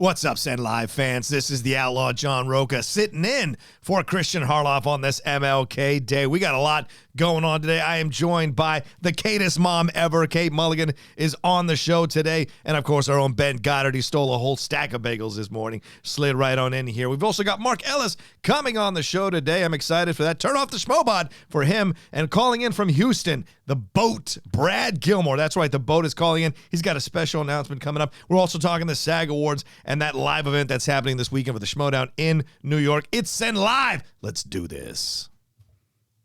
What's up, SEN Live fans? This is the Outlaw John Rocha sitting in for Christian Harloff on this MLK Day. We got a lot going on today. I am joined by the Katest mom ever. Kate Mulligan is on the show today. And, of course, our own Ben Goddard. He stole a whole stack of bagels this morning. Slid right on in here. We've also got Mark Ellis coming on the show today. I'm excited for that. Turn off the Schmoedown for him. And calling in from Houston, the boat, Brad Gilmore. That's right, the boat is calling in. He's got a special announcement coming up. We're also talking the SAG Awards and that live event that's happening this weekend for the Schmoedown in New York. It's SEN Live. Let's do this.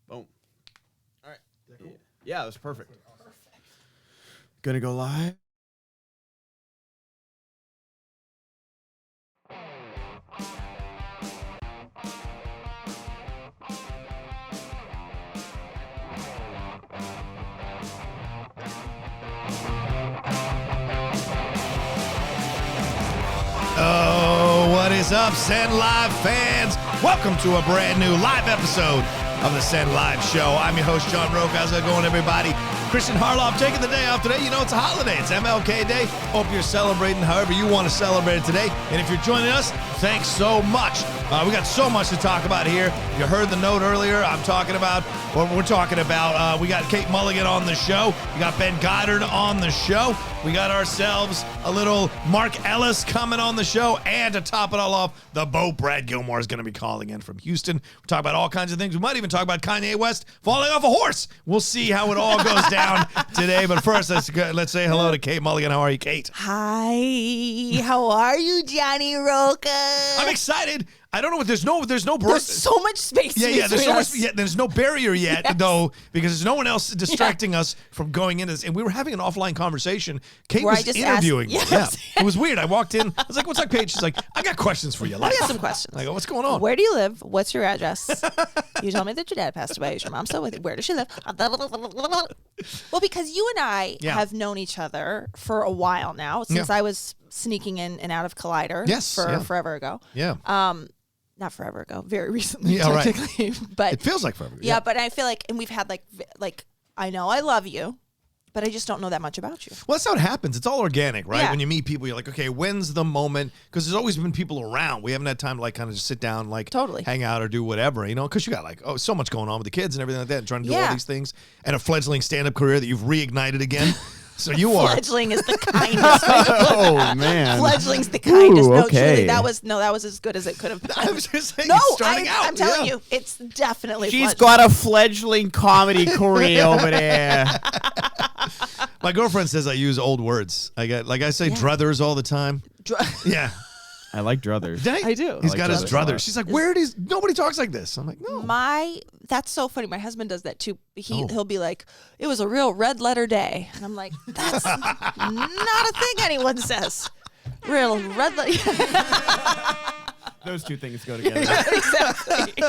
Boom. All right. Yeah, that was perfect. Gonna go live. Oh, what is up, SEN Live fans? Welcome to a brand new live episode of the SEN Live Show. I'm your host, John Rocha. How's it going, everybody? Christian Harloff taking the day off today. You know, it's a holiday. It's MLK Day. Hope you're celebrating however you want to celebrate it today. And if you're joining us, thanks so much. We got so much to talk about here. You heard the note earlier. We're talking about, we got Kate Mulligan on the show. We got Ben Goddard on the show. We got ourselves a little Mark Ellis coming on the show. And to top it all off, the boat, Brad Gilmore, is going to be calling in from Houston. We're talking about all kinds of things. We might even talk about Kanye West falling off a horse. We'll see how it all goes down today. But first, let's say hello to Kate Mulligan. How are you, Kate? Hi. How are you, Johnny Rocha? I'm excited. I don't know what there's no There's so much space. There's no barrier yet, though, because there's no one else distracting us from going into this. And we were having an offline conversation. Kate was interviewing. Yes. It was weird. I walked in. I was like, "What's up, Kate?" She's like, "I got questions for you." I got some questions. I go, "What's going on? Where do you live? What's your address? You told me that your dad passed away. Is your mom still with you? Where does she live?" Well, because you and I have known each other for a while now, since I was sneaking in and out of Collider forever ago. Yeah. Not forever ago, very recently, yeah, technically. Right. But it feels like forever. Yeah, but I feel like, and we've had like I know I love you, but I just don't know that much about you. Well, that's how it happens. It's all organic, right? Yeah. When you meet people, you're like, okay, when's the moment? Because there's always been people around. We haven't had time to kind of just sit down, hang out or do whatever, because you got so much going on with the kids and everything like that, and trying to do all these things, and a fleggling stand-up career that you've reignited again. So you are. Fledgling is the kindest. Oh man. Fledgling's the kindest. Ooh, okay. No, truly, that was as good as it could have been. I was just saying, I'm telling you, it's definitely. She's got a fledgling comedy career over there. My girlfriend says I use old words. I say druthers all the time. Yeah. I like druthers. I do. He's got his druthers. She's like, nobody talks like this. I'm like, no. That's so funny. My husband does that too. He'll be like, it was a real red letter day. And I'm like, that's not a thing anyone says. Real red letter. Those two things go together. Exactly.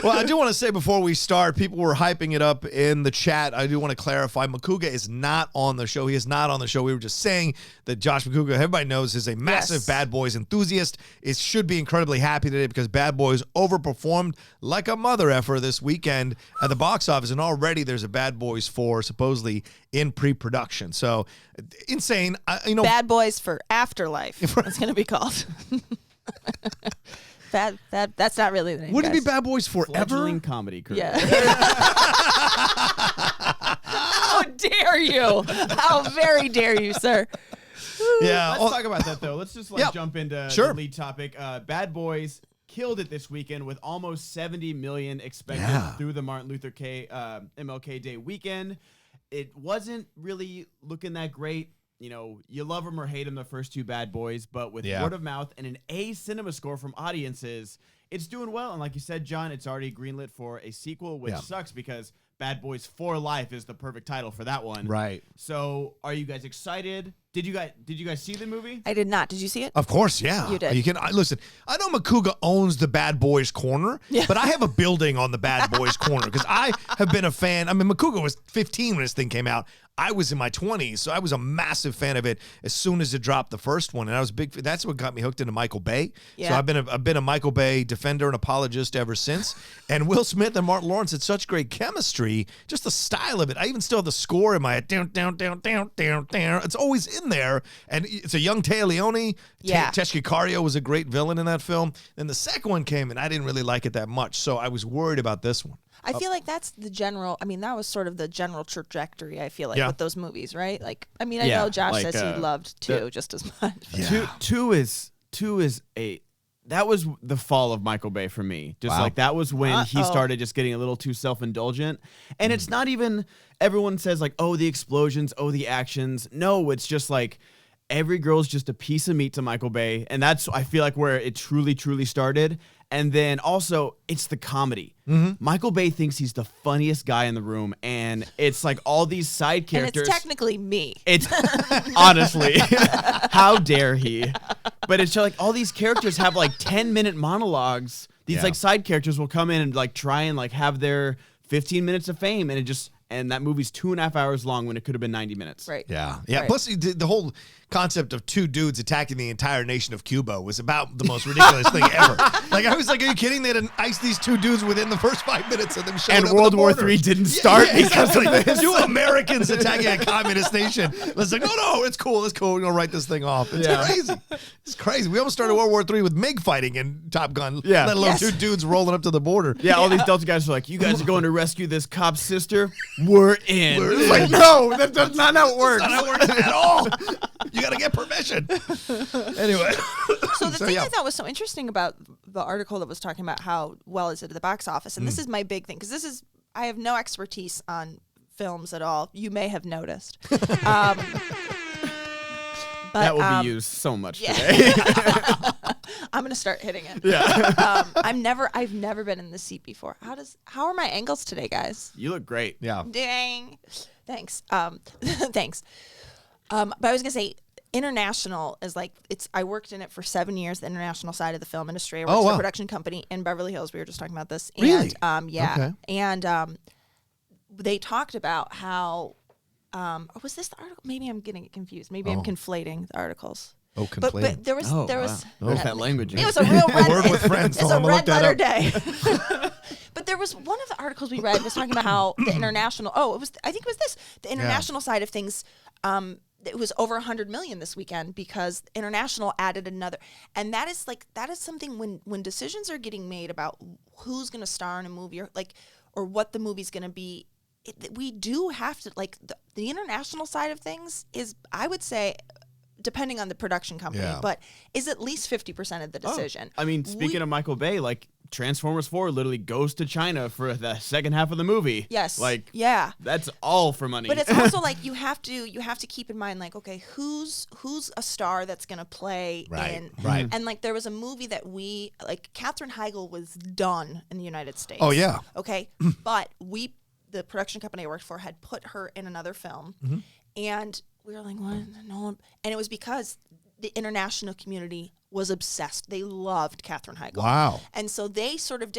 Well, I do want to say before we start, people were hyping it up in the chat. I do want to clarify, Makuga is not on the show. He is not on the show. We were just saying that Josh Makuga, everybody knows, is a massive Bad Boys enthusiast. It should be incredibly happy today because Bad Boys overperformed like a mother effer this weekend at the box office, and already there's a Bad Boys 4 supposedly in pre-production. So, insane. Bad Boys for Afterlife. It's going to be called. That's not really the name. Wouldn't it be Bad Boys Forever? Fledgling comedy career. Yeah. How dare you? How very dare you, sir? Yeah. Let's talk about that though. Let's just jump into the lead topic. Bad Boys killed it this weekend with almost 70 million expected through the Martin Luther King MLK Day weekend. It wasn't really looking that great. You love them or hate them, the first two Bad Boys, but with word of mouth and an A cinema score from audiences, it's doing well. And like you said, John, it's already greenlit for a sequel, which sucks because Bad Boys for Life is the perfect title for that one. Right. So are you guys excited? Did you guys see the movie? I did not. Did you see it? Of course, yeah. You did. Listen, I know Makuga owns the Bad Boys Corner, but I have a building on the Bad Boys Corner because I have been a fan. I mean, Makuga was 15 when this thing came out. I was in my 20s, so I was a massive fan of it as soon as it dropped the first one, and I was big. That's what got me hooked into Michael Bay. Yeah. So I've been a Michael Bay defender and apologist ever since. And Will Smith and Martin Lawrence had such great chemistry, just the style of it. I even still have the score in my head. Down, down, down, down, down, down. It's always in there, and it's a young Téa Leoni. Yeah. Teshki Cario was a great villain in that film. Then the second one came, and I didn't really like it that much, so I was worried about this one. I feel like that's the general. I mean, that was sort of the general trajectory. I feel like with those movies, right? Like, I mean, I know Josh says he loved 2 just as much. Yeah. Two is that was the fall of Michael Bay for me. Just like that was when he started just getting a little too self-indulgent. And it's not even everyone says like, oh, the explosions, oh, the actions. No, it's just like every girl's just a piece of meat to Michael Bay, and that's I feel like where it truly started. And then also, it's the comedy. Michael Bay thinks he's the funniest guy in the room, and it's like all these side characters. And it's technically me. It's honestly, how dare he? But it's like all these characters have like 10-minute monologues. These like side characters will come in and like try and like have their 15 minutes of fame, and that movie's 2.5 hours long when it could have been 90 minutes. Right. Yeah. Yeah. Right. Plus, the whole concept of 2 dudes attacking the entire nation of Cuba was about the most ridiculous thing ever. Like, I was like, are you kidding? They had to ice these 2 dudes within the first 5 minutes of them showing up. And World War III didn't start because of this. 2 Americans attacking a communist nation. It's like, no, it's cool. It's cool. We're going to write this thing off. It's crazy. It's crazy. We almost started World War III with MiG fighting in Top Gun, let alone 2 dudes rolling up to the border. Yeah, all these Delta guys are like, you guys are going to rescue this cop's sister? We're in. It's like, no, that's not how it works. That's not how it works at all. You got to get permission. Anyway. So the thing I thought was so interesting about the article that was talking about how well is it at the box office, and this is my big thing, because I have no expertise on films at all. You may have noticed. But, that will be used so much today. I'm gonna start hitting it. Yeah. I've never been in this seat before. How are my angles today, guys? You look great. Yeah. Dang. Thanks. Thanks. But I was gonna say, international is like I worked in it for 7 years, the international side of the film industry. I worked for a production company in Beverly Hills. We were just talking about this. Really? And Okay. And they talked about how was this the article? Maybe I'm getting it confused. Maybe I'm conflating the articles. Oh, complaining. But there was There's that language. It was a real red Word with friends. It's a red letter day. But there was one of the articles we read was talking about how the international. I think it was this. The international side of things. It was over 100 million this weekend because international added another, and that is something when decisions are getting made about who's going to star in a movie or what the movie's going to be. We do have to the international side of things is, I would say, depending on the production company, but is at least 50% of the decision. I mean, speaking of Michael Bay, like Transformers 4 literally goes to China for the second half of the movie. Yes. That's all for money. But it's also like you have to keep in mind, like, okay, who's a star that's gonna play in right. And like there was a movie that Katherine Heigl was done in the United States. Oh yeah. Okay. But the production company I worked for had put her in another film, and we were like, what? No. And it was because the international community was obsessed. They loved Katherine Heigl. Wow. And so they sort of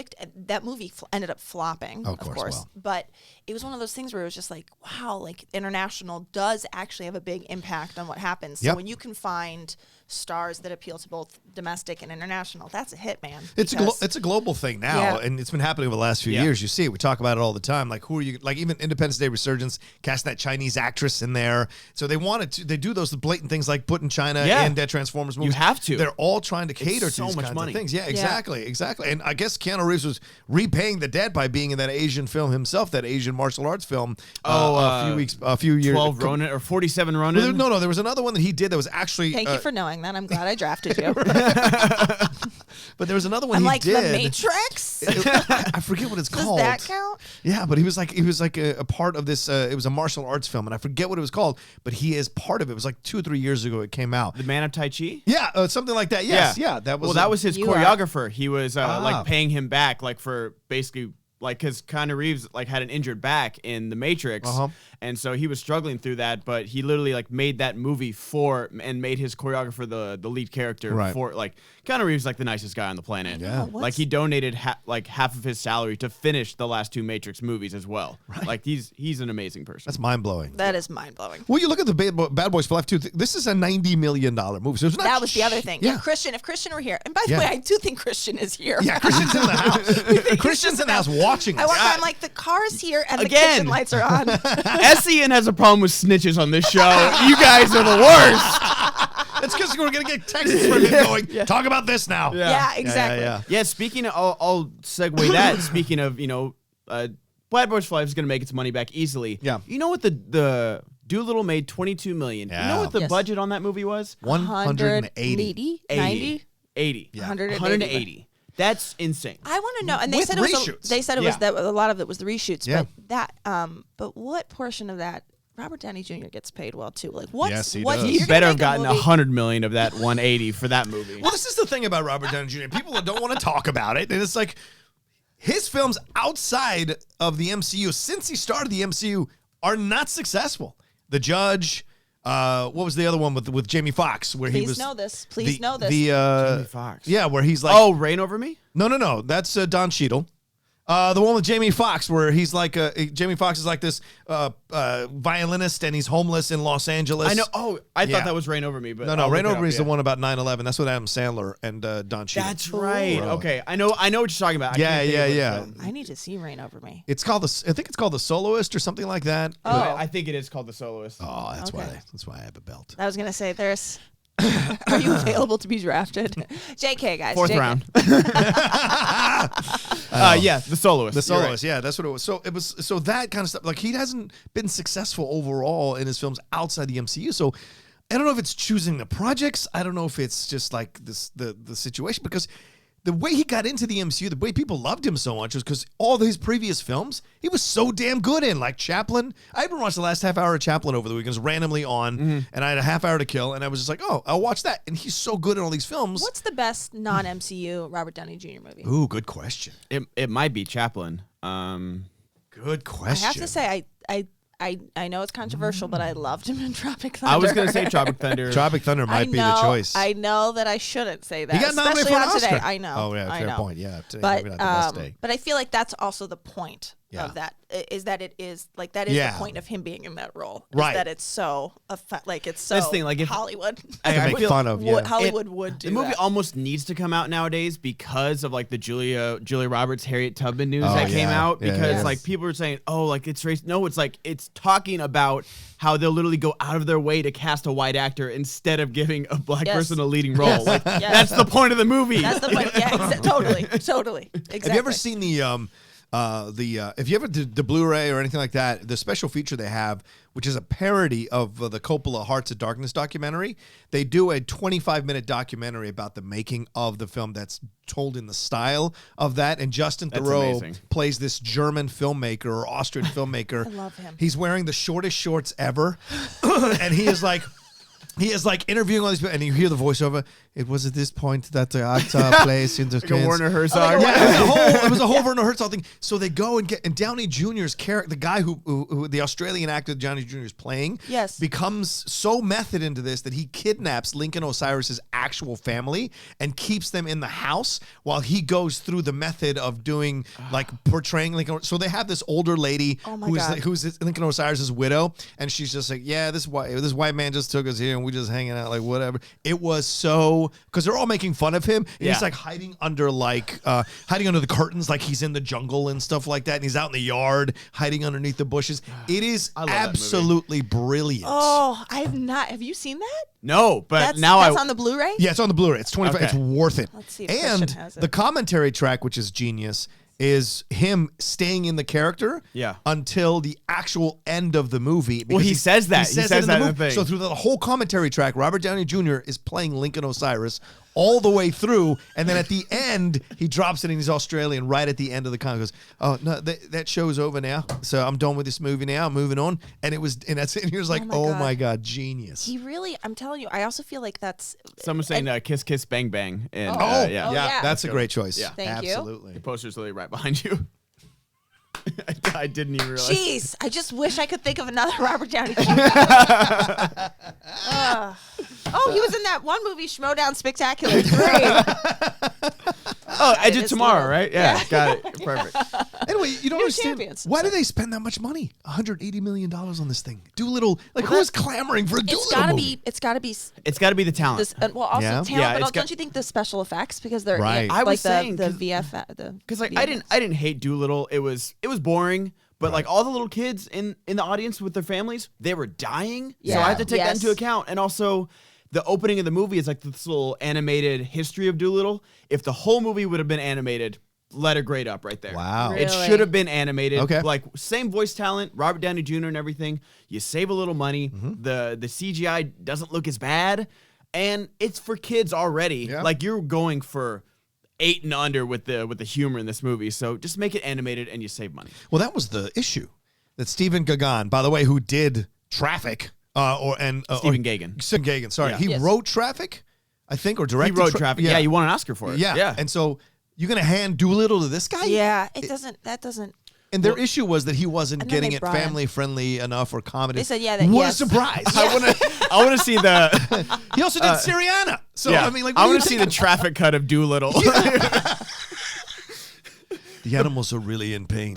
that movie ended up flopping, of course. Well. But it was one of those things where it was just like, wow, like international does actually have a big impact on what happens. So when you can find stars that appeal to both domestic and international, that's a hit, man. It's a global thing now, and it's been happening over the last few years. You see it. We talk about it all the time. Like, who are you? Like, even Independence Day Resurgence cast that Chinese actress in there. So they do those blatant things like putting China in that Transformers movies. You have to. They're all trying to cater to these kinds of things. Yeah, exactly. And I guess Keanu Reeves was repaying the debt by being in that Asian film himself, that Asian martial arts film. A few years. 12 Ronin or 47 Ronin. No, there was another one that he did that was actually. Thank you for knowing that. I'm glad I drafted you. But there was another one I'm he like did. The Matrix. I forget what it's called. Does that count? Yeah, but he was like a part of this. It was a martial arts film, and I forget what it was called. But he is part of it. It was like 2 or 3 years ago it came out. The Man of Tai Chi. Yeah, something like that. Yes, yeah. That was. Well, that was his choreographer. He was like paying him back, like for basically because Keanu Reeves had an injured back in The Matrix, and so he was struggling through that. But he literally made that movie and made his choreographer the lead character for Keanu Reeves is the nicest guy on the planet. Yeah, he donated half of his salary to finish the last 2 Matrix movies as well. Right. He's an amazing person. That's mind blowing. That is mind blowing. Well, you look at the Bad Boys for Life too. This is a $90 million movie. So it's not that was the other thing. Yeah. If Christian were here, and by the way, I do think Christian is here. Yeah, Christian's in the house. Christian's in the house watching us. I walk by, I'm the car's here, and the kitchen lights are on. SEN has a problem with snitches on this show. You guys are the worst. It's because we're going to get texts from him going, talk about this now. Yeah, exactly. Yeah, speaking of, I'll segue that. Speaking of, Bad Boys for Life is going to make its money back easily. Yeah. You know what the Dolittle made $22 million. Yeah. You know what the budget on that movie was? 180. 80. Yeah. 180. That's insane. I want to know, and they With said it was. reshoots. They said it was that a lot of it was the reshoots. Yeah. But that, but what portion of that? Robert Downey Jr. gets paid well too. What's Yes, he what? does. He better have gotten $100 million of that 180 for that movie. Well, this is the thing about Robert Downey Jr. People don't want to talk about it, and it's his films outside of the MCU, since he started the MCU, are not successful. The Judge. What was the other one with Jamie Foxx where he was? Please know this. Jamie Foxx. Yeah, where he's Reign Over Me? No. That's Don Cheadle. The one with Jamie Foxx, where he's Jamie Foxx is this violinist, and he's homeless in Los Angeles. I know. Oh, I thought that was Reign Over Me, but no, Reign Over Me is the one about 9/11. That's with Adam Sandler and Don Cheadle. That's right. Okay, I know what you're talking about. Yeah. I need to see Reign Over Me. It's called I think it's called The Soloist or something like that. Oh, I think it is called The Soloist. Oh, that's why I have a belt. I was gonna say there's. Are you available to be drafted? JK, guys. 4th round. The Soloist. The Soloist, yeah, that's what it was. So that kind of stuff. He hasn't been successful overall in his films outside the MCU. So I don't know if it's choosing the projects. I don't know if it's just the situation, because the way he got into the MCU, the way people loved him so much was because all of his previous films, he was so damn good in, like Chaplin. I even watched the last half hour of Chaplin over the weekend. It was randomly on, and I had a half hour to kill, and I was just I'll watch that. And he's so good in all these films. What's the best non-MCU Robert Downey Jr. movie? Ooh, good question. It might be Chaplin. Good question. I have to say, I know it's controversial, but I loved him in Tropic Thunder. I was going to say Tropic Thunder. Tropic Thunder might be the choice. I know that I shouldn't say that. He got nominated especially for an on Oscar. today. I know. Oh, yeah, fair point. Yeah, but maybe not the best day. But I feel like that's also the point of that. Is that it is the point of him being in that role. Right. Is that it's so it's so This thing, if Hollywood. I make fun of. Yeah. Hollywood would do the movie that. almost needs to come out nowadays because of the Julia Roberts, Harriet Tubman news that came out, because people are saying, it's race. No, it's talking about how they'll literally go out of their way to cast a white actor instead of giving a black person a leading role. That's the point of the movie. That's the point. Yeah, totally. Exactly. Have you ever seen if you ever did the Blu-ray or anything like that, the special feature they have, which is a parody of the Coppola Hearts of Darkness documentary, they do a 25-minute documentary about the making of the film that's told in the style of that. And Justin Theroux plays this German filmmaker or Austrian filmmaker. I love him. He's wearing the shortest shorts ever, and he is interviewing all these people, and you hear the voiceover. It was at this point that the actor plays in the like a Werner Herzog. It was a whole Werner Herzog thing. So they go and Downey Jr.'s character, the guy who the Australian actor Downey Jr. is playing, becomes so method into this that he kidnaps Lincoln Osiris's actual family and keeps them in the house while he goes through the method of doing portraying Lincoln. So they have this older lady who's Lincoln Osiris's widow, and she's just this white man just took us here and we just hanging out whatever. It was so because they're all making fun of him. And he's hiding under the curtains, like he's in the jungle and stuff like that, and he's out in the yard hiding underneath the bushes. It is absolutely brilliant. Oh, I have not. Have you seen that? No, but that's on the Blu-ray. Yeah, it's on the Blu-ray. It's 25. Okay. It's worth it. Let's see if and Christian has it. The commentary track, which is genius, is him staying in the character until the actual end of the movie. Well, he says that. He says that in the thing. So through the whole commentary track, Robert Downey Jr. is playing Lincoln Osiris all the way through, and then at the end, he drops it and he's Australian right at the end of the con. He goes, "Oh, no, that show's over now, so I'm done with this movie now, I'm moving on." And that's it. And he was like, oh my God, genius. He really, I'm telling you, I also feel like that's... Someone's saying Kiss Kiss Bang Bang. And, yeah, that's a great choice. Yeah. Thank Absolutely. you. The poster's literally right behind you. I didn't even realize. Jeez, I just wish I could think of another Robert Downey Jr. Oh, he was in that one movie, Schmoedown Spectacular. Great. Oh, Edge of Tomorrow, right? Yeah, got it. Perfect. Anyway, you don't understand. Champions. Why do they spend that much money? $180 million on this thing. Dolittle. Like, who is clamoring for a Dolittle movie? It's gotta be the talent. This, well, also Yeah. talent, but don't you think the special effects because they're Right. I was like saying, the VFX, because like I didn't hate Dolittle. It was boring. But like all the little kids in the audience with their families, they were dying. Yeah. So I have to take that Yes. into account. And also, the opening of the movie is like this little animated history of Dolittle. If the whole movie would have been animated, letter grade up right there. Wow. Really? It should have been animated. Okay. Like same voice talent, Robert Downey Jr. and everything. You save a little money. Mm-hmm. The CGI doesn't look as bad, and it's for kids already. Yeah. Like you're going for 8 and under with the humor in this movie. So just make it animated and you save money. Well, that was the issue. That Stephen Gaghan, by the way, who did Traffic, Stephen Gaghan. Stephen Gaghan, sorry. Yeah. He Yes. wrote Traffic, I think, or He directed wrote Traffic. Yeah, he won an Oscar for it. Yeah. And so you're going to hand Dolittle to this guy? Yeah, that doesn't. And their issue was that he wasn't And then getting they it brought in- family friendly enough or comedy. They said, yeah, that- what yes. a surprise. I want to see the. He also did Syriana. So, yeah. I mean, like, I what want do to you see the think? traffic cut of Dolittle. The animals are really in pain.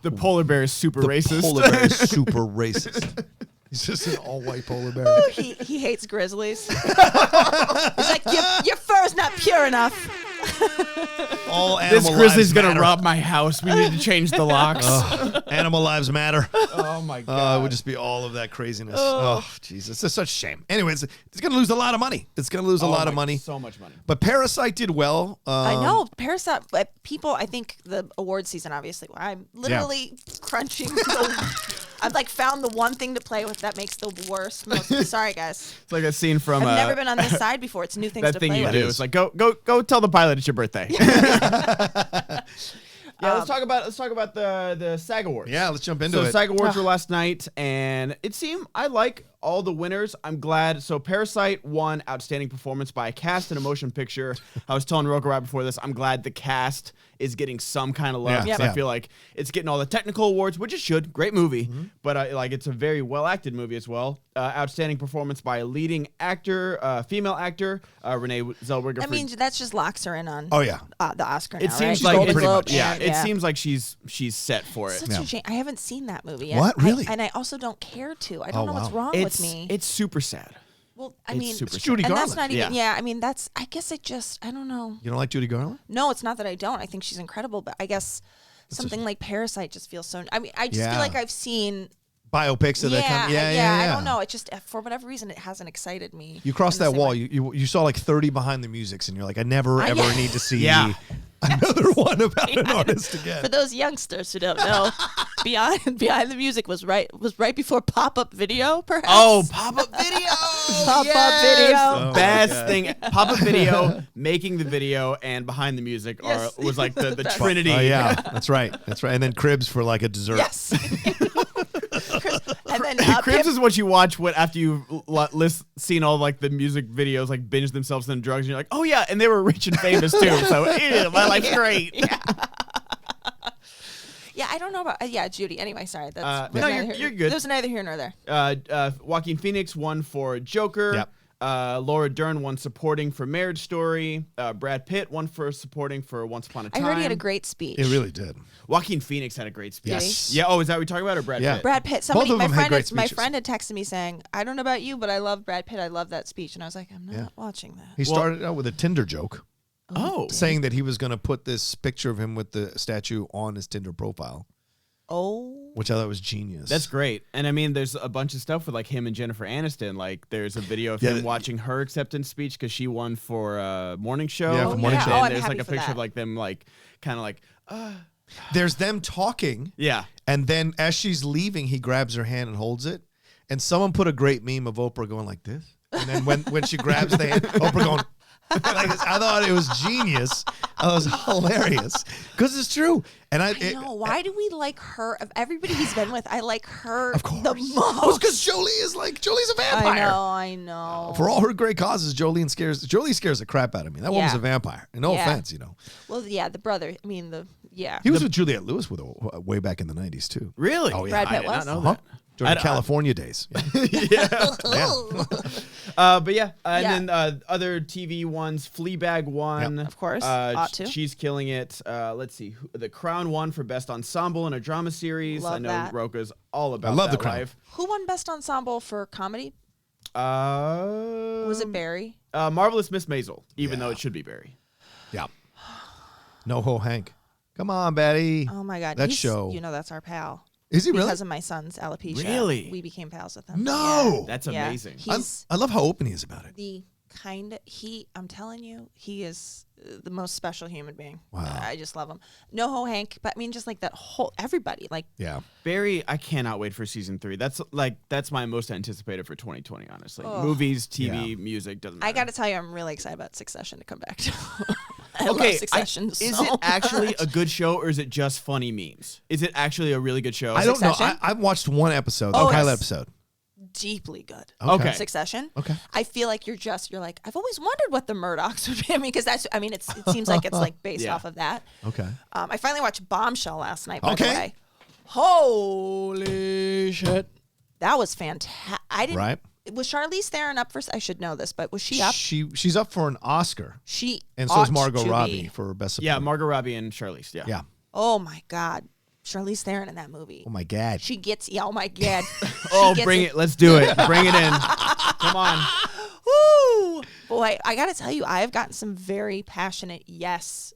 The polar bear is super The racist. polar bear is super racist. He's just an all-white polar bear. Oh, he hates grizzlies. He's like, your fur's not pure enough. All animal This grizzly's lives gonna matter. rob my house. We need to change the locks. Animal lives matter. Oh my god. It would just be all of that craziness. Oh, Jesus. It's such a shame. Anyways, it's going to lose a lot of money. It's going to lose a lot of money. So much money. But Parasite did well. I know Parasite. But people, I think the award season. Obviously, I'm literally crunching. I've like found the one thing to play with that makes the worst. Sorry, guys. It's like a scene from. I've never been on this side before. It's new things that to thing play you with. do. It's like go tell the pilot it's your birthday. Yeah, let's talk about the SAG Awards. Yeah, let's jump into So it. SAG Awards were last night, and it seemed I like all the winners. I'm glad. So Parasite won Outstanding Performance by a Cast in a Motion Picture. I was telling Rocha right before this, I'm glad the cast is getting some kind of love. Yeah. 'Cause I feel like it's getting all the technical awards, which it should. Great movie, but like it's a very well acted movie as well. Outstanding Performance by a leading actor, female actor, Renee Zellweger. I mean, that's just locks her in on. Oh, yeah. The Oscar. it now, seems right? like Golden pretty Globe much. yeah, and- it seems like she's set for it. Such a shame. I haven't seen that movie yet. What? Really? And I also don't care to. I don't know what's wow. wrong with me. It's super sad. Well, I it's mean, super It's Judy and Garland. that's not even. Yeah. Yeah, I mean, that's. I guess it just. I don't know. You don't like Judy Garland? No, it's not that I don't. I think she's incredible, but I guess something like Parasite just feels so. I mean, I just Yeah. feel like I've seen. Biopics of that kind. I don't know. It just for whatever reason it hasn't excited me. You crossed in the that same wall. way. You saw like 30 behind the musics, and you're like, I never ever yeah. need to see Yeah. another one about an artist again. For those youngsters who don't know, behind the music was right before pop-up video, perhaps. Oh, pop-up video! Pop-up video. Oh, Best my God. thing, pop-up video, making the video, and behind the music Yes. was like the Best. trinity. Oh yeah, that's right. That's right. And then cribs for like a dessert. Yes. And then Cribs is what you watch after you've seen all like the music videos like binge themselves in drugs, and you're like, oh yeah, and they were rich and famous too. So ew, my life's great. Yeah, I don't know about Judy. Anyway, sorry. That's no, you're good. There's neither here nor there. Joaquin Phoenix won for Joker. Yep. Laura Dern won supporting for Marriage Story. Brad Pitt won for supporting for Once Upon a I Time. heard he had a great speech. It really did. Joaquin Phoenix had a great speech. Yes. Yeah. Oh, is that what you're talking about, or Brad Yeah. Pitt? Brad Pitt. Both of My them had friend, great my speeches. friend had texted me saying, "I don't know about you, but I love Brad Pitt. I love that speech." And I was like, "I'm not Yeah. watching that." He started out with a Tinder joke, Oh. saying that he was going to put this picture of him with the statue on his Tinder profile, Oh. which I thought was genius. That's great. And I mean, there's a bunch of stuff with like him and Jennifer Aniston. Like there's a video of Yeah, him watching her acceptance speech because she won for Morning Show. Yeah, for Morning and Show. Oh, I'm there's happy like a for picture that. of like them like kind of like There's them talking, yeah. and then as she's leaving, he grabs her hand and holds it. And someone put a great meme of Oprah going like this. And then when she grabs the hand, Oprah going like this. I thought it was genius. I was hilarious because it's true. And I know. Why do we like her? Of everybody he's been with, I like her the most. because Jolie's a vampire. I know. For all her great causes, Jolie scares the crap out of me. That woman's Yeah. a vampire. And no Yeah. offense, Well, yeah, the brother. I mean, Yeah. He was with Juliette Lewis way back in the 90s, too. Really? Oh, yeah. Brad Pitt was? I did not know that. During the California days. But yeah, and then other TV ones, Fleabag won. Of course, ought to. She's killing it. Let's see, The Crown won for Best Ensemble in a Drama Series. Love I know that. Rocha's all about love that The Crown. life. Who won Best Ensemble for comedy? Was it Barry? Marvelous Miss Maisel, even though it should be Barry. Yeah. NoHo Hank. Come on, Betty. Oh my God, that show. You know, that's our pal. Is he really? Because of my son's alopecia. Really? We became pals with him. No. Yeah. That's amazing. I love how open he is about it. I'm telling you, he is the most special human being. Wow. I just love him. NoHo Hank, but I mean, just like that whole, everybody. Like, Yeah. Barry, I cannot wait for season 3. That's my most anticipated for 2020, honestly. Movies, TV, music, doesn't matter. I got to tell you, I'm really excited about Succession to come back to. I Okay, love Succession so is it actually much. a good show or is it just funny memes? Is it actually a really good show? I don't know. Succession? I've watched one episode, the Oh, pilot yes. episode. Deeply good. Okay. Succession. Okay. I feel like you're like, I've always wondered what the Murdochs would be. I mean, because it seems like it's like based Yeah. off of that. Okay. I finally watched Bombshell last night, by Okay. the way. Holy shit. That was fantastic. Right. Was Charlize Theron up for, I should know this, but was she up? She's up for an Oscar. She And so is ought Margot to Robbie be. for Best Supporting. Yeah, Margot Robbie and Charlize. Yeah. Yeah. Oh my God. Charlize Theron in that movie. Oh, my God. She gets, oh my God. Oh, bring it. Let's do it. Bring it in. Come on. Woo! Boy, I got to tell you, I have gotten some very passionate yes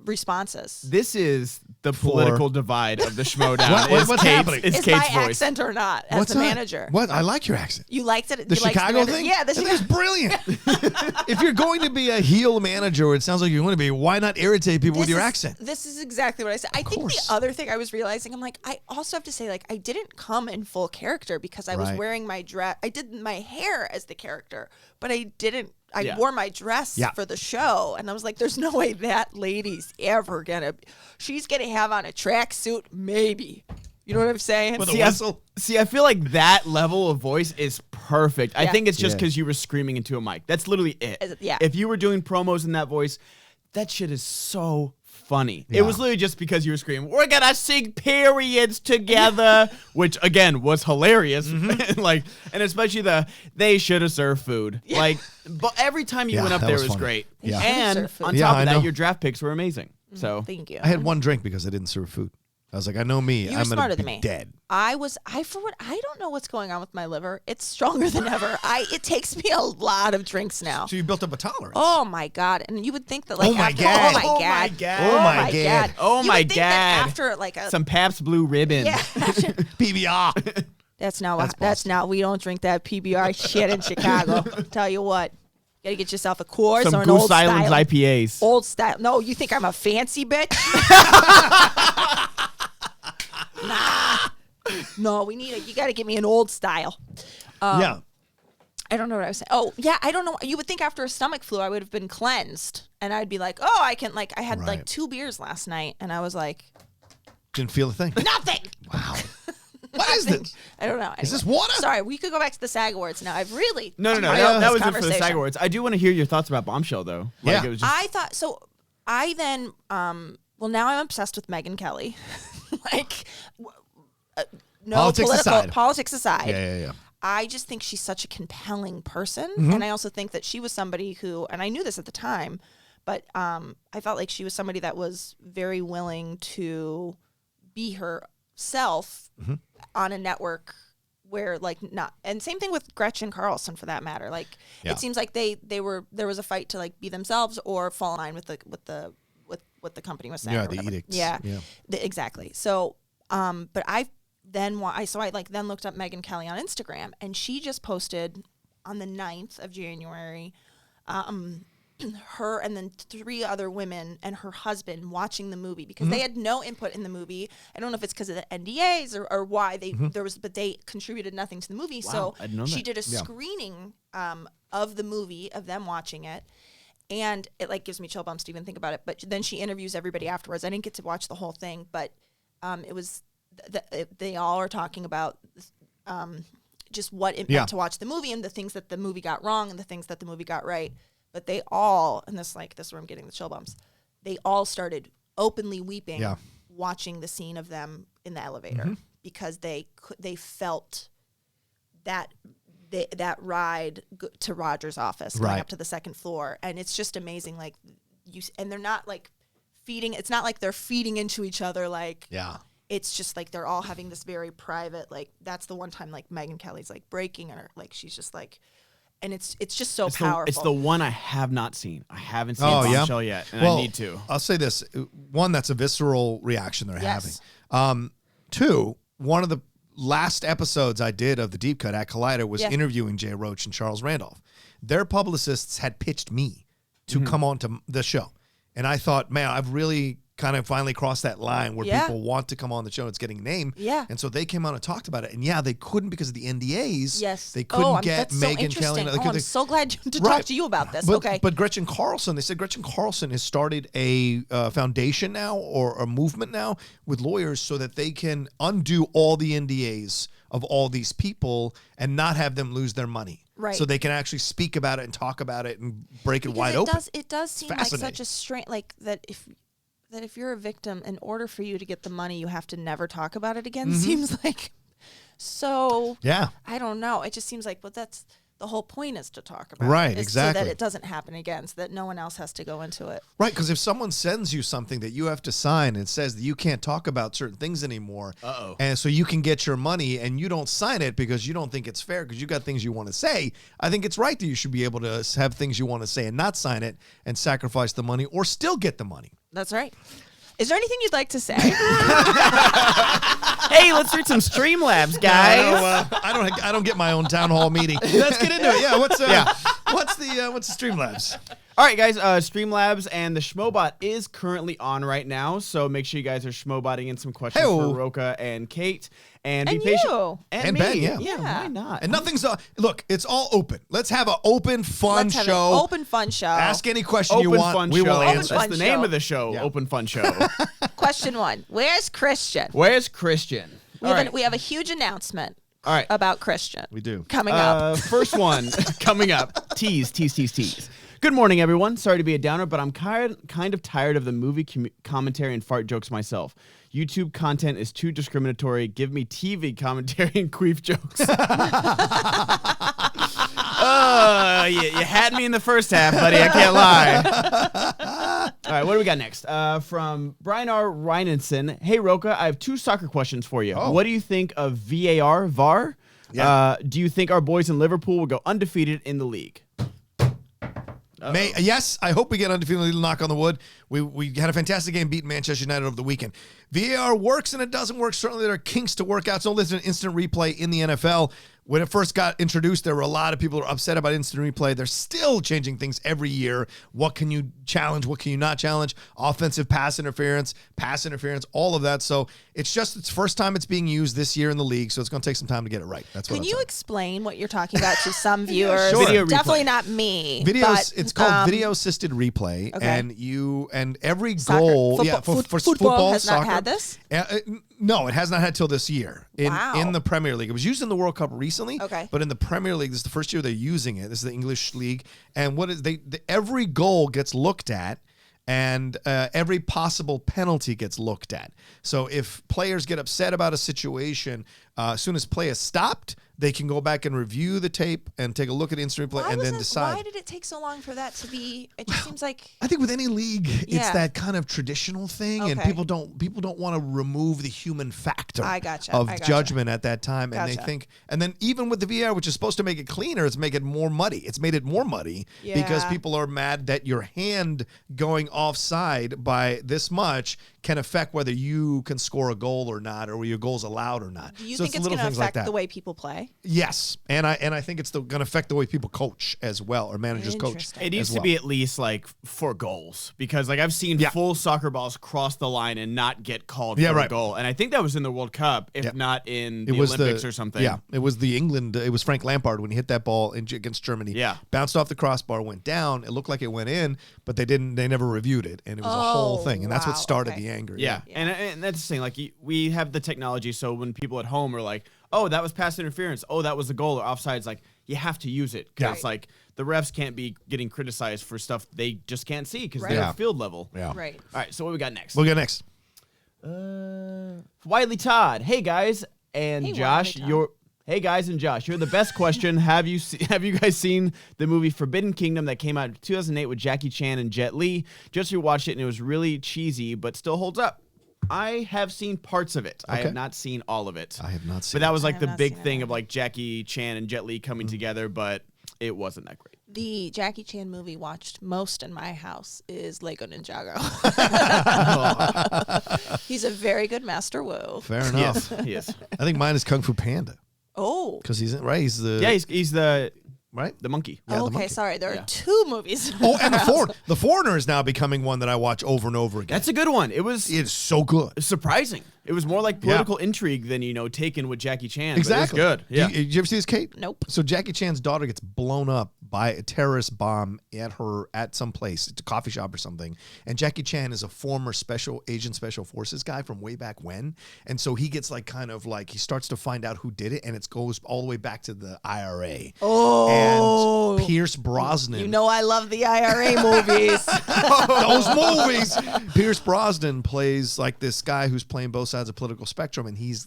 responses. This is the political divide of the Schmoedown. What's happening? It's Is Kate's my voice. accent or not as What's the that? manager? What? I like your accent. You liked it? The You liked Chicago manager? thing? Yeah, the I think Chicago. it's brilliant. If you're going to be a heel manager, it sounds like you're going to be, why not irritate people with your accent? This is exactly what I said. I think the other thing I was realizing, I'm like, I also have to say, like, I didn't come in full character because I was Right. wearing my dress. I did my hair as the character, but I didn't. I Yeah. wore my dress for the show, and I was like, "There's no way that lady's ever gonna. She's gonna have on a tracksuit, maybe. You know what I'm saying? With a whistle. See, I feel like that level of voice is perfect. I Yeah. think it's just Yeah. because you were screaming into a mic. That's literally it. Yeah. If you were doing promos in that voice, that shit is so funny. Yeah. It was literally just because you were screaming, "We're gonna sing periods together," which again was hilarious. Like, and especially they should have served food. Like, but every time you Yeah, went up that there, was it was funny. great. They should've And served food. on Yeah, top I of know. that, your draft picks were amazing. So Thank you. I had one drink because I didn't serve food. I was like, I know me. You were I'm smarter going to than be me. dead. I don't know what's going on with my liver. It's stronger than ever. It takes me a lot of drinks now. So you built up a tolerance. Oh my God. And you would think that like Oh my after, God. oh my Oh God. my God. Oh my God. Oh You my would think that God. after like a some Pabst Blue Ribbon. yeah. PBR. That's not we don't drink that PBR shit in Chicago. Tell you what. You gotta get yourself a Coors Some or an Goose old Islands style. IPAs. Old style. No, you think I'm a fancy bitch? Nah. No, you gotta give me an old style. Yeah. I don't know what I was saying. Oh, yeah, I don't know. You would think after a stomach flu, I would have been cleansed. And I'd be like, oh, I had like Right. 2 beers last night. And I was like, Didn't feel a thing. nothing. Wow. What is this? I don't know. Is this Anyway. water? Sorry, we could go back to the SAG Awards now. I've really No. enjoyed That this was it for the conversation. SAG Awards. I do want to hear your thoughts about Bombshell, though. Yeah. It was just, I thought so. I then, well, now I'm obsessed with Megyn Kelly. Like, no politics aside. Yeah. I just think she's such a compelling person, Mm-hmm. and I also think that she was somebody who, and I knew this at the time, but I felt like she was somebody that was very willing to be herself Mm-hmm. on a network where and same thing with Gretchen Carlson for that matter. Like Yeah. it seems like there was a fight to like be themselves or fall in line with what the company was saying. Yeah, or the whatever. edicts. Yeah, Yeah. Exactly. So, but I then looked up Megyn Kelly on Instagram, and she just posted on the 9th of January, her and then 3 other women and her husband watching the movie because they had no input in the movie. I don't know if it's because of the NDAs or why but they contributed nothing to the movie. Wow, So I didn't know she that. did a screening of the movie of them watching it. And it like gives me chill bumps to even think about it. But then she interviews everybody afterwards. I didn't get to watch the whole thing, but it was they all are talking about just what it meant to watch the movie and the things that the movie got wrong and the things that the movie got right. But they all, and this is where I'm getting the chill bumps. They all started openly weeping watching the scene of them in the elevator because they felt that ride to Roger's office going up to the second floor, and it's just amazing. Like and they're not like feeding. It's not like they're feeding into each other. Like it's just like they're all having this very private. Like that's the one time like Megyn Kelly's like breaking her. Like she's just like. And it's just so powerful. It's the one I have not seen. I haven't seen Bombshell yet, and I need to. I'll say this. One, that's a visceral reaction they're having. Two, one of the last episodes I did of the Deep Cut at Collider was interviewing Jay Roach and Charles Randolph. Their publicists had pitched me to come on to the show. And I thought, man, I've really kind of finally crossed that line where people want to come on the show. It's getting named. Yeah. And so they came on and talked about it. And they couldn't because of the NDAs. Yes. They couldn't get Megyn Kelly. I'm so glad to talk to you about this. But Gretchen Carlson, they said Gretchen Carlson has started a foundation now or a movement now with lawyers so that they can undo all the NDAs of all these people and not have them lose their money. Right. So they can actually speak about it and talk about it and break it wide open. It does seem like such a strange, like that if you're a victim, in order for you to get the money, you have to never talk about it again. Seems like so. Yeah. I don't know. It just seems like, well, that's the whole point is to talk about it. Right, exactly. So that it doesn't happen again, so that no one else has to go into it. Right, because if someone sends you something that you have to sign and says that you can't talk about certain things anymore, and so you can get your money and you don't sign it because you don't think it's fair because you got things you want to say, I think it's right that you should be able to have things you want to say and not sign it and sacrifice the money or still get the money. That's right. Is there anything you'd like to say? Hey, let's read some Streamlabs, guys. I don't get my own town hall meeting. Let's get into it. Yeah, what's the Streamlabs? All right, guys, Streamlabs and the Schmoebot is currently on right now, so make sure you guys are Schmoebotting in some questions for Rocha and Kate. And be patient. You. And me. Ben, yeah, why not? And nothing's... look, it's all open. Let's have an open, fun show. Open, fun show. Ask any question you want. We will answer. That's the name of the show, Open Fun Show. Question 1. Where's Christian? We have a huge announcement about Christian. We do. Coming up. First one, coming up. Tease. Good morning, everyone. Sorry to be a downer, but I'm kind of tired of the movie commentary and fart jokes myself. YouTube content is too discriminatory. Give me TV commentary and queef jokes. You had me in the first half, buddy. I can't lie. All right, what do we got next? From Brian R. Reinenson. Hey, Rocha, I have 2 soccer questions for you. What do you think of VAR? Yeah. Do you think our boys in Liverpool will go undefeated in the league? Yes, I hope we get undefeated. Knock on the wood. We had a fantastic game beating Manchester United over the weekend. VAR works and it doesn't work. Certainly there are kinks to work out. So listen, instant replay in the NFL. When it first got introduced, there were a lot of people who were upset about instant replay. They're still changing things every year. What can you challenge? What can you not challenge? Offensive pass interference, all of that. So it's first time it's being used this year in the league, so it's going to take some time to get it right. That's what I'm saying. Can you explain what you're talking about to some viewers? Sure. Video Definitely replay. Not me. It's called video assisted replay, and every goal, for football has soccer, not had this. No, it has not had till this year in the Premier League. It was used in the World Cup recently, but in the Premier League, this is the first year they're using it. This is the English league, and every goal gets looked at, and every possible penalty gets looked at. So if players get upset about a situation, as soon as play is stopped, they can go back and review the tape and take a look at instant replay and then decide. Why did it take so long for that to be? It just seems like I think with any league, it's that kind of traditional thing, and people don't want to remove the human factor of judgment at that time, and they think, and then even with the VR, which is supposed to make it cleaner, it's make it more muddy. It's made it more muddy because people are mad that your hand going offside by this much can affect whether you can score a goal or not, or your goal's allowed or not. Do you think it's going to affect the way people play? Yes, and I think it's going to affect the way people coach as well, or managers coach. It needs to be at least like for goals, because like I've seen full soccer balls cross the line and not get called for a goal, and I think that was in the World Cup, if not in the Olympics or something. Yeah, it was England. It was Frank Lampard when he hit that ball against Germany. Yeah, bounced off the crossbar, went down. It looked like it went in, but they never reviewed it, and it was a whole thing, and that's what started the anger. Yeah. And that's the thing. Like we have the technology, so when people at home are like, "Oh, that was pass interference. Oh, that was a goal or offside," it's like you have to use it because like the refs can't be getting criticized for stuff they just can't see because Right. they're field level. Yeah. Right. All right, so what we got next? We'll get next. Wiley Todd. Hey guys and Hey, Josh, Wiley Todd. Hey guys and Josh, you're the best question. Have you guys seen the movie Forbidden Kingdom that came out in 2008 with Jackie Chan and Jet Li? Just rewatched it and it was really cheesy, but still holds up. I have seen parts of it. I have not seen all of it. I have not seen But that was I like have the not big seen it thing either. of like Jackie Chan and Jet Li coming together, but it wasn't that great. The Jackie Chan movie watched most in my house is Lego Ninjago. He's a very good Master Wu. Fair enough. Yes. I think mine is Kung Fu Panda Oh. because he's right. He's the He's the right. monkey. Yeah, the okay, monkey. sorry. There are 2 movies. Oh, and the Foreigner is now becoming one that I watch over and over again. That's a good one. It was It's so good. surprising. It was more like political intrigue than, Taken with Jackie Chan. Exactly. But it was good. Yeah. Did you ever see this, Kate? Nope. So Jackie Chan's daughter gets blown up by a terrorist bomb at some place. It's a coffee shop or something. And Jackie Chan is a former special forces guy from way back when. And so he gets he starts to find out who did it, and it goes all the way back to the IRA. Oh. And Pierce Brosnan. You know I love the IRA movies. Those movies. Pierce Brosnan plays like this guy who's playing both sides of the political spectrum, and he's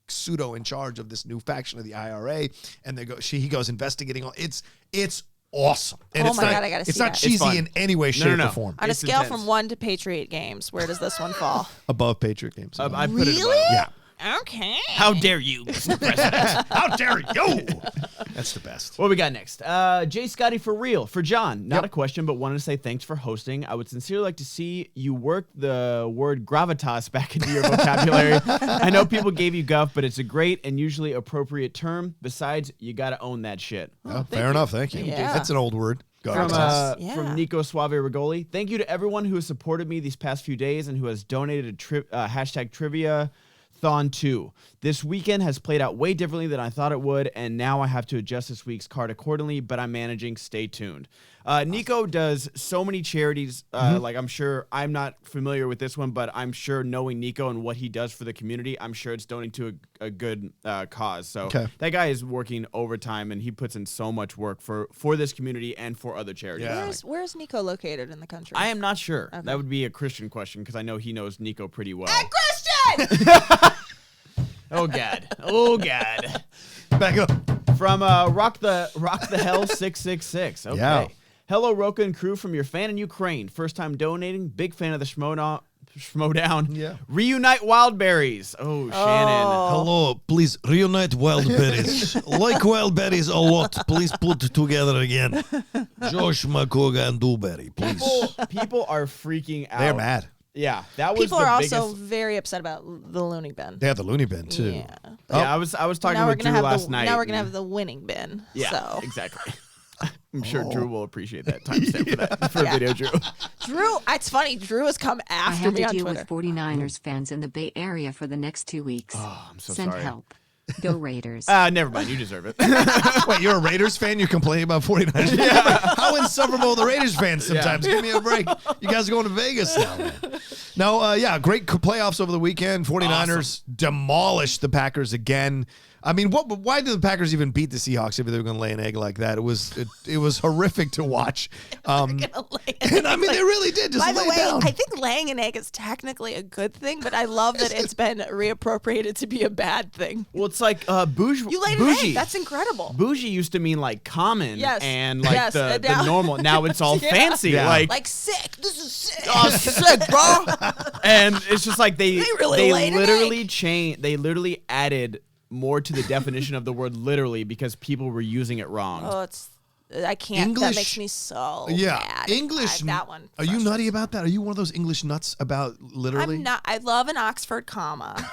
pseudo in charge of this new faction of the IRA. And he goes investigating. It's awesome. And Oh it's my not, God, I gotta it's see not that. cheesy It's fun. in any way, shape, no. or form. On a It's scale intense. from 1 to Patriot Games, where does this one fall? Above Patriot Games. I put it Really? above. Yeah. Okay. How dare you, Mr. President? How dare you? That's the best. What we got next? Jay Scotty for real. For John, not a question, but wanted to say thanks for hosting. I would sincerely like to see you work the word gravitas back into your vocabulary. I know people gave you guff, but it's a great and usually appropriate term. Besides, you got to own that shit. Fair enough. Thank you. Yeah. That's an old word. From, Gravitas. Yeah. from Nico Suave Rigoli. Thank you to everyone who has supported me these past few days and who has donated hashtag trivia Thon 2. This weekend has played out way differently than I thought it would, and now I have to adjust this week's card accordingly, but I'm managing. Stay tuned. Nico does so many charities. I'm sure I'm not familiar with this one, but I'm sure knowing Nico and what he does for the community, I'm sure it's donating to a good cause. So that guy is working overtime, and he puts in so much work for this community and for other charities. Yeah. Where's Nico located in the country? I am not sure. Okay. That would be a Christian question because I know he knows Nico pretty well. Christian! Oh God! Oh God! Back up. From Rock the Hell 666. Okay. Yeah. Hello, Rocha and crew from your fan in Ukraine. First time donating. Big fan of the Schmoedown. Yeah. Reunite Wildberries. Oh, Shannon. Hello, please reunite Wildberries. Like Wildberries a lot. Please put together again. Josh McCoga and Dewberry, please. People are freaking out. They're mad. Yeah, that was People the are biggest. also very upset about the loony bin. They have the loony bin too. Yeah. Yeah, I was talking Now we're with gonna Drew have last night. Now we're gonna have the winning bin. Yeah, So. exactly. I'm sure Drew will appreciate that timestamp for that for a video, Drew. Drew, it's funny. Drew has come I after had me to on deal Twitter. with 49ers fans in the Bay Area for the next 2 weeks. Oh, I'm so Send sorry. help. Go Raiders. Never mind. You deserve it. Wait, you're a Raiders fan? You're complaining about 49ers? How insufferable are the Raiders fans sometimes? Give me a break. You guys are going to Vegas now, man. No, great playoffs over the weekend. 49ers demolished the Packers again. I mean, why did the Packers even beat the Seahawks if they were going to lay an egg like that? It was horrific to watch. And I mean, they really did just By the lay way, down. I think laying an egg is technically a good thing, but I love that it's been reappropriated to be a bad thing. Well, it's like bougie. You laid an egg. That's incredible. Bougie used to mean like common and like the now- normal. Now it's all fancy. Yeah. Like sick. This is sick. Oh, sick, bro. And it's just like they really laid an literally egg. changed. They literally added more to the definition of the word literally because people were using it wrong. Oh, I can't. English- That makes me so Yeah, mad. English. That one. Are you frustrates nutty me. about that? Are you one of those English nuts about literally? I'm not. I love an Oxford comma.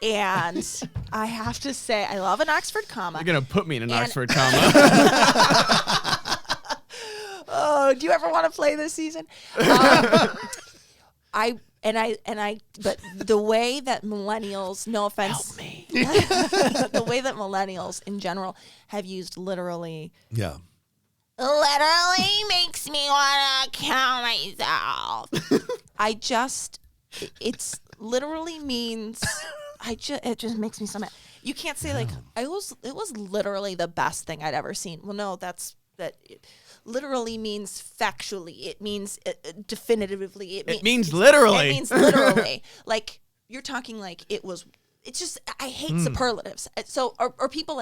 And I have to say, I love an Oxford comma. You're gonna put me in an And- Oxford comma. Oh, do you ever want to play this season? But the way that millennials, no offense, Help me. the way that millennials in general have used literally makes me want to kill myself. It's literally means, it just makes me so mad. You can't say like, it was literally the best thing I'd ever seen. Well, no, that's that it literally means factually. It means definitively. It means literally. It means literally. Like, you're talking like it was. It's just, I hate superlatives. So, or people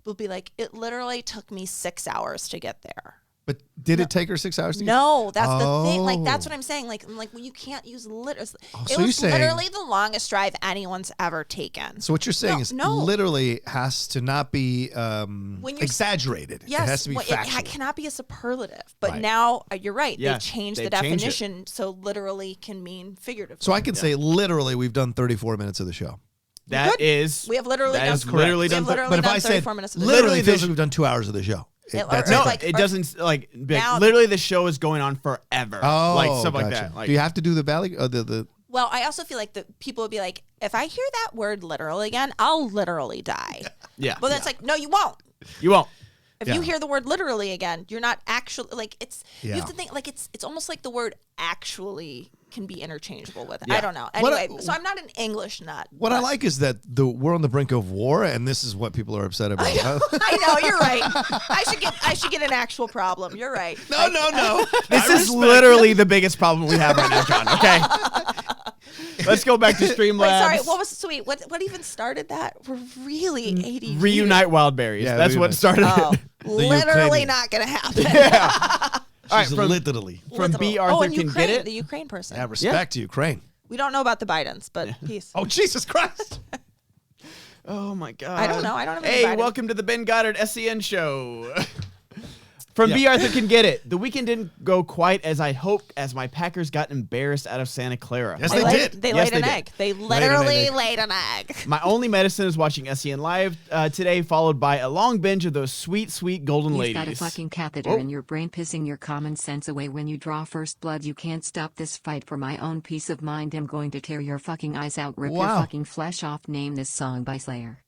will be like, it literally took me 6 hours to get there. But did it take her 6 hours to get? No, that's the thing. Like, that's what I'm saying. Like when you can't use literally. It was literally the longest drive anyone's ever taken. So what you're saying is literally has to not be exaggerated. Yes, it has to be factual. It cannot be a superlative. But now, you're right. Yeah, they've changed the definition, so literally can mean figurative. So I can say literally we've done 34 minutes of the show. We have literally done. Literally done. But if I said literally, feels like we've done 2 hours of the show. It doesn't literally the show is going on forever. Stuff like that. Do you have to do the valley? Well, I also feel like the people would be like, if I hear that word literal again, I'll literally die. Yeah. But that's like, no, you won't. You won't. If you hear the word literally again, you're not actually you have to think it's almost like the word actually can be interchangeable with it. I don't know. Anyway, so I'm not an English nut. What I like is that we're on the brink of war, and this is what people are upset about. I know, you're right. I should get an actual problem. You're right. No. This is literally the biggest problem we have right now, John. Okay. Let's go back to Streamlabs. Wait, sorry, what was sweet? What even started that? We're really 80s. Reunite Wildberries. Yeah, that's what started it. Literally not gonna happen. Yeah. All right, literally. From B. Arthur Can Get It. The Ukraine person. Yeah, respect to Ukraine. We don't know about the Bidens, but peace. Oh, Jesus Christ. Oh, my God. I don't know. I don't know. Hey, welcome to the Ben Goddard SEN show. From B. Arthur Can Get It. The weekend didn't go quite as I hoped as my Packers got embarrassed out of Santa Clara. Yes, they did. They laid an egg. They literally laid an egg. My only medicine is watching SEN Live today, followed by a long binge of those sweet, sweet golden ladies. You've got a fucking catheter in your brain pissing your common sense away when you draw first blood. You can't stop this fight for my own peace of mind. I'm going to tear your fucking eyes out, rip your fucking flesh off. Name this song by Slayer.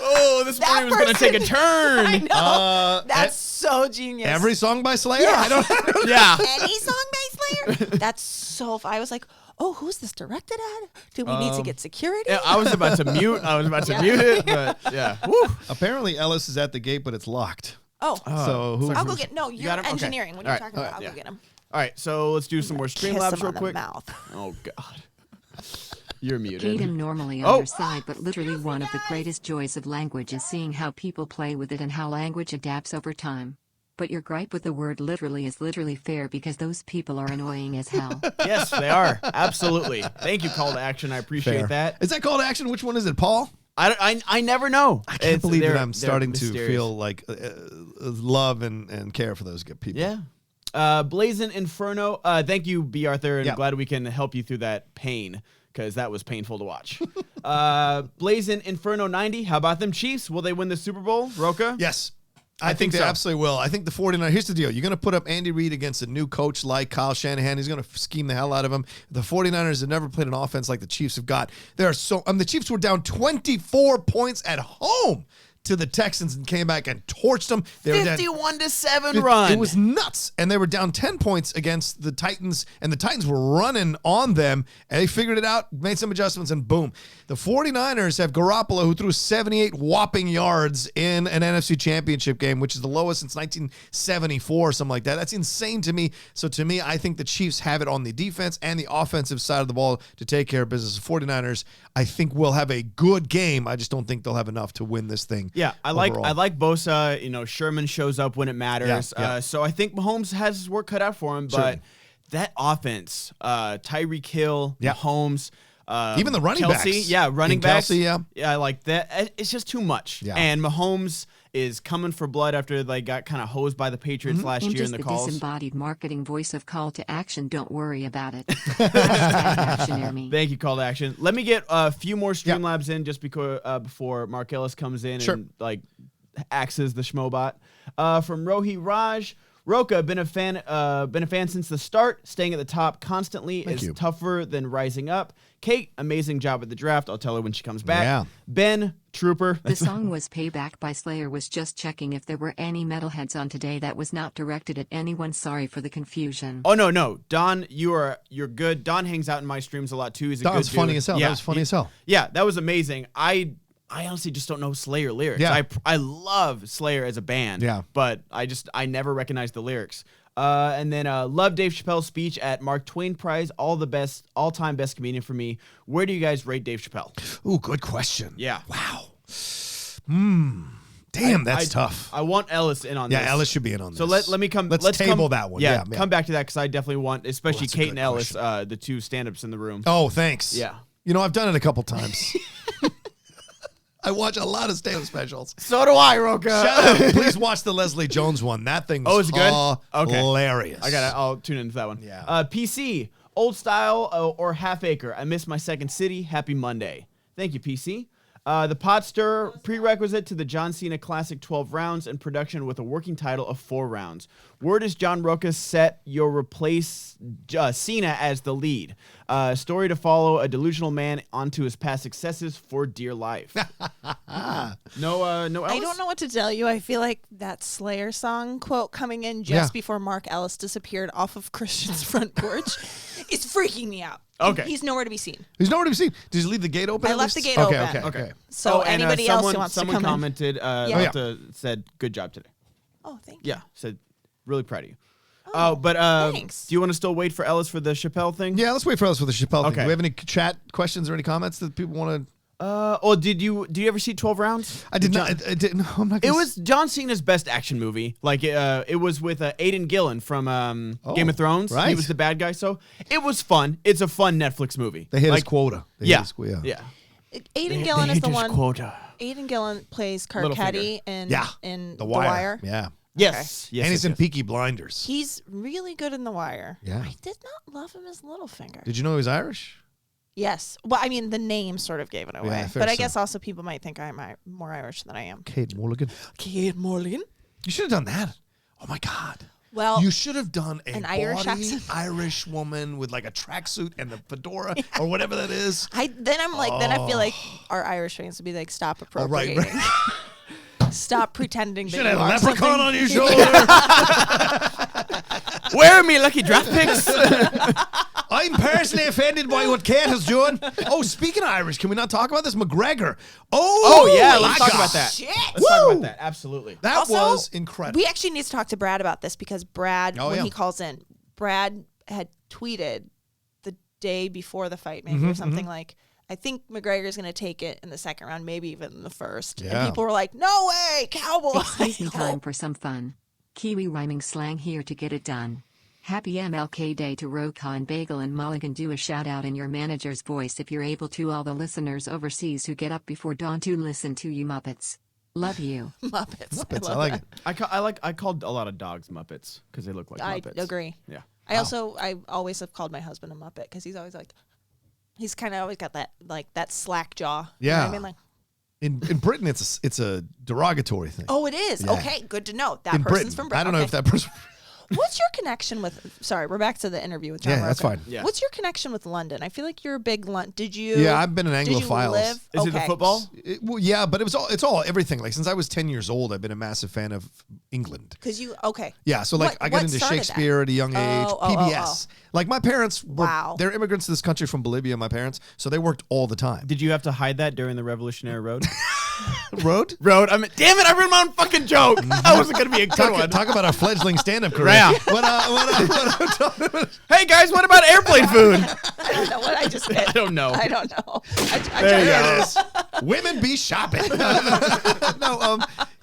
Oh, this morning was going to take a turn. I know. That's so genius. Every song by Slayer? Yeah. I don't know. Yeah. Any song by Slayer? That's so. I was like, oh, who's this directed at? Do we need to get security? Yeah, I was about to mute. Mute it, but yeah. Woo. Apparently, Ellis is at the gate, but it's locked. Oh. So I'll go get. No, you're engineering. What are you talking about? I'll go get him. All right, so let's do some more Streamlabs real quick. Mouth. Oh, God. You're muted. Kate, I'm normally on your side, but literally one of the greatest joys of language is seeing how people play with it and how language adapts over time. But your gripe with the word literally is literally fair because those people are annoying as hell. Yes, they are. Absolutely. Thank you, Call to Action. I appreciate that. Is that Call to Action? Which one is it, Paul? I never know. I can't believe that I'm starting to feel like love and care for those good people. Yeah. Blazing Inferno. Thank you, B. Arthur, and glad we can help you through that pain, because that was painful to watch. Blazing Inferno 90. How about them Chiefs? Will they win the Super Bowl, Rocha? Yes. I think they absolutely will. I think the 49ers, here's the deal. You're going to put up Andy Reid against a new coach like Kyle Shanahan. He's going to scheme the hell out of him. The 49ers have never played an offense like the Chiefs have got. The Chiefs were down 24 points at home to the Texans and came back and torched them. They 51-7 run. It was nuts. And they were down 10 points against the Titans, and the Titans were running on them, and they figured it out, made some adjustments, and boom. The 49ers have Garoppolo, who threw 78 whopping yards in an NFC Championship game, which is the lowest since 1974 or something like that. That's insane to me. So to me, I think the Chiefs have it on the defense and the offensive side of the ball to take care of business. The 49ers, I think, will have a good game. I just don't think they'll have enough to win this thing. Yeah, I like Bosa. Sherman shows up when it matters. Yeah. So I think Mahomes has his work cut out for him. But that offense, Tyreek Hill, Mahomes, even the running backs. Yeah, running backs. Kelsey, yeah, like that. It's just too much. Yeah. And Mahomes is coming for blood after they got kind of hosed by the Patriots last year in the calls. The disembodied marketing voice of Call to Action. Don't worry about it. Action. Thank you, Call to Action. Let me get a few more Streamlabs in just because before Mark Ellis comes in and axes the Schmoebot. From Rohi Raj. Rocha, been a fan since the start. Staying at the top constantly is tougher than rising up. Kate, amazing job at the draft. I'll tell her when she comes back. Yeah. Ben, trooper. The song was Payback by Slayer. Was just checking if there were any metalheads on today. That was not directed at anyone. Sorry for the confusion. Oh, no. Don, you're good. Don hangs out in my streams a lot, too. He's a Don's good dude. funny as hell. Yeah, that was funny as hell. Yeah, that was amazing. I I honestly just don't know Slayer lyrics. Yeah. I love Slayer as a band. Yeah. But I never recognize the lyrics. And then love Dave Chappelle's speech at Mark Twain Prize. All-time best comedian for me. Where do you guys rate Dave Chappelle? Ooh, good question. Yeah. Wow. Damn, that's tough. I want Ellis in on this. Yeah, Ellis should be in on this. So let me come. Let's table that one. Yeah, come back to that because I definitely want, especially that's a Kate good and Ellis, the two stand-ups in the room. Oh, thanks. Yeah. You know, I've done it a couple times. I watch a lot of stand-up specials. So do I, Rocha. Shout out. Please watch the Leslie Jones one. That thing was is it good? hilarious. I'll tune into that one. Yeah. PC, old style or half acre. I miss my second city. Happy Monday. Thank you, PC. The Pot Stir, prerequisite to the John Cena Classic 12 rounds and production with a working title of 4 rounds. Word is John Rocha set your replace Cena as the lead. Story to follow a delusional man onto his past successes for dear life. No Ellis? I don't know what to tell you. I feel like that Slayer song quote coming in just before Mark Ellis disappeared off of Christian's front porch is freaking me out. Okay. He's nowhere to be seen. He's nowhere to be seen. Did you leave the gate open? I left the gate open. Okay. So anybody else who wants to come someone commented, said, good job today. Oh, thank you. Yeah, said, really proud of you. But Thanks. Do you want to still wait for Ellis for the Chappelle thing? Yeah, let's wait for Ellis for the Chappelle thing. Okay. Do we have any chat questions or any comments that people want to? Did you ever see 12 Rounds? I did not. I didn't. I'm not. It was John Cena's best action movie. Like it was with Aidan Gillen from Game of Thrones. Right. He was the bad guy. So it was fun. It's a fun Netflix movie. They hit his quota. Yeah. Aidan Gillen is the one. Quota. Aidan Gillen plays Carcetti in The Wire. Yeah. Yes. And he's in Peaky Blinders. He's really good in The Wire. Yeah. I did not love him as Littlefinger. Did you know he was Irish? Yes. Well, I mean, the name sort of gave it away. Yeah, fair but I so. guess also people might think I'm more Irish than I am. Kate Mulligan. Kate Mulligan? You should have done that. Oh, my God. Well, you should have done an Irish accent. Irish woman with like a tracksuit and the fedora or whatever that is. Then I feel like our Irish fans would be like, stop appropriating. Right. Stop pretending that Should you have a are leprechaun something. on your shoulder. Where are me lucky draft picks? I'm personally offended by what Kate is doing. Oh, speaking of Irish, can we not talk about this? McGregor. Oh yeah, let's talk about that. Shit. Let's talk about that. Absolutely. That Also, was incredible. We actually need to talk to Brad about this because Brad, when he calls in, Brad had tweeted the day before the fight, maybe or something like, I think McGregor's going to take it in the second round, maybe even in the first. Yeah. And people were like, no way, Cowboy. Excuse me, time for some fun. Kiwi rhyming slang here to get it done. Happy MLK Day to Rocha and Bagel and Mulligan. Do a shout out in your manager's voice if you're able to. All the listeners overseas who get up before dawn to listen to you Muppets. Love you. Muppets. I like it. I called a lot of dogs Muppets because they look like Muppets. I agree. Yeah. I always have called my husband a Muppet because he's always like, he's kind of always got that slack jaw. Yeah. You know what I mean? Like, in Britain, it's a derogatory thing. oh, it is. Yeah. Okay, good to know. That in person's Britain. from Britain. I don't know if that person. What's your connection with? Sorry, we're back to the interview with John. Yeah, that's Rocha. fine. Yeah. What's your connection with London? I feel like you're a big London. Did you? Yeah, I've been an Did you Anglophile. live? Is it the football? Well, yeah, but it's all everything. Like since I was 10 years old, I've been a massive fan of England. Because you okay? Yeah, so like I got into Shakespeare at a young age. PBS. Like my parents were they're immigrants to this country from Bolivia, my parents, so they worked all the time. Did you have to hide that during the Revolutionary Road? Road? I mean, damn it! I ruined my own fucking joke. That wasn't gonna be a good one. Talk about our fledgling stand-up career. Yeah. Hey guys, what about airplane food? I don't know what I just did. I don't know. I don't know. There it is. Women be shopping.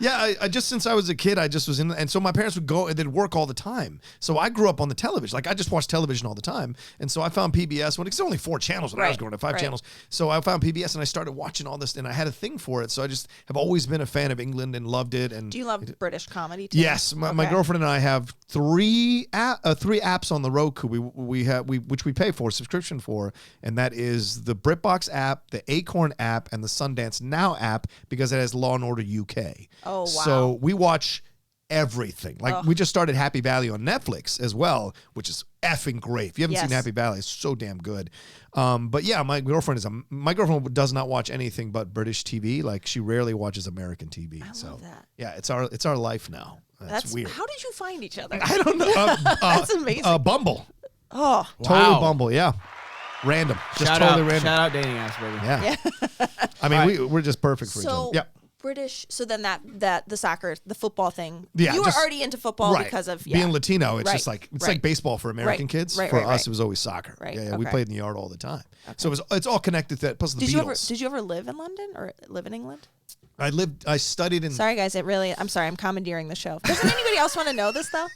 I just since I was a kid, I just was in, and so my parents would go and they'd work all the time. So I grew up on the television. Like I just watched television all the time, and so I found PBS when it's only 4 channels when I was growing up, 5 channels. So I found PBS and I started watching all this, and I had a thing for it. So I just have always been a fan of England and loved it. And do you love British comedy too? Yes, my girlfriend and I have 3 apps on the Roku. Which we pay for subscription for, and that is the BritBox app, the Acorn app, and the Sundance Now app because it has Law and Order UK. Oh wow! So we watch everything. Like we just started Happy Valley on Netflix as well, which is effing great. If you haven't seen Happy Valley, it's so damn good. But yeah, my girlfriend does not watch anything but British TV. Like she rarely watches American TV. I love that. Yeah, it's our life now. That's weird. How did you find each other? I don't know. That's amazing. Bumble. Oh, Totally Bumble. Yeah. Random. Just Shout totally out, random. Shout out dating apps, baby. Yeah. I mean, we're just perfect for each other. Yeah. British. So then the football thing. Yeah, you were already into football because of being Latino. It's just like like baseball for American kids. For us, it was always soccer. Right. Yeah, we played in the yard all the time. Okay. So it's all connected to that. Plus the Beatles. Did you ever live in London or live in England? I studied in... Sorry, guys. I'm sorry. I'm commandeering the show. Doesn't anybody else want to know this, though?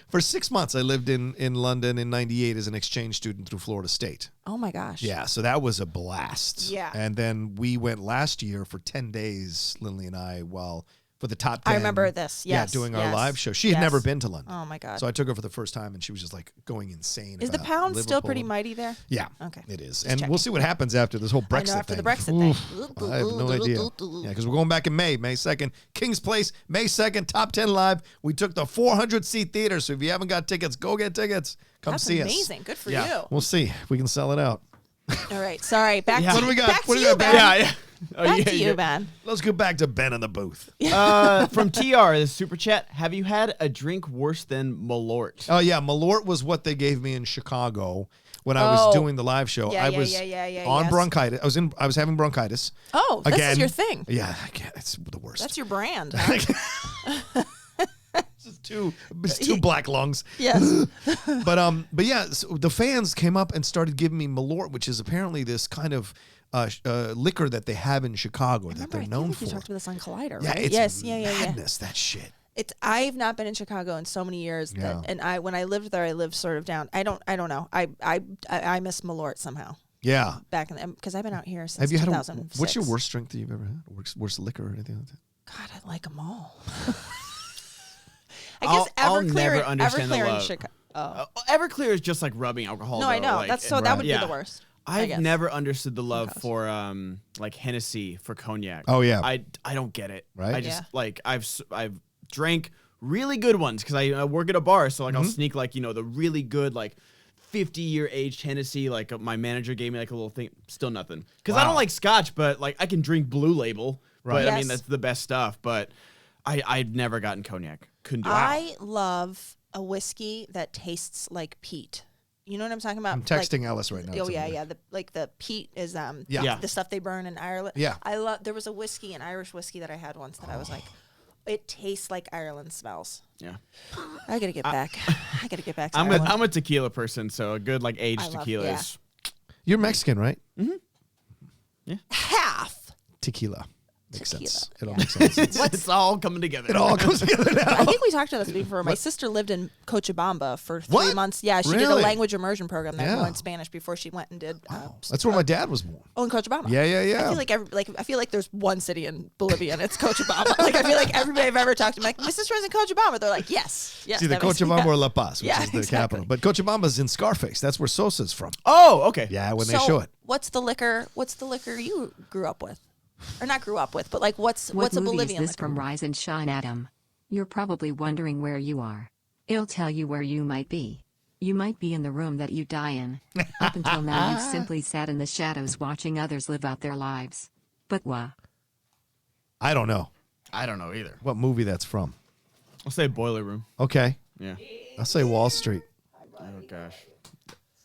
For 6 months, I lived in London in 98 as an exchange student through Florida State. Oh, my gosh. Yeah, so that was a blast. Yeah. And then we went last year for 10 days, Lindley and I, for the top 10. I remember this, yes. Yeah, doing our live show. She had never been to London. Oh, my God. So I took her for the first time, and she was just like going insane. Is the pound still pretty mighty there? Yeah. Okay. It is. And we'll see what happens after this whole Brexit thing. After the Brexit thing. I have no idea. Yeah, because we're going back in May 2nd. King's Place, May 2nd, Top 10 Live. We took the 400-seat theater, so if you haven't got tickets, go get tickets. Come see us. That's amazing. Good for you. We'll see if we can sell it out. All right. Sorry. Back to What do we got? Back What to do we you, got, Ben. Yeah. Back to you, Ben. Let's go back to Ben in the booth. From TR, the super chat. Have you had a drink worse than Malort? Oh, yeah. Malort was what they gave me in Chicago when I was doing the live show. I was on bronchitis. I was having bronchitis. Oh, again. This is your thing. Yeah, it's the worst. That's your brand. Huh? It's two black lungs. Yes. But yeah, so the fans came up and started giving me Malort, which is apparently this kind of liquor that they have in Chicago that they're known for. You talked about this on Collider, yeah, right? It's madness, that shit. I've not been in Chicago in so many years, and when I lived there, I lived sort of down. I don't know. I miss Malort somehow. Yeah. Back in because I've been out here since have you 2006. What's your worst drink that you've ever had? Worst liquor or anything like that? God, I like them all. I guess Everclear in Chicago. Everclear is just like rubbing alcohol. No, I know. That would be the worst. I've never understood the love for like Hennessy for cognac. Oh yeah, I don't get it. Right? I just like I've drank really good ones because I work at a bar, so like I'll sneak like the really good like 50-year aged Hennessy. Like my manager gave me like a little thing. Still nothing because I don't like Scotch, but like I can drink Blue Label. Right. But I mean that's the best stuff. But I'd never gotten cognac. Couldn't do it. I love a whiskey that tastes like peat. You know what I'm talking about? I'm texting Ellis right now. Oh yeah. The peat is the stuff they burn in Ireland. Yeah. There was a whiskey, an Irish whiskey that I had once that I was like, it tastes like Ireland smells. Yeah. I gotta get back. I gotta get back to Ireland. I'm a tequila person, so a good like aged tequila is. You're Mexican, right? Mm-hmm. Yeah. Half tequila. Makes sense. It all Yeah. makes sense. It's all coming together. It all comes together now. I think we talked about this before. My sister lived in Cochabamba for 3 months. Yeah, she did a language immersion program there, learned Spanish before she went and did. That's where my dad was born. Oh, in Cochabamba. Yeah. I feel like there's one city in Bolivia and it's Cochabamba. Like I feel like everybody I've ever talked to, like my sister was in Cochabamba. They're like, yes. It's either Cochabamba or La Paz, which is the capital. But Cochabamba's in Scarface. That's where Sosa's from. Oh, okay. Yeah, when they show it. What's the liquor you grew up with? Or not grew up with, but like what's a Bolivian movie is this liquor? from Rise and Shine, Adam? You're probably wondering where you are. It'll tell you where you might be. You might be in the room that you die in. Up until now you've simply sat in the shadows watching others live out their lives. But what? I don't know. I don't know either. What movie that's from? I'll say Boiler Room. Okay. Yeah. I'll say Wall Street. Oh gosh.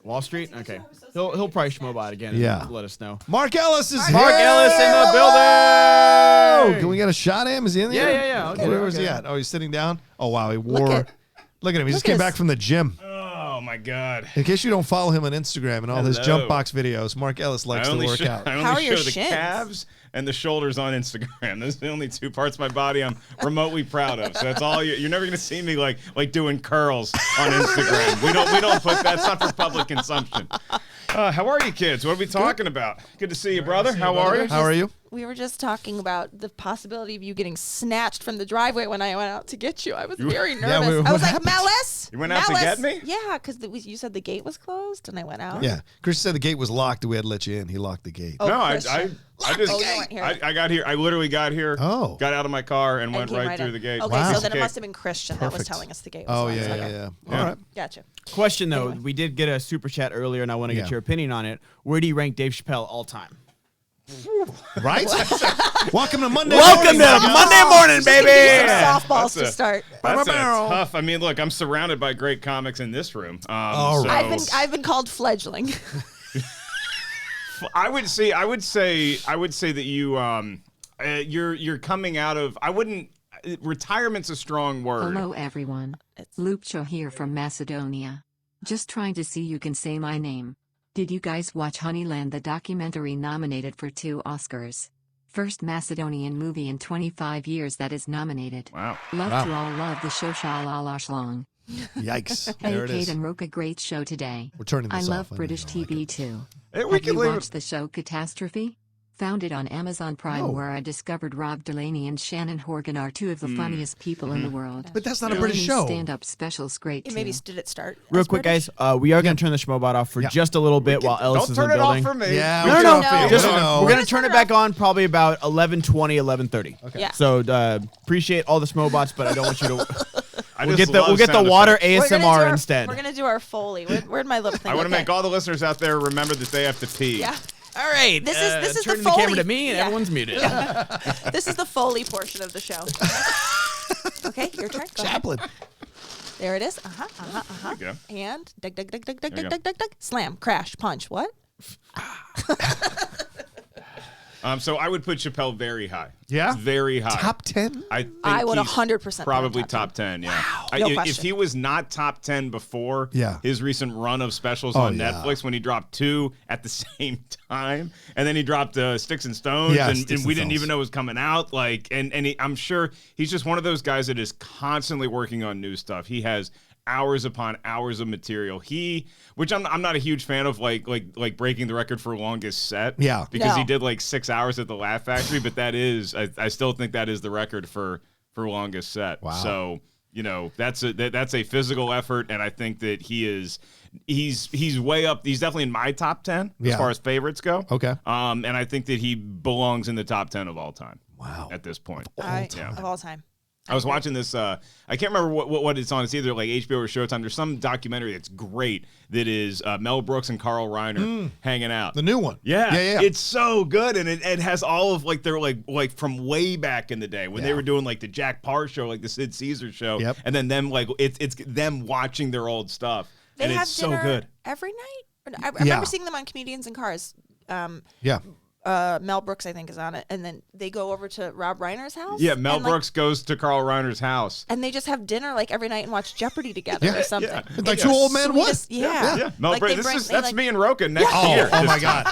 Wall Street? Okay. He'll probably Schmoedown again and let us know. Mark Ellis is here. Mark Ellis in the building! Can we get a shot at him? Is he in there? Yeah. Okay, Where is he at? Oh, he's sitting down? Oh, wow. He wore... Look at him. He just came back from the gym. Oh, my God. In case you don't follow him on Instagram and all his jump box videos, Mark Ellis likes to work out. I only show the calves and the shoulders on Instagram. Those are the only two parts of my body I'm remotely proud of. So that's all. You're never going to see me like doing curls on Instagram. We don't put that. It's not for public consumption. How are you, kids? What are we talking about? Good to see you, brother. How are you? How are you? We were just talking about the possibility of you getting snatched from the driveway when I went out to get you. I was very nervous. I was like, Melis? You went out to get me? Yeah, because you said the gate was closed, and I went out. Yeah. Chris said the gate was locked. We had to let you in. He locked the gate. No, I got here. I literally got here, got out of my car, and went right through the gate. Okay, so then it must have been Christian that was telling us the gate was locked. Yeah. All right. Gotcha. Question, though. We did get a super chat earlier, and I want to get your opinion on it. Where do you rank Dave Chappelle all time? Right? Welcome to Monday morning, baby! Softballs to start. That's tough. I mean, look, I'm surrounded by great comics in this room. Right. I've been called fledgling. I would say that you're coming out of. I wouldn't. Retirement's a strong word. Hello everyone. Lucha here from Macedonia. Just trying to see you can say my name. Did you guys watch Honeyland, the documentary nominated for 2 Oscars? First Macedonian movie in 25 years that is nominated. Wow. Love to all love the show Shalalalashlong. Yikes. Hey, There it Kate is. and Rocha, great show today. We're turning this I off. love British TV too. Hey, we Have can you leave watched the show Catastrophe? Found it on Amazon Prime, No. where I discovered Rob Delaney and Shannon Horgan are 2 of the funniest people in the world. But that's not a British show. Stand-up specials great too. Maybe did it start? Real as quick, British? guys, we are going to turn the Schmoebot off for just a little bit while Ellis Don't is turn in it the off building. for me. Yeah, No, we no, can just, know. we're going to Turn turn it it back on probably about 11:20, 11:30. Okay. Yeah. So appreciate all the Schmoebots, but I don't want you to. I We'll just get love the sound water effects. ASMR instead. We're gonna do our Foley. Where'd my little thing? I want to Okay. make all the listeners out there remember that they have to pee. Yeah. All right. This is the turning the Foley. camera to me and Yeah. everyone's muted. This is the Foley portion of the show. Okay, your turn. Go ahead. Chaplain. There it is. There you go. And dug, dug, dug, dug, dug, There you dug, dug, dug, dug. Slam, crash, punch. What? So I would put Chappelle very high. Yeah? Very high. Top 10? I think I would he's 100% put him probably top top 10. Yeah. No If question. he was not top 10 before Yeah. his recent run of specials Oh, on yeah. Netflix, when he dropped 2 at the same time, and then he dropped Sticks and Stones, Yeah, and Sticks and we didn't Stones. even know it was coming out. I'm sure he's just one of those guys that is constantly working on new stuff. He has hours upon hours of material. Which I'm not a huge fan of, like breaking the record for longest set. Yeah. Because he No. did like 6 hours at the Laugh Factory, but that is, I still think that is the record for longest set. Wow. So, that's a physical effort, and I think that he's way up. He's definitely in my top 10 as Yeah. far as favorites go. Okay. And I think that he belongs in the top 10 of all time. Wow. At this point. Of all time. I was watching this. I can't remember what it's on. It's either like HBO or Showtime. There's some documentary that's great that is Mel Brooks and Carl Reiner hanging out. The new one. Yeah, Yeah. it's so good, and it has all of like their like from way back in the day when they were doing like the Jack Parr show, like the Sid Caesar show, Yep. and then them like it's them watching their old stuff, They and have it's so dinner good. every night. I remember seeing them on Comedians in Cars. Yeah. Mel Brooks, I think, is on it, and then they go over to Rob Reiner's house. Yeah, Mel and, like, Brooks goes to Carl Reiner's house. and they just have dinner like every night and watch Jeopardy together Yeah, or something. yeah. It's like 2 old men what? Sweetest- Yeah. Yeah, Mel Like, Brooks. they bring- they, That's like- me and Rocha next Oh, year. oh my God.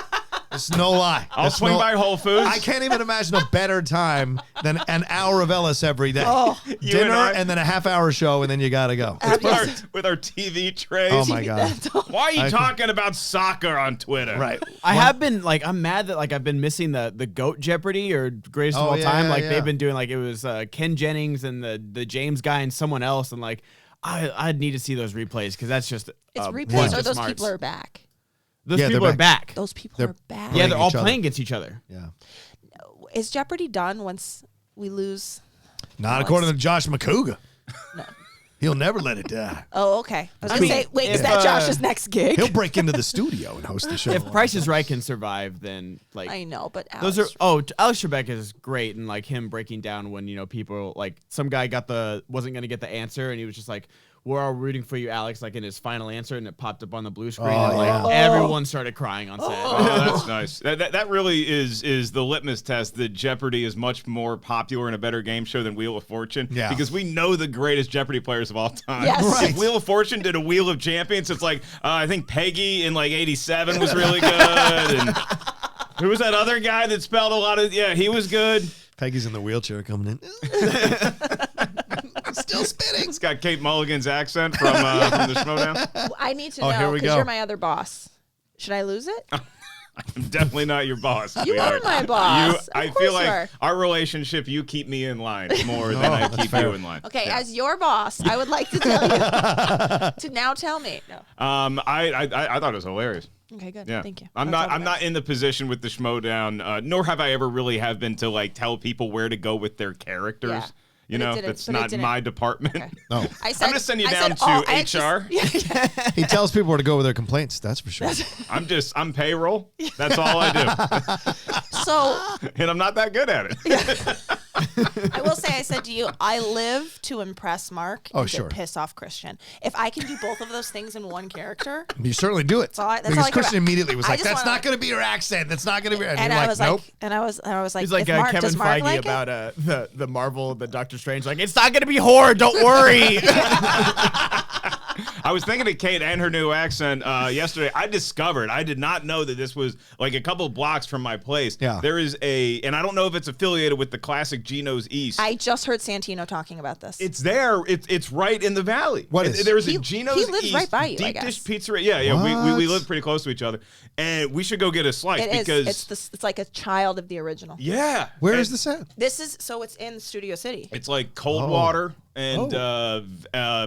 It's no lie. I'll It's swing no- by Whole Foods. I can't even imagine a better time than an hour of Ellis every day. Oh. You Dinner and I- and then a half-hour show, and then you got to go. with our TV trays. Oh, my God. Why are you talking about soccer on Twitter? Right. I have been I'm mad that I've been missing the GOAT Jeopardy or greatest of Oh, all yeah, time. yeah, Like yeah. they've been doing it was Ken Jennings and the James guy and someone else, and I'd need to see those replays because that's just It's a replays bunch or of those smarts. people are back. Those Yeah, they're people are back. back. Those people They're- are back. Yeah, they're all each other. playing against each other. Yeah. Is Jeopardy done once we lose? Not according to Josh McCouga. No. He'll never let it die. Oh, okay. I was going to say, wait, is if, that Josh's next gig? He'll break into the studio and host the show. If Price is Right can survive, then I know, but those Alex, are Alex Trebek is great, and him breaking down when people some guy wasn't gonna get the answer, and he was just like, "We're all rooting for you, Alex," in his final answer, and it popped up on the blue screen, and yeah. everyone started crying on set. Oh, that's nice. That really is the litmus test that Jeopardy is much more popular and a better game show than Wheel of Fortune. Yeah. Because we know the greatest Jeopardy players of all time. Yes. Right. If Wheel of Fortune did a Wheel of Champions, it's I think Peggy in '87 was really good. And who was that other guy that spelled a lot of? Yeah, he was good. Peggy's in the wheelchair coming in. Still spinning. It's got Kate Mulligan's accent from the Schmoedown. I need to Oh, here know we because go. you're my other boss. Should I lose it? I'm definitely not your boss. You are sweetheart. my boss. I Of feel course you like are. our relationship, you keep me in line more than I that's keep fair. you in line. Okay, Yeah. as your boss, I would like to tell you to now tell me. No. I thought it was hilarious. Okay, good. Yeah, Thank you. I'm not in the position with the Schmoedown, nor have I ever really have been to tell people where to go with their characters. Yeah. You But it know, didn't- that's but it not didn't. my department. Okay. No. I said, I'm gonna send you I down said, to HR. He tells people where to go with their complaints, that's for sure. I'm payroll. That's all I do, So and I'm not that good at it. I will say, I said to you, I live to impress Mark and to piss off Christian. If I can do both of those things in one character, you certainly do it. Because Christian immediately was like, "That's not going to be your accent. That's not going to be." And I was like, "Nope." And I was like, he's like Mark, Kevin Feige like about the Marvel, the Doctor Strange. Like, it's not going to be horror. Don't worry. I was thinking of Kate and her new accent yesterday. I did not know that this was like a couple blocks from my place. Yeah. There is and I don't know if it's affiliated with the classic Gino's East. I just heard Santino talking about this. It's there. It's right in the valley. What is? There's a Gino's East. He lives right by you, deep I guess. dish pizzeria. Yeah. We live pretty close to each other, and we should go get a slice because it's like a child of the original. Yeah. Where is this at? So it's in Studio City. It's like Coldwater and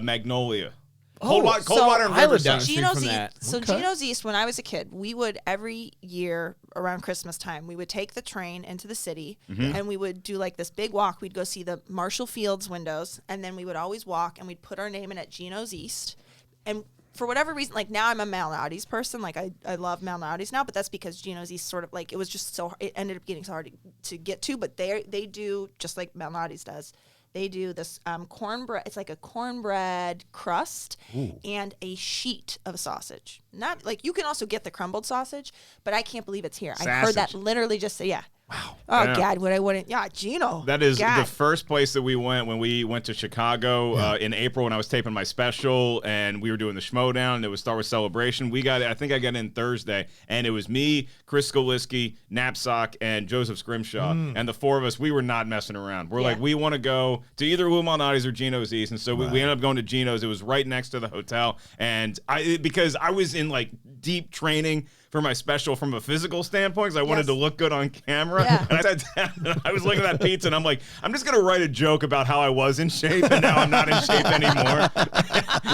Magnolia. Cold water and Riverside. Gino's East, when I was a kid, we would every year around Christmas time, we would take the train into the city and we would do like this big walk. We'd go see the Marshall Fields windows, and then we would always walk and we'd put our name in at Gino's East. And for whatever reason, like now I'm a Malnati's person. Like I love Malnati's now, but that's because Gino's East sort of like it was just it ended up getting so hard to get to. But they do just like Malnati's does. They do this cornbread. It's like a cornbread crust and a sheet of sausage. Not like you can also get the crumbled sausage, but I can't believe it's here. I heard that literally just say, Wow. Oh, yeah. God, what I wouldn't. Yeah, Gino. That is the first place that we went when we went to Chicago in April when I was taping my special and we were doing the Schmoedown. It was Star Wars Celebration. I think I got in Thursday, and it was me, Chris Skoliski, Knapsack, and Joseph Scrimshaw. And the four of us, we were not messing around. We're like, we want to go to either Lou Malnati's or Gino's East. And so we ended up going to Gino's. It was right next to the hotel. And because I was in like deep training for my special from a physical standpoint because I wanted to look good on camera. Yeah. And I sat down and I was looking at that pizza and I'm like, I'm just going to write a joke about how I was in shape and now I'm not in shape anymore.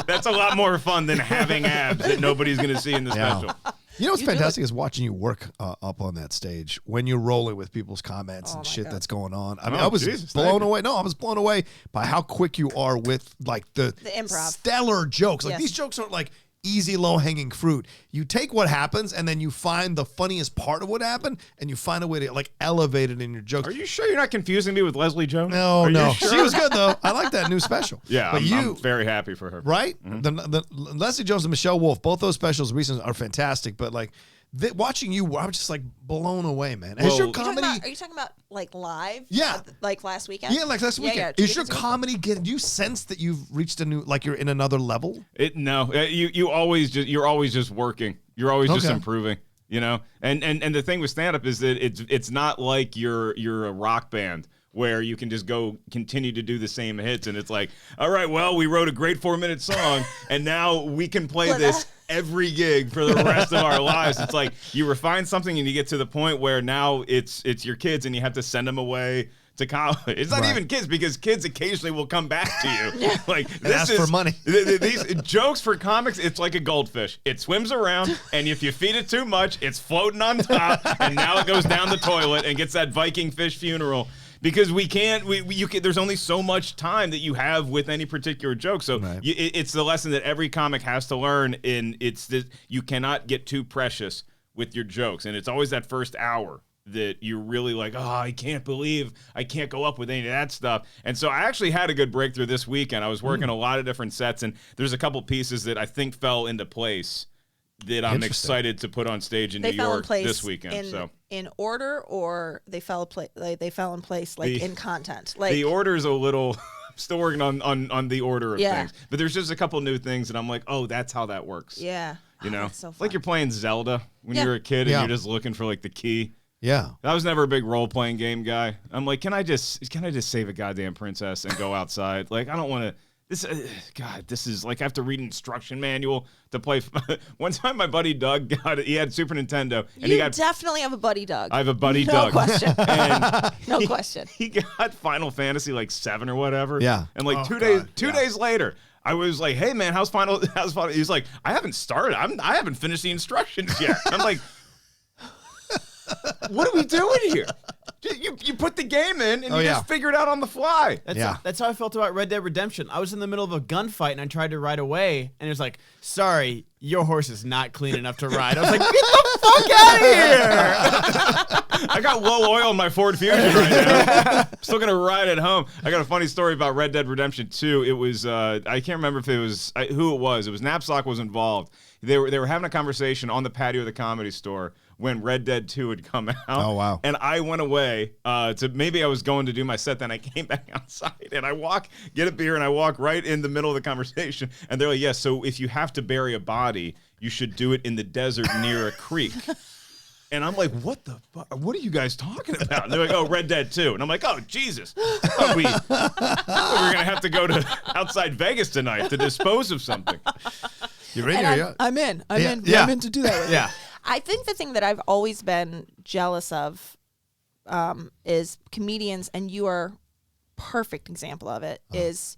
That's a lot more fun than having abs that nobody's going to see in the special. You know what's fantastic is watching you work up on that stage when you're rolling with people's comments and shit that's going on. I mean, I was blown away. No, I was blown away by how quick you are with like the improv. Stellar jokes. Like these jokes aren't like easy, low-hanging fruit. You take what happens and then you find the funniest part of what happened and you find a way to like elevate it in your jokes. Are you sure you're not confusing me with Leslie Jones? No. Sure? She was good though. I like that new special. Yeah, but I'm very happy for her. Right? Mm-hmm. The Leslie Jones and Michelle Wolf, both those specials recently are fantastic, but like watching you, I was just like blown away, man. Is your comedy? Are you talking about like live? Yeah, like last weekend. Yeah, like last weekend. Yeah, is your comedy getting? Do you sense that you've reached a new, like you're in another level? No, you're always just working. You're always just improving. You know, and the thing with stand up is that it's not like you're a rock band where you can just go continue to do the same hits and it's like, all right, well, we wrote a great 4-minute song and now we can play this every gig for the rest of our lives. It's like you refine something and you get to the point where now it's your kids and you have to send them away to college. It's not even kids because kids occasionally will come back to you. Like this ask for money. These jokes for comics, it's like a goldfish. It swims around and if you feed it too much, it's floating on top and now it goes down the toilet and gets that Viking fish funeral. Because we can't, there's only so much time that you have with any particular joke. So it's the lesson that every comic has to learn. You cannot get too precious with your jokes. And it's always that first hour that you're really like, oh, I can't believe I can't go up with any of that stuff. And so I actually had a good breakthrough this weekend. I was working a lot of different sets, and there's a couple pieces that I think fell into place that I'm excited to put on stage in New York this weekend. In order, or they fell in place like in content. Like the order's a little. I'm still working on the order of things, but there's just a couple new things, and I'm like, oh, that's how that works. Yeah, you know, so like you're playing Zelda when you're a kid and you're just looking for like the key. Yeah, I was never a big role playing game guy. I'm like, can I just save a goddamn princess and go outside? Like, I don't want to. This is like I have to read an instruction manual to play. One time my buddy Doug got it. He had Super Nintendo. And you definitely have a buddy Doug. I have a buddy Doug. No question. No question. He got Final Fantasy like 7 or whatever. Yeah. And like 2 days later, I was like, hey man, how's Final? He's like, I haven't started. I haven't finished the instructions yet. I'm like, what are we doing here? You put the game in and you just figure it out on the fly. That's how I felt about Red Dead Redemption. I was in the middle of a gunfight and I tried to ride away, and it was like, sorry, your horse is not clean enough to ride. I was like, get the fuck out of here! I got low oil in my Ford Fusion right now. Still gonna ride it home. I got a funny story about Red Dead Redemption 2. It was I can't remember if it was who it was. It was Knapsack was involved. They were having a conversation on the patio of the Comedy Store when Red Dead 2 had come out. Oh, wow. And I went away maybe I was going to do my set, then I came back outside and I get a beer and I walk right in the middle of the conversation. And they're like, yes, so if you have to bury a body, you should do it in the desert near a creek. And I'm like, what the fuck? What are you guys talking about? And they're like, oh, Red Dead 2. And I'm like, oh, Jesus. We're going to have to go to outside Vegas tonight to dispose of something. You're in here, I'm in. I'm in to do that with you. I think the thing that I've always been jealous of is comedians, and you are perfect example of it, is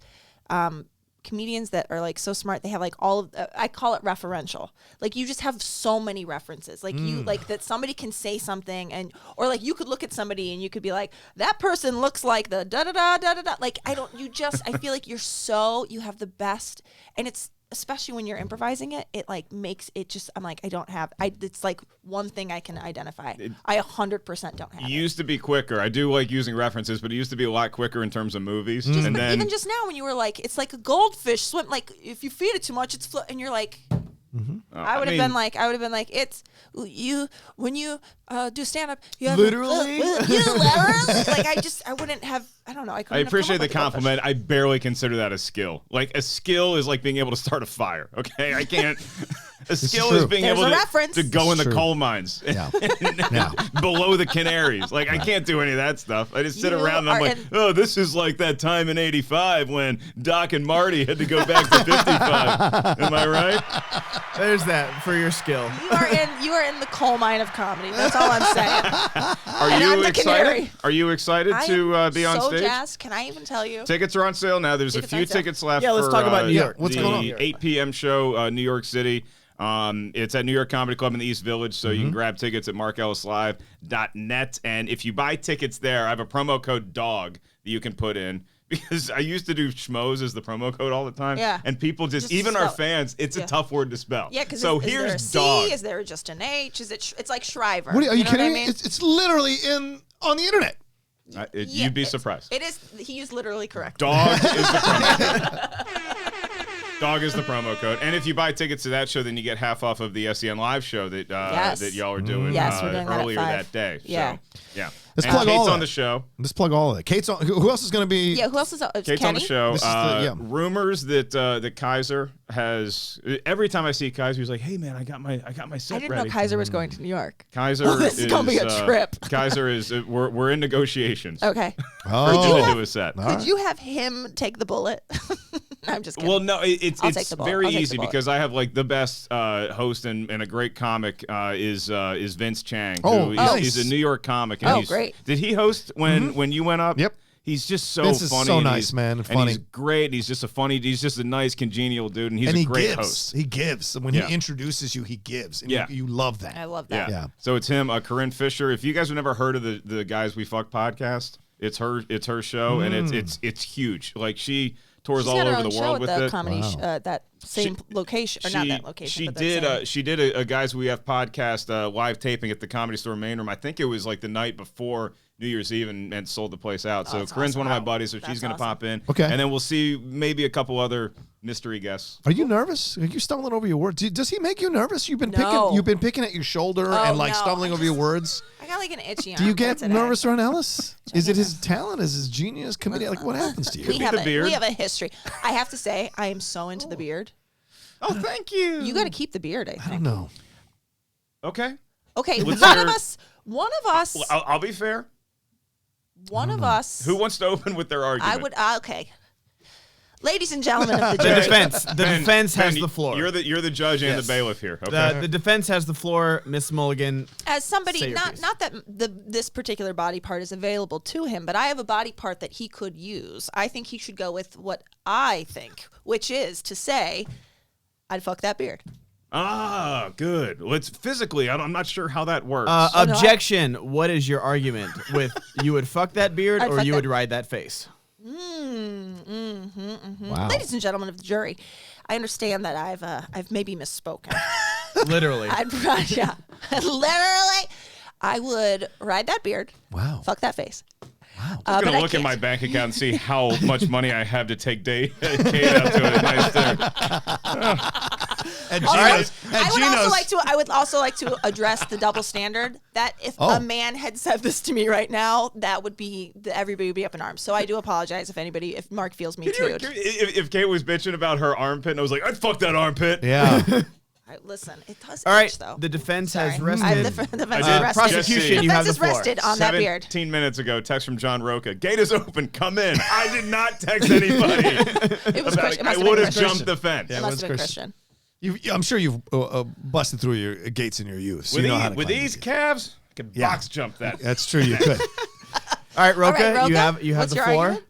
comedians that are like so smart. They have like all of I call it referential. Like you just have so many references. Like you like that somebody can say something or like you could look at somebody and you could be like, that person looks like the da da da da da da. Like I feel like you have the best, and it's especially when you're improvising it like makes it just, I'm like, it's like one thing I can identify. I 100% don't have it. It used to be quicker. I do like using references, but it used to be a lot quicker in terms of movies. And then, even just now when you were like, it's like a goldfish swim, like if you feed it too much, it's and you're like, I would have been like, it's you when you do stand up. You have literally, like I wouldn't have. I don't know. I appreciate the compliment. I barely consider that a skill. Like a skill is like being able to start a fire. Okay, I can't. A skill is being able to go in the coal mines below the Canaries. Like I can't do any of that stuff. I just sit around and I'm like, oh, this is like that time in '85 when Doc and Marty had to go back to 55. Am I right? There's that for your skill. You are in the coal mine of comedy. That's all I'm saying. Are you excited? Are you excited to be on stage? Jazzed. Can I even tell you? Tickets are on sale now. There's a few tickets left. Yeah, let's talk about New York. What's going on? The 8 p.m. show, New York City. It's at New York Comedy Club in the East Village, so you can grab tickets at markellislive.net. And if you buy tickets there, I have a promo code DOG that you can put in. Because I used to do schmoes as the promo code all the time. Yeah. And people even our fans, it's a tough word to spell. Yeah, because so here's is there a C? dog. Is there just an H? It's like Shriver. Are you kidding me? I mean? It's literally on the internet. You'd be surprised. It is. He is literally correct. Dog is the promo code. Dog is the promo code. And if you buy tickets to that show, then you get half off of the SEN live show that y'all are doing, we're doing earlier that day. Yeah. So, yeah. Let's plug Kate's all on the show. Let's plug all of it. Kate's on. Who else is going to be? Yeah, who else is on? Kate's Kenny? on the show. This is rumors that Kaiser has. Every time I see Kaiser, he's like, "Hey man, I got my set I didn't ready." know Kaiser was going to New York. Kaiser this is going to be a trip. Kaiser is. We're in negotiations. Okay. To do a set. Could you have him take the bullet? I'm just kidding. Well, no, it's very easy because I have like the best host and a great comic is Vince Chang. He's a New York comic. And great. Did he host when you went up? Yep. He's just so Vince funny. Is so nice, man. Funny. And he's great. He's just a nice, congenial dude, and he's a great host. He gives. When he introduces you, he gives. And you love that. I love that. Yeah. So it's him, Corinne Fisher. If you guys have never heard of the Guys We Fuck podcast, it's her show, and it's huge. Like she tours all over the world with it. Comedy that same location, or not that location. She did a Guys We Have podcast live taping at the Comedy Store main room. I think it was like the night before New Year's Eve and sold the place out. So Corinne's one of my buddies, so she's going to pop in. Okay. And then we'll see maybe a couple other mystery guests. Are you nervous? Are you stumbling over your words? Does he make you nervous? You've been picking at your shoulder and stumbling over your words. I got like an itchy arm. Do you get nervous around Ellis? Is it his talent? Is his genius? Comedy? Like what happens to you? We have a history. I have to say, I am so into the beard. Oh, thank you. You got to keep the beard. I think. I don't know. Okay. One of us. I'll be fair. One of us. Who wants to open with their argument? I would. Okay. Ladies and gentlemen of the jury. The defense has the floor. You're the judge and the bailiff here. Okay. The defense has the floor, Miss Mulligan. As somebody, not that this particular body part is available to him, but I have a body part that he could use. I think he should go with what I think, which is to say, I'd fuck that beard. Ah, good. Well, it's physically, I'm not sure how that works. Objection. What is your argument with you would fuck that beard or you would ride that face? Wow. Ladies and gentlemen of the jury, I understand that I've maybe misspoken. Literally. Yeah. Literally. I would ride that beard. Wow. Fuck that face. Wow. I'm going to look at my bank account and see how much money I have to take Kate out to a nice dinner. I would also like to address the double standard that if a man had said this to me right now, that would be everybody would be up in arms. So I do apologize if Mark feels me too. If Kate was bitching about her armpit and I was like, I'd fuck that armpit. Yeah. Listen, it does All right, itch, though. the defense has rested. Prosecution, you have the floor. rested on that beard. 17 minutes ago, text from John Rocha. Gate is open. Come in. I did not text anybody. It was Christian. I would have jumped the fence. It must have been Christian. I'm sure you've busted through your gates in your youth. So With these calves, I could box jump that. That's true. You could. All right, Rocha, you have the floor. Argument?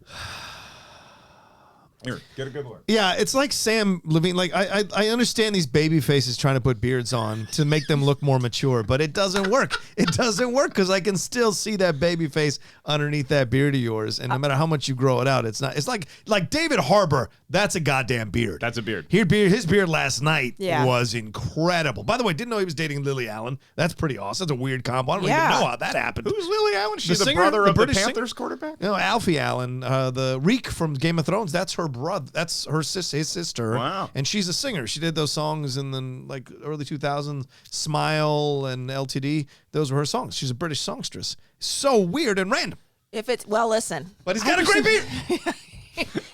Here, get a good one. Yeah, it's like Sam Levine. Like I understand these baby faces trying to put beards on to make them look more mature, but it doesn't work. It doesn't work because I can still see that baby face underneath that beard of yours, and no matter how much you grow it out, it's not. It's like David Harbour. That's a goddamn beard. That's a beard. His beard last night was incredible. By the way, didn't know he was dating Lily Allen. That's pretty awesome. That's a weird combo. I don't even know how that happened. Who's Lily Allen? She's the singer, brother of the British Panthers quarterback? No, Alfie Allen, the Reek from Game of Thrones. That's her brother. That's his sister. Wow. And she's a singer. She did those songs in the early 2000s, Smile and LTD. Those were her songs. She's a British songstress. So weird and random. Listen. But he's got a great beard.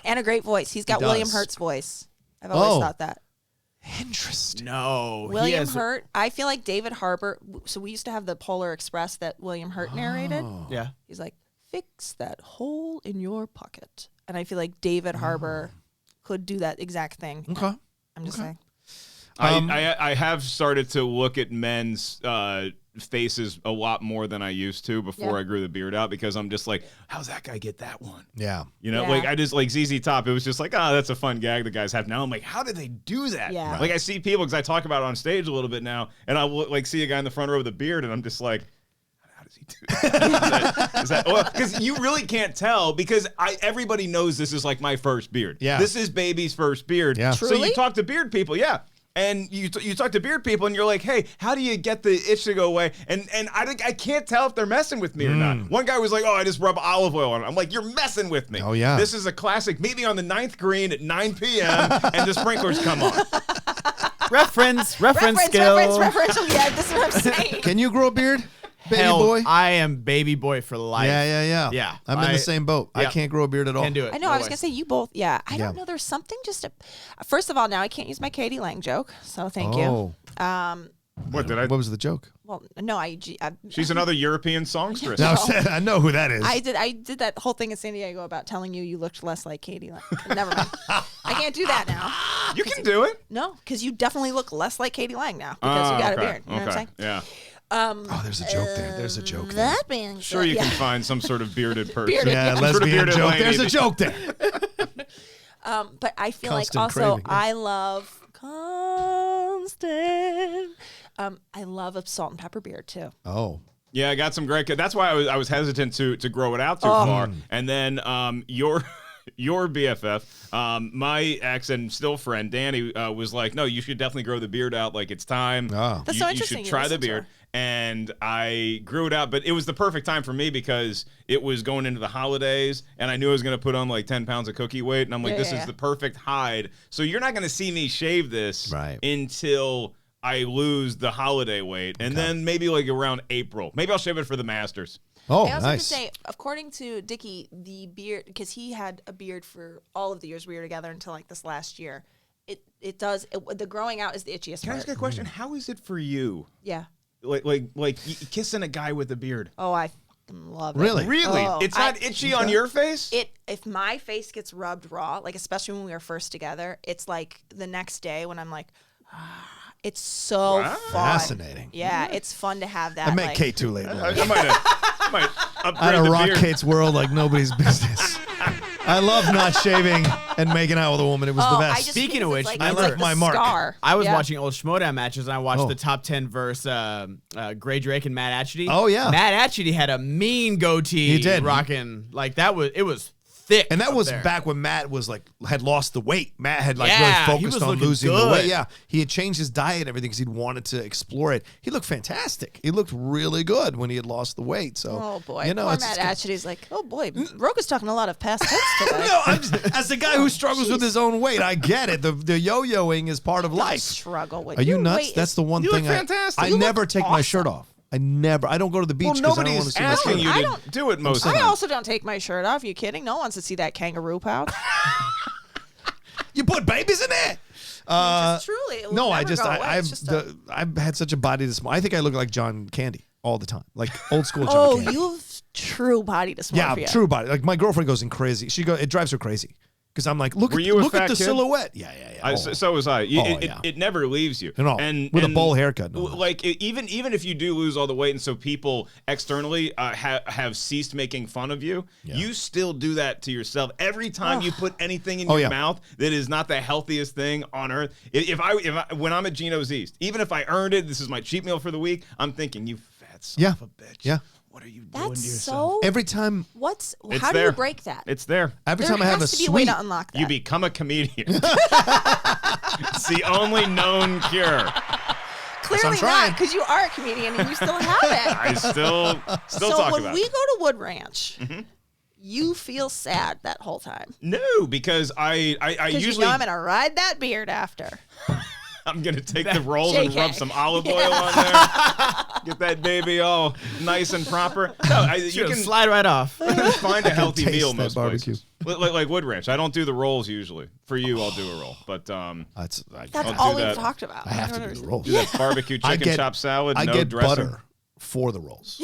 And a great voice. He's got William Hurt's voice. I've always thought that. Interesting. No. William Hurt. I feel like David Harbour. So we used to have the Polar Express that William Hurt narrated. Yeah. He's like, fix that hole in your pocket. And I feel like David Harbour could do that exact thing. Okay. I'm just saying. I have started to look at men's faces a lot more than I used to before I grew the beard out because I'm just like, how's that guy get that one? Yeah. You know, like I just like ZZ Top. It was just like, that's a fun gag the guys have. Now I'm like, how did they do that? Yeah. Like I see people because I talk about it on stage a little bit now, and I will like see a guy in the front row with a beard, and I'm just like, how does he do that? is that well? Because you really can't tell because everybody knows this is like my first beard. Yeah. This is baby's first beard. Yeah. So you talk to beard people, and you talk to beard people, and you're like, hey, how do you get the itch to go away? And I can't tell if they're messing with me or not. One guy was like, I just rub olive oil on it. I'm like, you're messing with me. Oh, yeah. This is a classic. Meet me on the 9th green at 9 p.m. and the sprinklers come on. Reference skill. Referential. Yeah, this is what I'm saying. Can you grow a beard? Baby Hell, boy? I am baby boy for life. Yeah. I'm in the same boat. I can't grow a beard at all. Can't do it. I know. No I was way. going to say you both. Yeah. I don't know. There's something first of all, now I can't use my Katie Lang joke. So thank you. What did I? What was the joke? Well, no, She's another European songstress. No, I know who that is. I did that whole thing in San Diego about telling you looked less like Katie Lang. Never mind. I can't do that now. You can do it. No, because you definitely look less like Katie Lang now because you got a beard. You know what I'm saying? Yeah. There's a joke there. There's a joke there. That being said, Sure, you can find some sort of bearded person. Yeah, Some sort of lesbian bearded joke. lady. There's a joke there. but I feel Constant like also craving. I love constant. I love a salt and pepper beard too. Oh. Yeah, I got some great. That's why I was hesitant to grow it out too far. And then your BFF, my ex and still friend Downey was like, no, you should definitely grow the beard out. Like it's time. Oh. That's so interesting. You should try the beard. And I grew it out, but it was the perfect time for me because it was going into the holidays, and I knew I was going to put on like 10 pounds of cookie weight, and I'm like, this is the perfect hide. So you're not going to see me shave this until I lose the holiday weight, and then maybe like around April. Maybe I'll shave it for the Masters. Oh, I also nice. have to say, according to Dickie, the beard, because he had a beard for all of the years we were together until like this last year, the growing out is the itchiest Can I part. ask a question? How is it for you? Yeah. Like kissing a guy with a beard. Oh, I fucking love it. Really? Really? Oh, It's not itchy on your face? If my face gets rubbed raw, like especially when we were first together, it's like the next day when I'm like, it's so fun. Fascinating. Yeah, it's fun to have that. I met like, Kate too late. I might upgrade I the rock beard. Kate's world like nobody's business. I love not shaving and making out with a woman. It was the best. Speaking of which, I left my mark. I was watching old Schmoedown matches, and I watched the top 10 versus Gray Drake and Matt Atchity. Oh, yeah. Matt Atchity had a mean goatee. He did. Rocking. Like, it was thick. And that was there. back when Matt was had lost the weight. Matt had really focused on losing the weight. Yeah, he had changed his diet and everything because he'd wanted to explore it. He looked fantastic. He looked really good when he had lost the weight. So, oh boy, poor Matt Atchity's like, oh boy, Rocha's talking a lot of past tense today. No, as the guy who struggles with his own weight, I get it. The yo-yoing is part of life. Struggle with. Are you nuts? That's the one thing. Fantastic. I never take my shirt off. I don't go to the beach because I don't want to see my asking shirt. you to do it most of the I time. also don't take my shirt off. You kidding? No one wants to see that kangaroo pouch. You put babies in there? Just truly. It No, I've had such a body this morning. I think I look like John Candy all the time, like old school John Candy. You've true body dysmorphia. Yeah, true body. Like my girlfriend goes in crazy. It drives her crazy. Because I'm like, look at the silhouette. Yeah. So was I. It never leaves you. And with a bowl haircut. Like even if you do lose all the weight, and so people externally have ceased making fun of you, you still do that to yourself every time you put anything in your mouth that is not the healthiest thing on earth. If I when I'm at Gino's East, even if I earned it, this is my cheat meal for the week. I'm thinking, you fat son of a bitch. Yeah. What are you doing That's to yourself? so. Every time. How do you break that? It's there. Every There time I have a has to be a way sweet. to unlock that. You become a comedian. It's the only known cure. Clearly not, because you are a comedian and you still have it. I still talk about it. So when we go to Wood Ranch, you feel sad that whole time. No, because I usually you know I'm gonna ride that beard after. I'm going to take the rolls and rub some olive oil on there. Get that baby all nice and proper. No, you can slide right off. Find a healthy meal most barbecue. places. Like Wood Ranch. I don't do the rolls usually. For you, I'll do a roll. But that's I'll all do we've that. talked about. I have to do the rolls. Do that barbecue chicken chop salad. I no get dressing. butter for the rolls.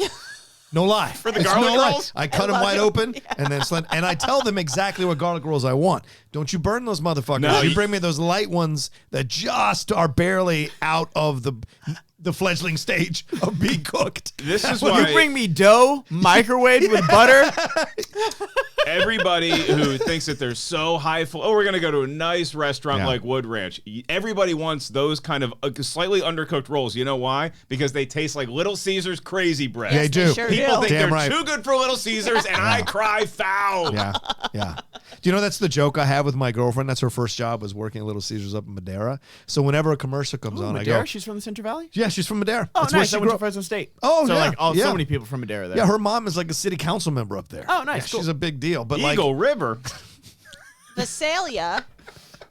No lie. For the garlic rolls? I cut them wide open and then and I tell them exactly what garlic rolls I want. Don't you burn those motherfuckers. No, you bring me those light ones that just are barely out of the fledgling stage of being cooked. This is why you bring me dough microwaved with butter. Everybody who thinks that they're so high, we're going to go to a nice restaurant like Wood Ranch. Everybody wants those kind of slightly undercooked rolls. You know why? Because they taste like Little Caesars crazy bread. They do. Sure People think Damn they're right. too good for Little Caesars, and I cry foul. Yeah. Do you know that's the joke I have with my girlfriend? That's her first job, was working at Little Caesars up in Madeira. So whenever a commercial comes on, Madeira? I go, She's from the Central Valley? yeah, she's from Madeira. Oh, That's nice. where I she went grew to up. Fresno State. Oh, so yeah. so many people from Madeira there. Yeah, her mom is like a city council member up there. Oh, nice. Yeah, Cool. she's a big deal. But Eagle River. Visalia.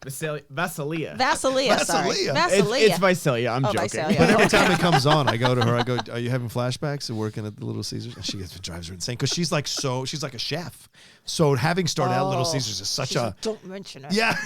Vasilia. Vasilia, sorry. Vasilia. Vasilia. It's Visalia. I'm joking. Visalia. But every time it comes on, I go to her. I go, "Are you having flashbacks of working at the Little Caesars?" And it drives her insane because she's like a chef. So having started out at Little Caesars is such a Don't mention it. yeah.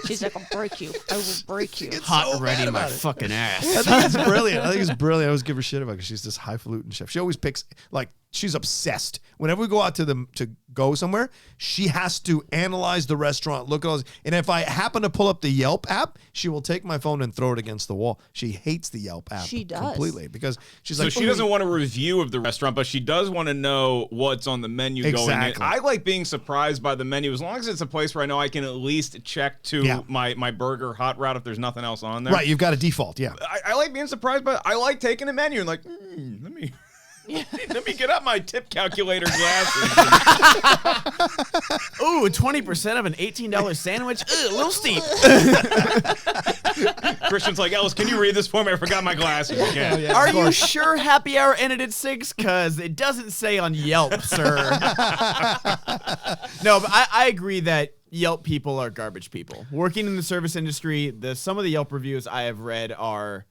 She's like, I'll break you. I will break you. Hot so ready mad my about it. fucking ass. I think it's brilliant. I always give her shit about it because she's this highfalutin chef. She always picks, like, she's obsessed. Whenever we go out to go somewhere, she has to analyze the restaurant, look at all this. And if I happen to pull up the Yelp app, she will take my phone and throw it against the wall. She hates the Yelp app. She does. Completely. Because she's So like, she doesn't want a review of the restaurant, but she does want to know what's on the menu going in. Exactly. I like being surprised by the menu as long as it's a place where I know I can at least check to my burger hot route if there's nothing else on there. right, you've got a default, yeah. I like being surprised, but I like taking a menu and like, let me get out my tip calculator glasses. Ooh, 20% of an $18 sandwich? Ugh, a little steep. Christian's like, Ellis, can you read this for me? I forgot my glasses. You can't. Are you sure happy hour ended at 6? Because it doesn't say on Yelp, sir. No, but I agree that Yelp people are garbage people. Working in the service industry, some of the Yelp reviews I have read are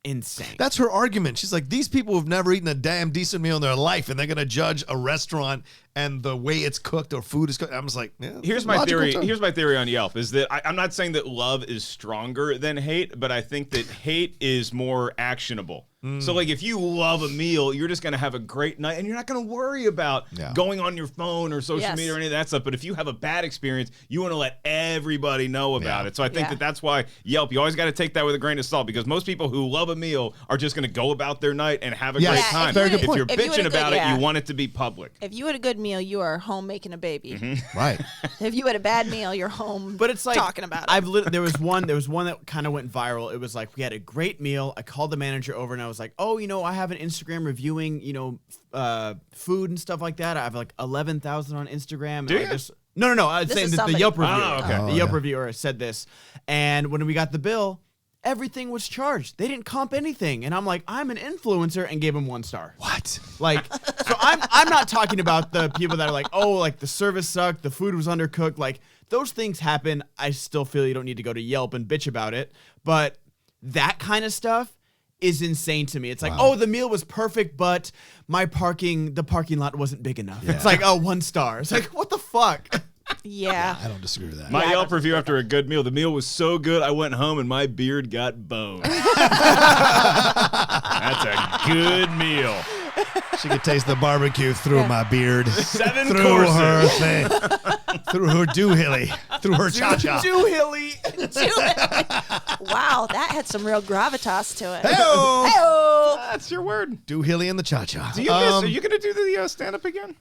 insane. That's her argument. She's like, these people have never eaten a damn decent meal in their life, and they're going to judge a restaurant and the way it's cooked or food is cooked. I was like, yeah, here's my theory. Here's my theory on Yelp is that I'm not saying that love is stronger than hate, but I think that hate is more actionable. So, like, if you love a meal, you're just going to have a great night, and you're not going to worry about going on your phone or social media or any of that stuff. But if you have a bad experience, you want to let everybody know about it. So I think that's why Yelp, you always got to take that with a grain of salt, because most people who love a meal are just going to go about their night and have a great time. Very good point. If you're bitching about it, you want it to be public. If you had a good meal, you are home making a baby. Mm-hmm. Right. If you had a bad meal, you're home. But it's like talking about it. There was one that kind of went viral. It was like we had a great meal. I called the manager over and I was like, oh, I have an Instagram reviewing, food and stuff like that. I have like 11,000 on Instagram. Do you? No. I was saying the Yelp reviewer. Oh, okay. The Yelp reviewer said this, and when we got the bill, everything was charged. They didn't comp anything, and I'm like, I'm an influencer, and gave him 1 star. What? Like, so I'm not talking about the people that are like, oh, like the service sucked, the food was undercooked. Like those things happen. I still feel you don't need to go to Yelp and bitch about it, but that kind of stuff is insane to me. It's like, oh, the meal was perfect, but the parking lot wasn't big enough. Yeah. It's like, oh, 1 star. It's like, what the fuck? Yeah. I don't disagree with that. My Yelp review after a good meal. The meal was so good, I went home and my beard got boned. That's a good meal. She could taste the barbecue through my beard. 7 through courses. her thing. Through her doohilly. Through her cha-cha. Doohilly. Wow, that had some real gravitas to it. Hey-o. Hey-o. That's your word. Doohilly and the cha-cha. Are you going to do the stand-up again?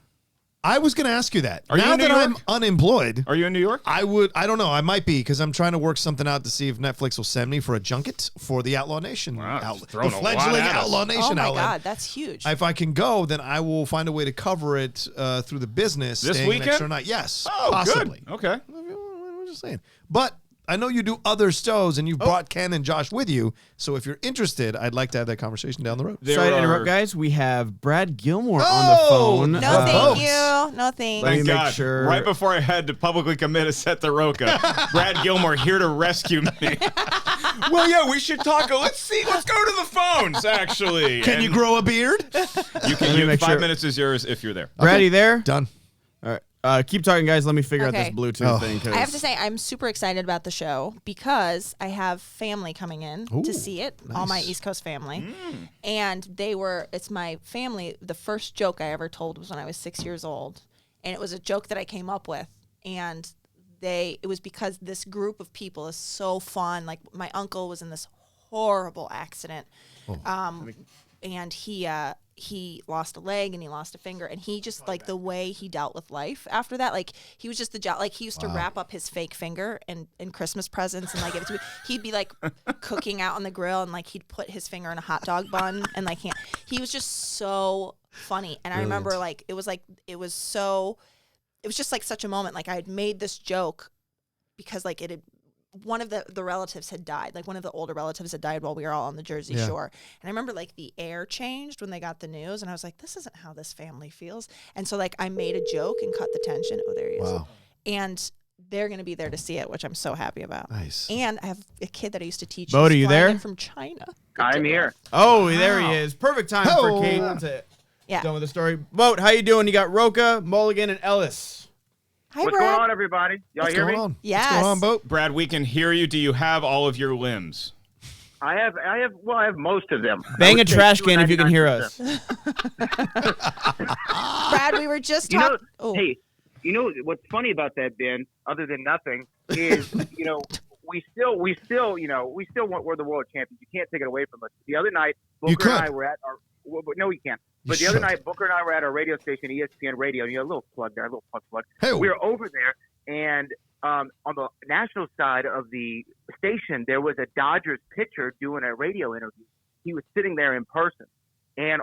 I was going to ask you that. Are you now in New that York? I'm unemployed, Are you in New York? I don't know. I might be because I'm trying to work something out to see if Netflix will send me for a junket for the Outlaw Nation. Wow, outlet. throwing The a lot fledgling at us. Outlaw Nation Oh my outlet. God, that's huge. If I can go, then I will find a way to cover it through the business. This staying weekend? An extra night. Yes, Oh, possibly. good. Okay. I'm just saying. But I know you do other shows, and you've brought Ken and Josh with you. So if you're interested, I'd like to have that conversation down the road. Sorry to interrupt, guys. We have Brad Gilmore on the phone. no, the thank votes. you. No, thanks. Let me Thank make God. sure. Right before I had to publicly commit a set to Rocha, Brad Gilmore here to rescue me. Well, yeah, we should talk. Let's go to the phones, actually. Can you grow a beard? You can. 5 minutes is yours if you're there. Brad, you there? Done. All right. Keep talking, guys. Let me figure out this Okay. Bluetooth thing. 'cause I have to say, I'm super excited about the show because I have family coming in to see it, all my East Coast family. And it's my family. The first joke I ever told was when I was 6 years old. And it was a joke that I came up with. And it was because this group of people is so fun. Like, my uncle was in this horrible accident. And he lost a leg and he lost a finger, and he just like the way he dealt with life after that, like he was just like he used to wrap up his fake finger in Christmas presents and like give it to me. He'd be like cooking out on the grill and like he'd put his finger in a hot dog bun and like he was just so funny. And I remember like it was just like such a moment. Like I had made this joke because like one of the relatives had died. Like one of the older relatives had died while we were all on the Jersey Shore. And I remember like the air changed when they got the news. And I was like, this isn't how this family feels. And so like I made a joke and cut the tension. Oh, there he is. Wow. And they're going to be there to see it, which I'm so happy about. Nice. And I have a kid that I used to teach. Bo, are you flying there? in from China. I'm here. Oh, there he is. Perfect time for Kate to done with the story. Boat, how you doing? You got Rocha, Mulligan, and Ellis. Hi, What's Brad. going on, everybody? Y'all What's hear going me? on? Yes. What's going on, Boat? Brad, we can hear you. Do you have all of your limbs? I have most of them. Bang I a would say trash can if you can hear us. 99%. Brad, we were just You know, talking. Oh. hey, you know what's funny about that, Ben? Other than nothing, is we still want we're the world champions. You can't take it away from us. The other night, Booker and I were at our. No, you can't. But the other night, Booker and I were at our radio station, ESPN Radio. And you had a little plug there, a little plug. Hey. We were over there, and on the national side of the station, there was a Dodgers pitcher doing a radio interview. He was sitting there in person, and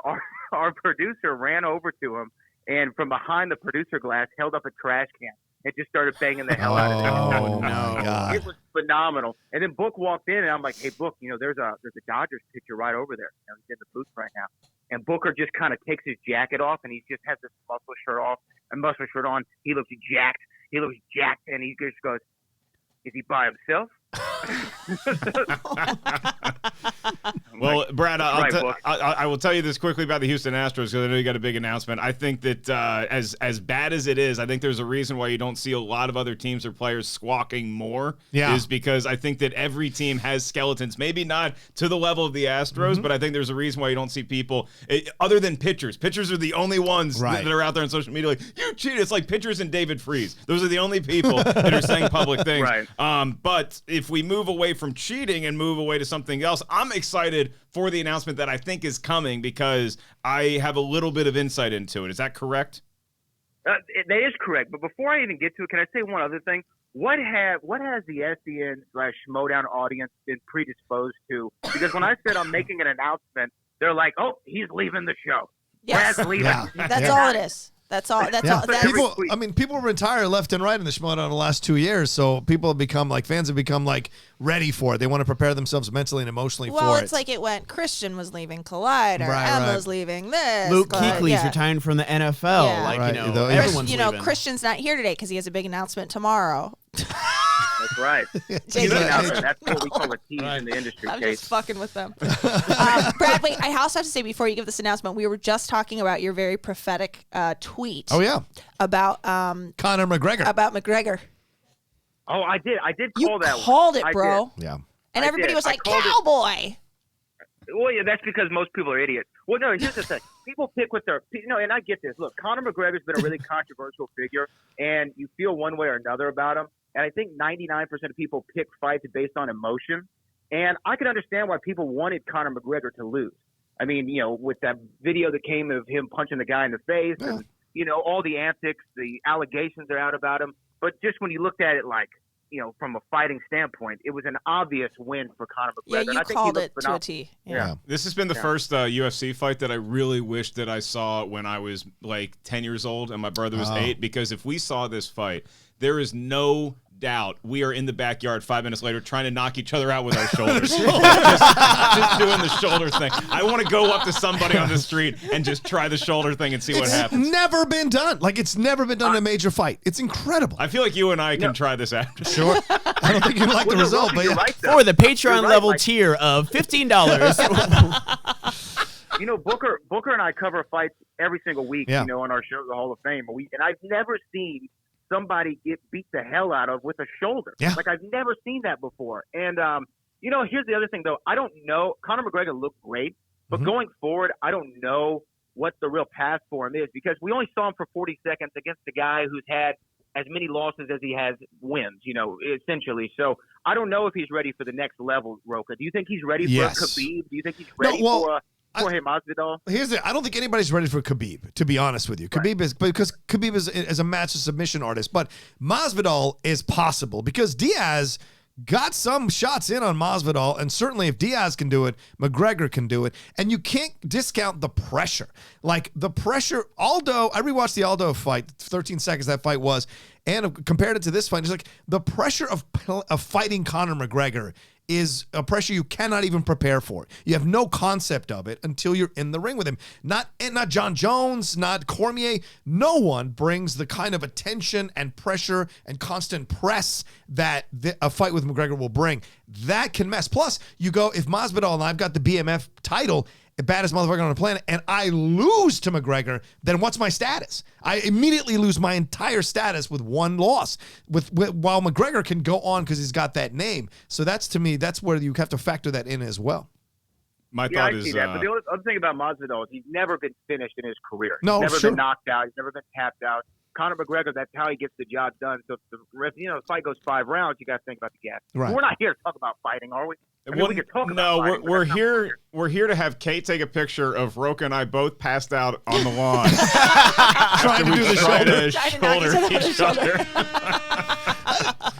our producer ran over to him, and from behind the producer glass, held up a trash can and just started banging the hell out of it. Oh, my God. It was phenomenal. And then Book walked in, and I'm like, "Hey, Book, there's a Dodgers pitcher right over there. He's in the booth right now." And Booker just kind of takes his jacket off, and he just has this muscle shirt on. He looks jacked. And he just goes, "Is he by himself?" Well, Brad, Book. I will tell you this quickly about the Houston Astros because I know you got a big announcement. I think that as bad as it is, I think there's a reason why you don't see a lot of other teams or players squawking more. Yeah. Is because I think that every team has skeletons, maybe not to the level of the Astros, but I think there's a reason why you don't see people other than pitchers. Pitchers are the only ones that are out there on social media like, you cheated. It's like pitchers and David Freese. Those are the only people that are saying public things. Right. But if we move away from cheating and move away to something else, I'm excited for the announcement that I think is coming because I have a little bit of insight into it. Is that correct? That is correct. But before I even get to it, can I say one other thing? What has the SEN/Schmoedown audience been predisposed to? Because when I said I'm making an announcement, they're like, "Oh, he's leaving the show." Yes. Brad's leaving. Yeah. That's all it is. That's all. That's all. That's, People retire left and right in the Schmoedown in the last 2 years, so people have become fans have become ready for it. They want to prepare themselves mentally and emotionally for it. Well, it's like it went. Christian was leaving Collider. Emma's leaving this. Luke Kuechly's retiring from the NFL. Yeah. Everyone's leaving. Christian's not here today because he has a big announcement tomorrow. That's right. That's what we call a tease in the industry. I'm just fucking with them. Brad, wait, I also have to say before you give this announcement, we were just talking about your very prophetic tweet. Oh, yeah. About Conor McGregor. About McGregor. Oh, I did call that. You called it, bro. Yeah. And everybody was like, cowboy. Well, yeah, that's because most people are idiots. Well, no, here's the thing. People pick with their – and I get this. Look, Conor McGregor's been a really controversial figure, and you feel one way or another about him. And I think 99% of people pick fights based on emotion. And I can understand why people wanted Conor McGregor to lose. I mean, with that video that came of him punching the guy in the face and, all the antics, the allegations are out about him. But just when you looked at it from a fighting standpoint, it was an obvious win for Conor McGregor. Yeah, you and I think called it to a T. Yeah. This has been the first UFC fight that I really wish that I saw when I was 10 years old and my brother was 8, because if we saw this fight, there is no doubt we are in the backyard 5 minutes later trying to knock each other out with our shoulders. just doing the shoulder thing. I want to go up to somebody on the street and just try the shoulder thing and see what happens. It's never been done. It's never been done in a major fight. It's incredible. I feel like you and I can try this after. Sure. I don't think you like the result, but right, for the Patreon level tier of $15. Booker and I cover fights every single week, on our show, the Hall of Fame. And I've never seen somebody get beat the hell out of with a shoulder. Yeah. I've never seen that before. And, here's the other thing, though. I don't know. Conor McGregor looked great, but going forward, I don't know what the real path for him is, because we only saw him for 40 seconds against a guy who's had as many losses as he has wins, essentially. So I don't know if he's ready for the next level, Rocha. Do you think he's ready for Khabib? Do you think he's ready for Masvidal? I don't think anybody's ready for Khabib, to be honest with you. Because Khabib is a master submission artist, but Masvidal is possible because Diaz got some shots in on Masvidal, and certainly if Diaz can do it, McGregor can do it, and you can't discount the pressure. The pressure, Aldo, I rewatched the Aldo fight, 13 seconds that fight was, and compared it to this fight, it's the pressure of fighting Conor McGregor is a pressure you cannot even prepare for. You have no concept of it until you're in the ring with him. Not John Jones, not Cormier. No one brings the kind of attention and pressure and constant press that a fight with McGregor will bring. That can mess. Plus, you go, if Masvidal and I've got the BMF title, the baddest motherfucker on the planet, and I lose to McGregor, then what's my status? I immediately lose my entire status with one loss. While McGregor can go on because he's got that name. So that's where you have to factor that in as well. My thought is, I see that. But the other thing about Masvidal is he's never been finished in his career. No, he's never been knocked out. He's never been tapped out. Conor McGregor, that's how he gets the job done. So if the fight goes 5 rounds, you got to think about the gas. Right. We're not here to talk about fighting, are we? We can talk about fighting, we're here. We're here to have Kate take a picture of Rocha and I both passed out on the lawn, trying to do the shoulder.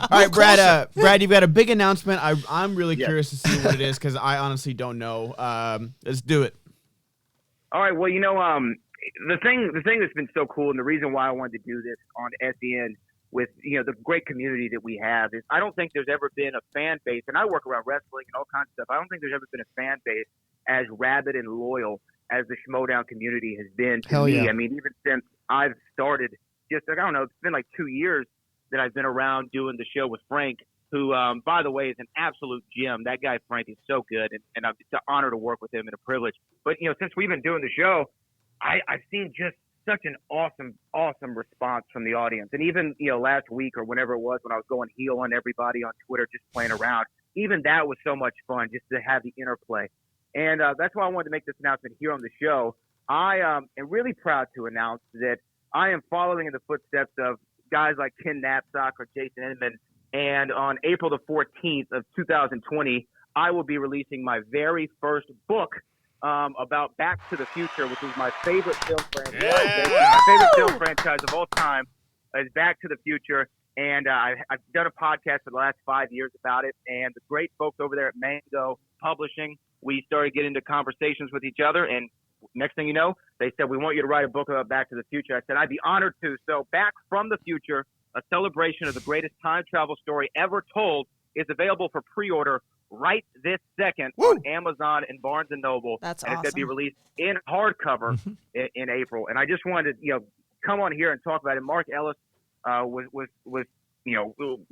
All right, Brad, you've got a big announcement. I'm really curious to see what it is because I honestly don't know. Let's do it. All right. Well, the thing that's been so cool, and the reason why I wanted to do this on SEN with the great community that we have is I don't think there's ever been a fan base, and I work around wrestling and all kinds of stuff. I don't think there's ever been a fan base as rabid and loyal as the Schmoedown community has been to me. Yeah. I mean, even since I've started, it's been 2 years that I've been around doing the show with Frank, who, by the way, is an absolute gem. That guy Frank is so good, and it's an honor to work with him and a privilege. But since we've been doing the show, I've seen just such an awesome response from the audience. And even, last week or whenever it was when I was going heel on everybody on Twitter, just playing around, even that was so much fun just to have the interplay. And that's why I wanted to make this announcement here on the show. I am really proud to announce that I am following in the footsteps of guys like Ken Knapsack or Jason Inman. And on April the 14th of 2020, I will be releasing my very first book about Back to the Future, which is my favorite film franchise. My favorite film franchise of all time is Back to the Future. And I've done a podcast for the last 5 years about it. And the great folks over there at Mango Publishing, we started getting into conversations with each other. And next thing you know, they said, we want you to write a book about Back to the Future. I said, I'd be honored to. So Back from the Future, a celebration of the greatest time travel story ever told, is available for pre-order right this second on Amazon and Barnes & Noble. That's and awesome. It's going to be released in hardcover in April. And I just wanted to, come on here and talk about it. Mark Ellis was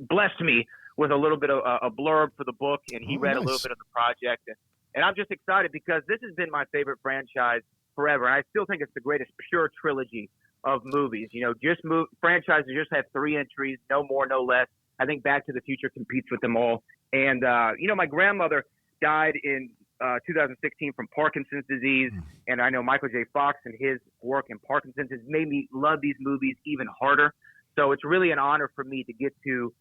blessed me with a little bit of a blurb for the book, and he read a little bit of the project. And I'm just excited because this has been my favorite franchise forever. And I still think it's the greatest pure trilogy of movies. Franchises just have 3 entries, no more, no less. I think Back to the Future competes with them all. And, my grandmother died in 2016 from Parkinson's disease. And I know Michael J. Fox and his work in Parkinson's has made me love these movies even harder. So it's really an honor for me to get to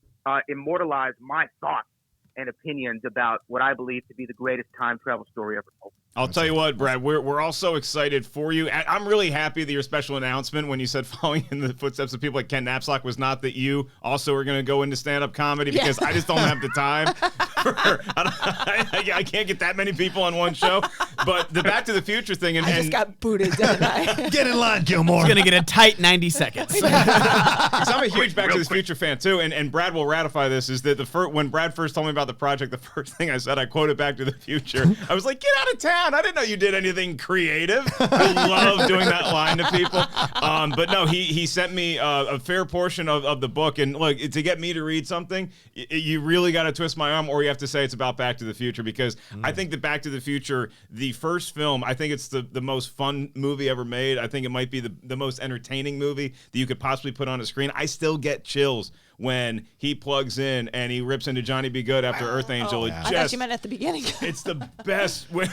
immortalize my thoughts and opinions about what I believe to be the greatest time travel story ever told. I'll tell you what, Brad, we're all so excited for you. I'm really happy that your special announcement when you said following in the footsteps of people like Ken Knapsack was not that you also are going to go into stand-up comedy, because I just don't have the time. I can't get that many people on one show. But the Back to the Future thing. I just got booted, didn't I? Get in line, Gilmore. It's going to get a tight 90 seconds. I'm a huge Back to the Future fan, too. And Brad will ratify this, is that when Brad first told me about the project, the first thing I said, I quoted Back to the Future. I was like, get out of town. I didn't know you did anything creative. I love doing that line to people. But no, he sent me a fair portion of the book. And look, to get me to read something, you really got to twist my arm, or you have to say it's about Back to the Future, because I think that Back to the Future, the first film, I think it's the most fun movie ever made. I think it might be the most entertaining movie that you could possibly put on a screen. I still get chills when he plugs in and he rips into Johnny Be Good after Earth Angel. I thought you meant at the beginning. It's the best when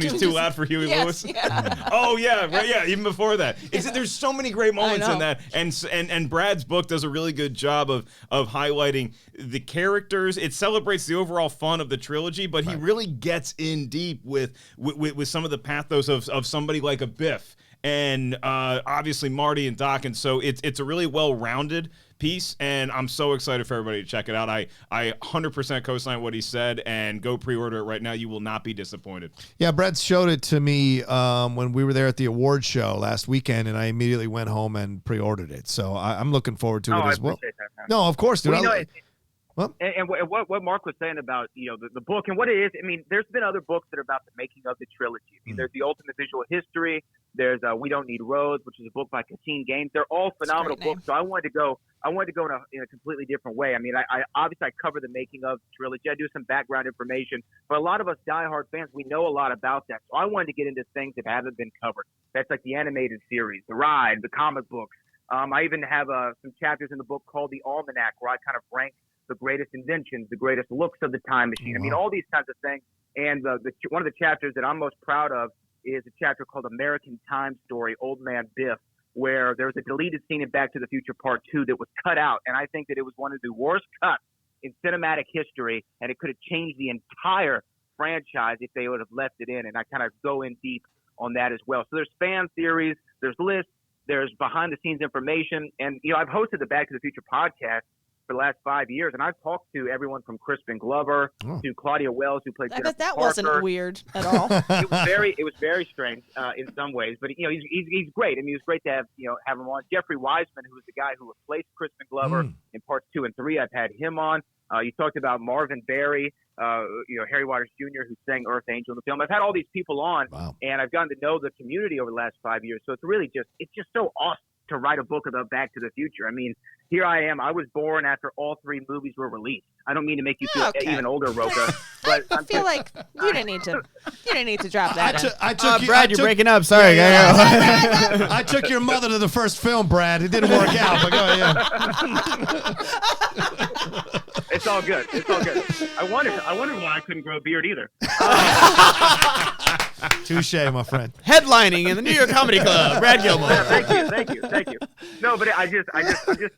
he's too loud for Huey Lewis. Yeah. Oh yeah, right, yeah. Even before that, there's so many great moments in that, and Brad's book does a really good job of highlighting the characters. It celebrates the overall fun of the trilogy, but he really gets in deep with some of the pathos of somebody like a Biff. And obviously Marty and Doc, and so it's a really well-rounded piece, and I'm so excited for everybody to check it out. I 100% co-sign what he said, and go pre-order it right now. You will not be disappointed. Yeah, Brad showed it to me when we were there at the award show last weekend, and I immediately went home and pre-ordered it. So I'm looking forward to it as well. That, no, of course, dude. And what Mark was saying about the book and what it is, I mean, there's been other books that are about the making of the trilogy. I mean, there's The Ultimate Visual History. There's We Don't Need Roads, which is a book by Cassine Gaines. They're all phenomenal books. So I wanted to go in a completely different way. I mean, I obviously I cover the making of the trilogy. I do some background information, but a lot of us diehard fans, we know a lot about that. So I wanted to get into things that haven't been covered. That's like the animated series, the ride, the comic books. I even have some chapters in the book called The Almanac, where I kind of rank the greatest inventions, the greatest looks of the time machine. I mean, all these kinds of things. And one of the chapters that I'm most proud of is a chapter called American Time Story, Old Man Biff, where there was a deleted scene in Back to the Future Part 2 that was cut out. And I think that it was one of the worst cuts in cinematic history, and it could have changed the entire franchise if they would have left it in. And I kind of go in deep on that as well. So there's fan theories, there's lists, there's behind-the-scenes information. And, I've hosted the Back to the Future podcast for the last 5 years, and I've talked to everyone from Crispin Glover to Claudia Wells, who played Jennifer bet that Parker. wasn't weird at all. It was very strange in some ways, but he's great. I mean, it was great to have him on. Jeffrey Wiseman, who was the guy who replaced Crispin Glover in parts 2 and 3, I've had him on. You talked about Marvin Berry, Harry Waters Jr., who sang Earth Angel in the film. I've had all these people on, and I've gotten to know the community over the last 5 years. So it's just so awesome to write a book about Back to the Future. I mean, here I am. I was born after all 3 movies were released. I don't mean to make you feel even older, Rocha, but I feel like you didn't need to drop that. Brad, you're breaking up. Sorry, I took your mother to the first film, Brad. It didn't work out, but It's all good. It's all good. I wondered why I couldn't grow a beard either. Touche, my friend. Headlining in the New York Comedy Club, Brad Gilmore. Yeah, thank you. No, but I'm just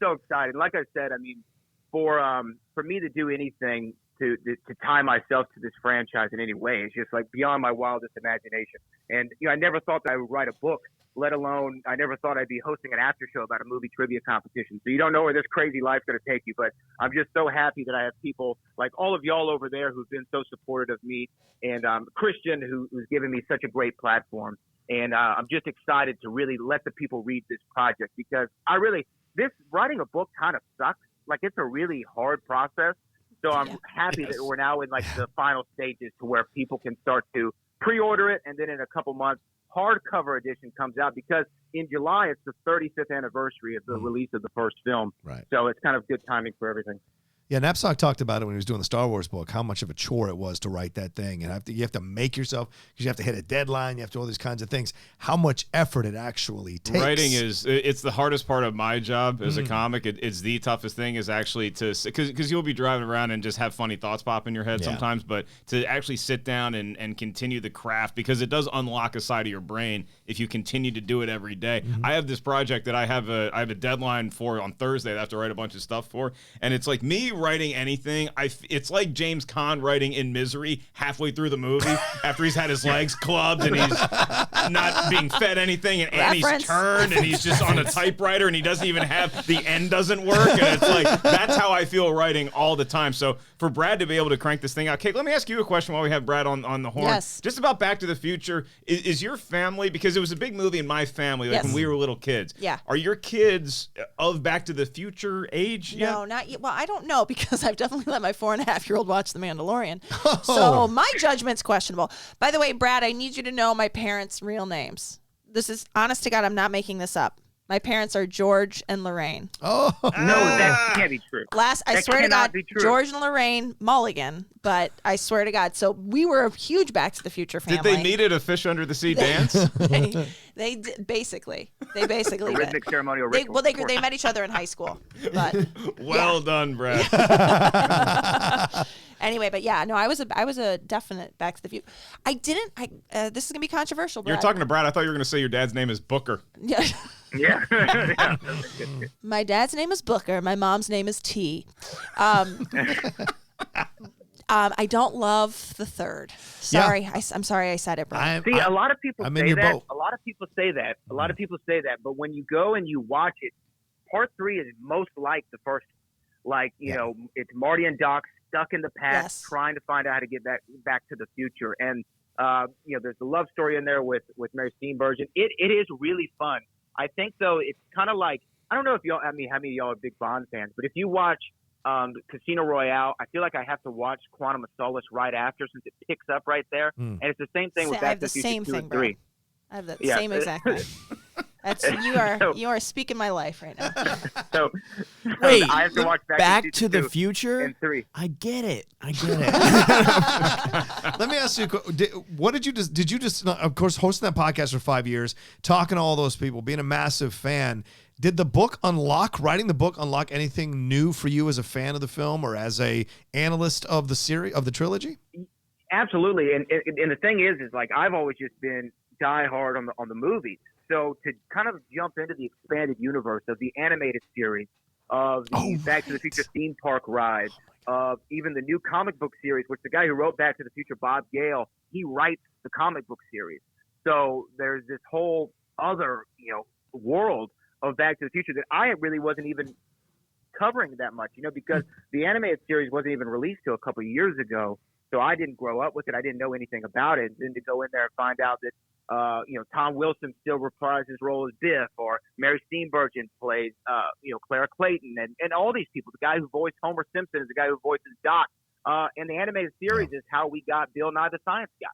so excited. Like I said, I mean, for me to do anything to tie myself to this franchise in any way is just like beyond my wildest imagination. And I never thought that I would write a book, let alone I never thought I'd be hosting an after show about a movie trivia competition. So you don't know where this crazy life's going to take you, but I'm just so happy that I have people like all of y'all over there who've been so supportive of me, and Christian who's given me such a great platform. And I'm just excited to really let the people read this project, because this writing a book kind of sucks. Like, it's a really hard process. So I'm happy that we're now in like the final stages to where people can start to pre-order it. And then in a couple months, hardcover edition comes out, because in July, it's the 35th anniversary of the release of the first film. Right. So it's kind of good timing for everything. Yeah, Knapsack talked about it when he was doing the Star Wars book, how much of a chore it was to write that thing. And you have to make yourself, because you have to hit a deadline, you have to do all these kinds of things, how much effort it actually takes. Writing it's the hardest part of my job as a comic. It's the toughest thing is actually because you'll be driving around and just have funny thoughts pop in your head sometimes, but to actually sit down and continue the craft, because it does unlock a side of your brain if you continue to do it every day. I have this project that I have a deadline for on Thursday that I have to write a bunch of stuff for, and it's like me writing anything, it's like James Caan writing In Misery halfway through the movie after he's had his legs clubbed and he's not being fed anything, and Annie's turned and he's just on a typewriter and he doesn't even have, the end doesn't work, and it's like, that's how I feel writing all the time. So for Brad to be able to crank this thing out, Kate, let me ask you a question while we have Brad on the horn. Yes. Just about Back to the Future. Is your family, because it was a big movie in my family, like when we were little kids. Yeah. Are your kids of Back to the Future age yet? No, not yet. Well, I don't know, because I've definitely let my 4.5-year-old watch The Mandalorian. So my judgment's questionable. By the way, Brad, I need you to know my parents' real names. This is, honest to God, I'm not making this up. My parents are George and Lorraine. No, that can't be true. I swear to God, George and Lorraine Mulligan, but I swear to God. So we were a huge Back to the Future family. Did they meet at a fish under the sea dance? They did, basically. They basically a rhythmic did. ceremonial ritual. They met each other in high school. But well done, Brad. Anyway, but yeah, no, I was a definite Back to the Future. This is gonna be controversial, Brad. You're talking to Brad. I thought you were gonna say your dad's name is Booker. Yeah. Yeah. My dad's name is Booker. My mom's name is T. I don't love the third. Sorry, yeah. I'm sorry I said it, Brad. See, a lot of people say that. Boat. A lot of people say that. A lot of people say that. But when you go and you watch it, part 3 is most like the first. Like, you know, it's Marty and Doc stuck in the past, trying to find out how to get back to the future. And, you know, there's the love story in there with Mary Steenburgen. It is really fun. I think, though, it's kind of like, I don't know if y'all, how many of y'all are big Bond fans, but if you watch Casino Royale, I feel like I have to watch Quantum of Solace right after, since it picks up right there. And it's the same thing with Back to the Future 2 and 3. I have the same exact thing. You are speaking my life right now. So wait, I have to watch Back to the Future and 3. I get it. Let me ask you, what did you just, of course, hosting that podcast for 5 years, talking to all those people, being a massive fan. Did the book writing the book unlock anything new for you as a fan of the film or as a analyst of the series, of the trilogy? Absolutely. And the thing is like, I've always just been diehard on the movies. So to kind of jump into the expanded universe of the animated series, of the Back to the Future theme park ride, of even the new comic book series, which the guy who wrote Back to the Future, Bob Gale, he writes the comic book series. So there's this whole other, you know, world of Back to the Future that I really wasn't even covering that much, you know, because the animated series wasn't even released till a couple of years ago. So I didn't grow up with it. I didn't know anything about it. And then to go in there and find out that, you know, Tom Wilson still reprised his role as Biff, or Mary Steenburgen plays, you know, Clara Clayton, and all these people. The guy who voiced Homer Simpson is the guy who voices Doc. And the animated series is how we got Bill Nye the Science Guy.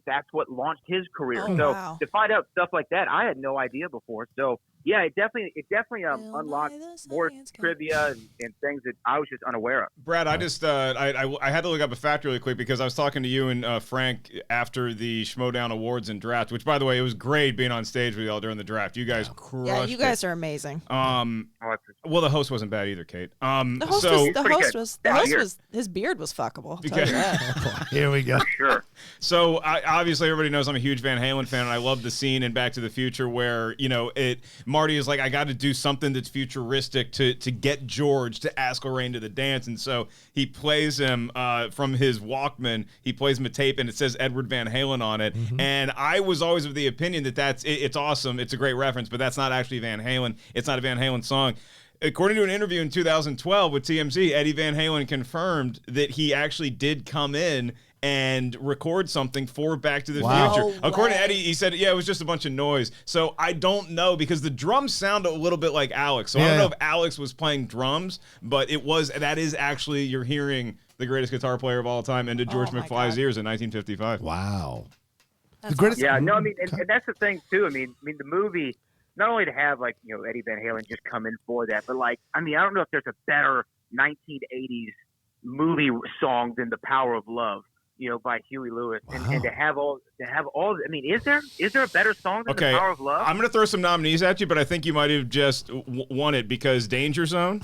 That's what launched his career. To find out stuff like that, I had no idea before. So yeah, it definitely unlocked more trivia and things that I was just unaware of. Brad, I just I had to look up a fact really quick, because I was talking to you and Frank after the Schmoedown Awards and draft, which, by the way, it was great being on stage with y'all during the draft. You guys crushed it. Yeah, you guys are amazing. Well, the host wasn't bad either, Kate. The host was his beard was fuckable. Here we go. So obviously everybody knows I'm a huge Van Halen fan, and I love the scene in Back to the Future where Marty is like, I got to do something that's futuristic to get George to ask Lorraine to the dance, and so he plays him from his Walkman. He plays him a tape, and it says Edward Van Halen on it. And I was always of the opinion that it's awesome, it's a great reference, but that's not actually Van Halen. It's not a Van Halen song. According to an interview in 2012 with TMZ, Eddie Van Halen confirmed that he actually did come in and record something for Back to the Future. According to Eddie, he said, yeah, it was just a bunch of noise. So I don't know, because the drums sound a little bit like Alex. So I don't know if Alex was playing drums, but that is actually, you're hearing the greatest guitar player of all time into George McFly's ears in 1955. Wow. That's the greatest. Yeah, no, I mean, and that's the thing too. I mean, the movie, not only to have like, Eddie Van Halen just come in for that, but like, I mean, I don't know if there's a better 1980s movie song than The Power of Love, by Huey Lewis. And to have all, I mean, is there a better song than The Power of Love? I'm going to throw some nominees at you, but I think you might have just won it, because Danger Zone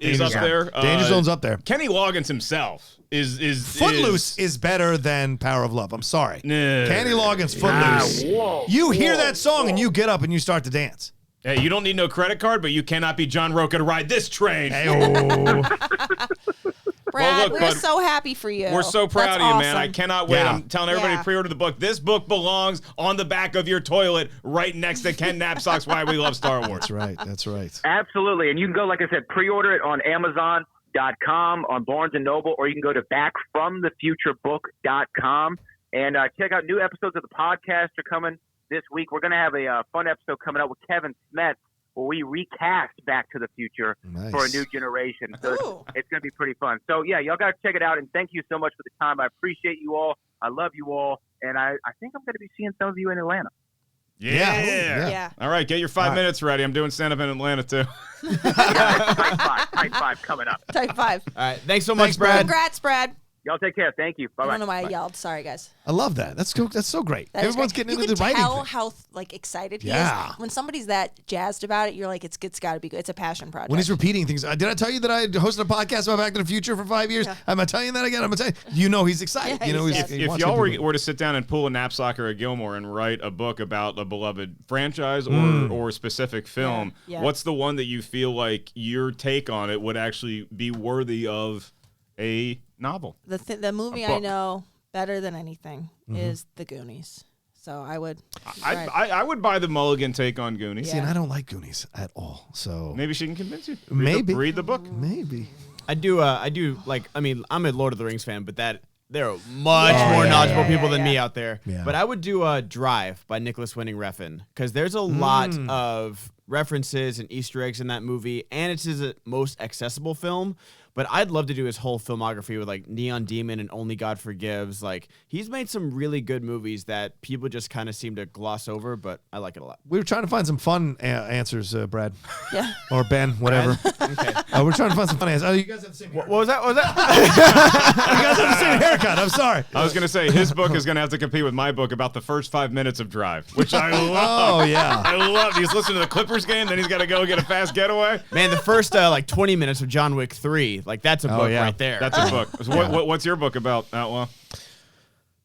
is up there. Danger Zone's up there. Kenny Loggins himself is Footloose is better than Power of Love. I'm sorry. No. Kenny Loggins, Footloose. You hear that song and you get up and you start to dance. Hey, you don't need no credit card, but you cannot be John Rocha to ride this train. Brad, we're so happy for you. We're so proud of you, man. I cannot wait. Yeah. I'm telling everybody to pre-order the book. This book belongs on the back of your toilet right next to Ken Knapsack's Why We Love Star Wars. That's right. That's right. Absolutely. And you can go, like I said, pre-order it on Amazon.com, on Barnes & Noble, or you can go to backfromthefuturebook.com and check out new episodes of the podcast are coming this week. We're going to have a fun episode coming up with Kevin Smets, where we recast Back to the Future for a new generation. So it's going to be pretty fun. So, yeah, y'all got to check it out. And thank you so much for the time. I appreciate you all. I love you all. And I think I'm going to be seeing some of you in Atlanta. Yeah. All right, get your 5 minutes ready. I'm doing stand-up in Atlanta, too. Type 5 coming up. Type 5. All right, thanks so much, Brad. Congrats, Brad. Y'all take care. Thank you. Bye-bye. I don't know why I yelled. Sorry, guys. I love that. That's so great. Everyone's getting into the writing. You writing can tell thing. how excited he is. When somebody's that jazzed about it, you're like, it's got to be good. It's a passion project. When he's repeating things. Did I tell you that I hosted a podcast about Back to the Future for 5 years? I'm going to tell you that again. I'm going to tell you. He's excited. If y'all were to sit down and pull a Knapsack or a Gilmore and write a book about a beloved franchise or specific film, what's the one that you feel like your take on it would actually be worthy of a novel? The movie I know better than anything is The Goonies. So I would buy the Mulligan take on Goonies. See, and I don't like Goonies at all. So maybe she can convince you. Read the book. Maybe. I do like, I mean, I'm a Lord of the Rings fan, but there are much more knowledgeable people than me out there. Yeah. But I would do Drive by Nicholas Winding Refn, because there's a lot of references and Easter eggs in that movie, and it's his most accessible film. But I'd love to do his whole filmography with like Neon Demon and Only God Forgives. Like, he's made some really good movies that people just kind of seem to gloss over, but I like it a lot. We were trying to find some fun answers, Brad. Yeah. Or Ben, whatever. Okay. We're trying to find some funny answers. Oh, you guys have the same haircut. What was that? You guys have the same haircut. I'm sorry. I was going to say, his book is going to have to compete with my book about the first 5 minutes of Drive, which I love. Oh, yeah. I love. He's listening to the Clippers game, then he's got to go get a fast getaway. Man, the first 20 minutes of John Wick 3, like that's a book right there. That's a book. So what's your book about, Outlaw?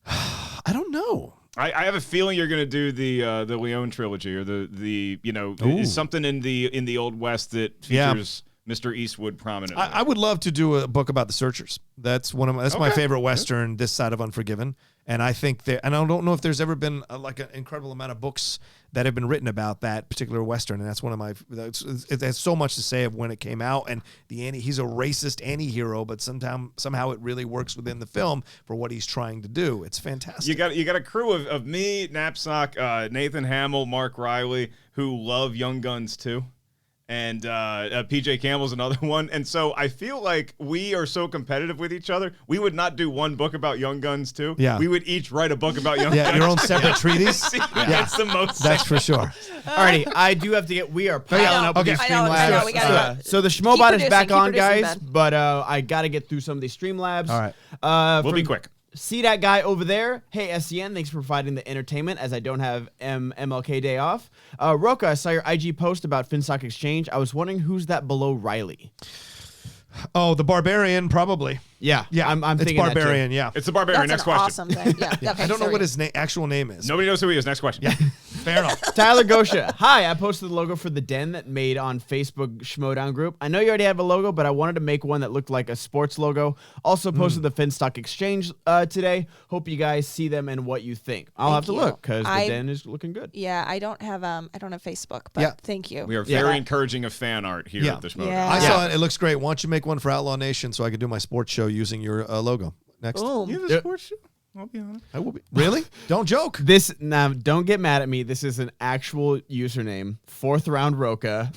I don't know. I have a feeling you're going to do the Leone trilogy, or the something in the Old West that features Mr. Eastwood prominently. I would love to do a book about the Searchers. That's my favorite Western this side of Unforgiven. And I think and I don't know if there's ever been an incredible amount of books that have been written about that particular Western. And that's one of my, it has so much to say of when it came out. And he's a racist anti-hero, but somehow it really works within the film for what he's trying to do. It's fantastic. You got a crew of me, Knapsack, Nathan Hamill, Mark Riley, who love Young Guns too. And PJ Campbell's another one. And so I feel like we are so competitive with each other. We would not do one book about Young Guns too. Yeah. We would each write a book about Young Guns. Your own separate treatise. It's the most. That's for sure. Alrighty, I do have to get. We are piling up with these Streamlabs. I know. So the Schmoebot is back on, guys. But I got to get through some of these Streamlabs. All right. We'll be quick. See that guy over there? Hey, SEN, thanks for providing the entertainment as I don't have MLK Day off. Rocha, I saw your IG post about Finstock Exchange. I was wondering who's that below Riley? Oh, the Barbarian, probably. Yeah. I'm it's thinking Barbarian, that too. yeah. It's the Barbarian. That's Next an question. awesome thing. Yeah. Okay, I don't know sorry. what his actual name is. Nobody knows who he is. Next question. Yeah, fair enough. Tyler Gosha. Hi, I posted the logo for the den that made on Facebook Schmoedown group. I know you already have a logo, but I wanted to make one that looked like a sports logo. Also posted the Finstock Exchange today. Hope you guys see them and what you think. I'll have to look because the den is looking good. Yeah, I don't have Facebook, but thank you. We are very encouraging of fan art here at the Schmoedown. Yeah. I saw it. It looks great. Why don't you make one for Outlaw Nation so I can do my sports show using your logo? Next. Boom. You have a sports show? I'll be on it. I will be. Really? Don't joke. Now, don't get mad at me. This is an actual username. 4th round Rocha.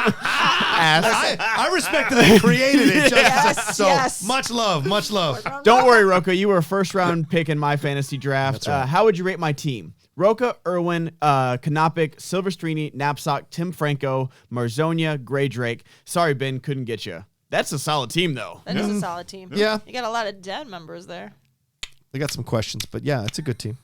I respect that they created it. Yes. Much love. Much love. Don't worry, Rocha. You were a 1st round pick in my fantasy draft. That's right. How would you rate my team? Rocha, Irwin, Kanopik, Silverstreeny, Knapsack, Tim Franco, Marzonia, Gray Drake. Sorry, Ben, couldn't get you. That's a solid team, though. That is a solid team. Yeah. You got a lot of den members there. They got some questions, but yeah, it's a good team.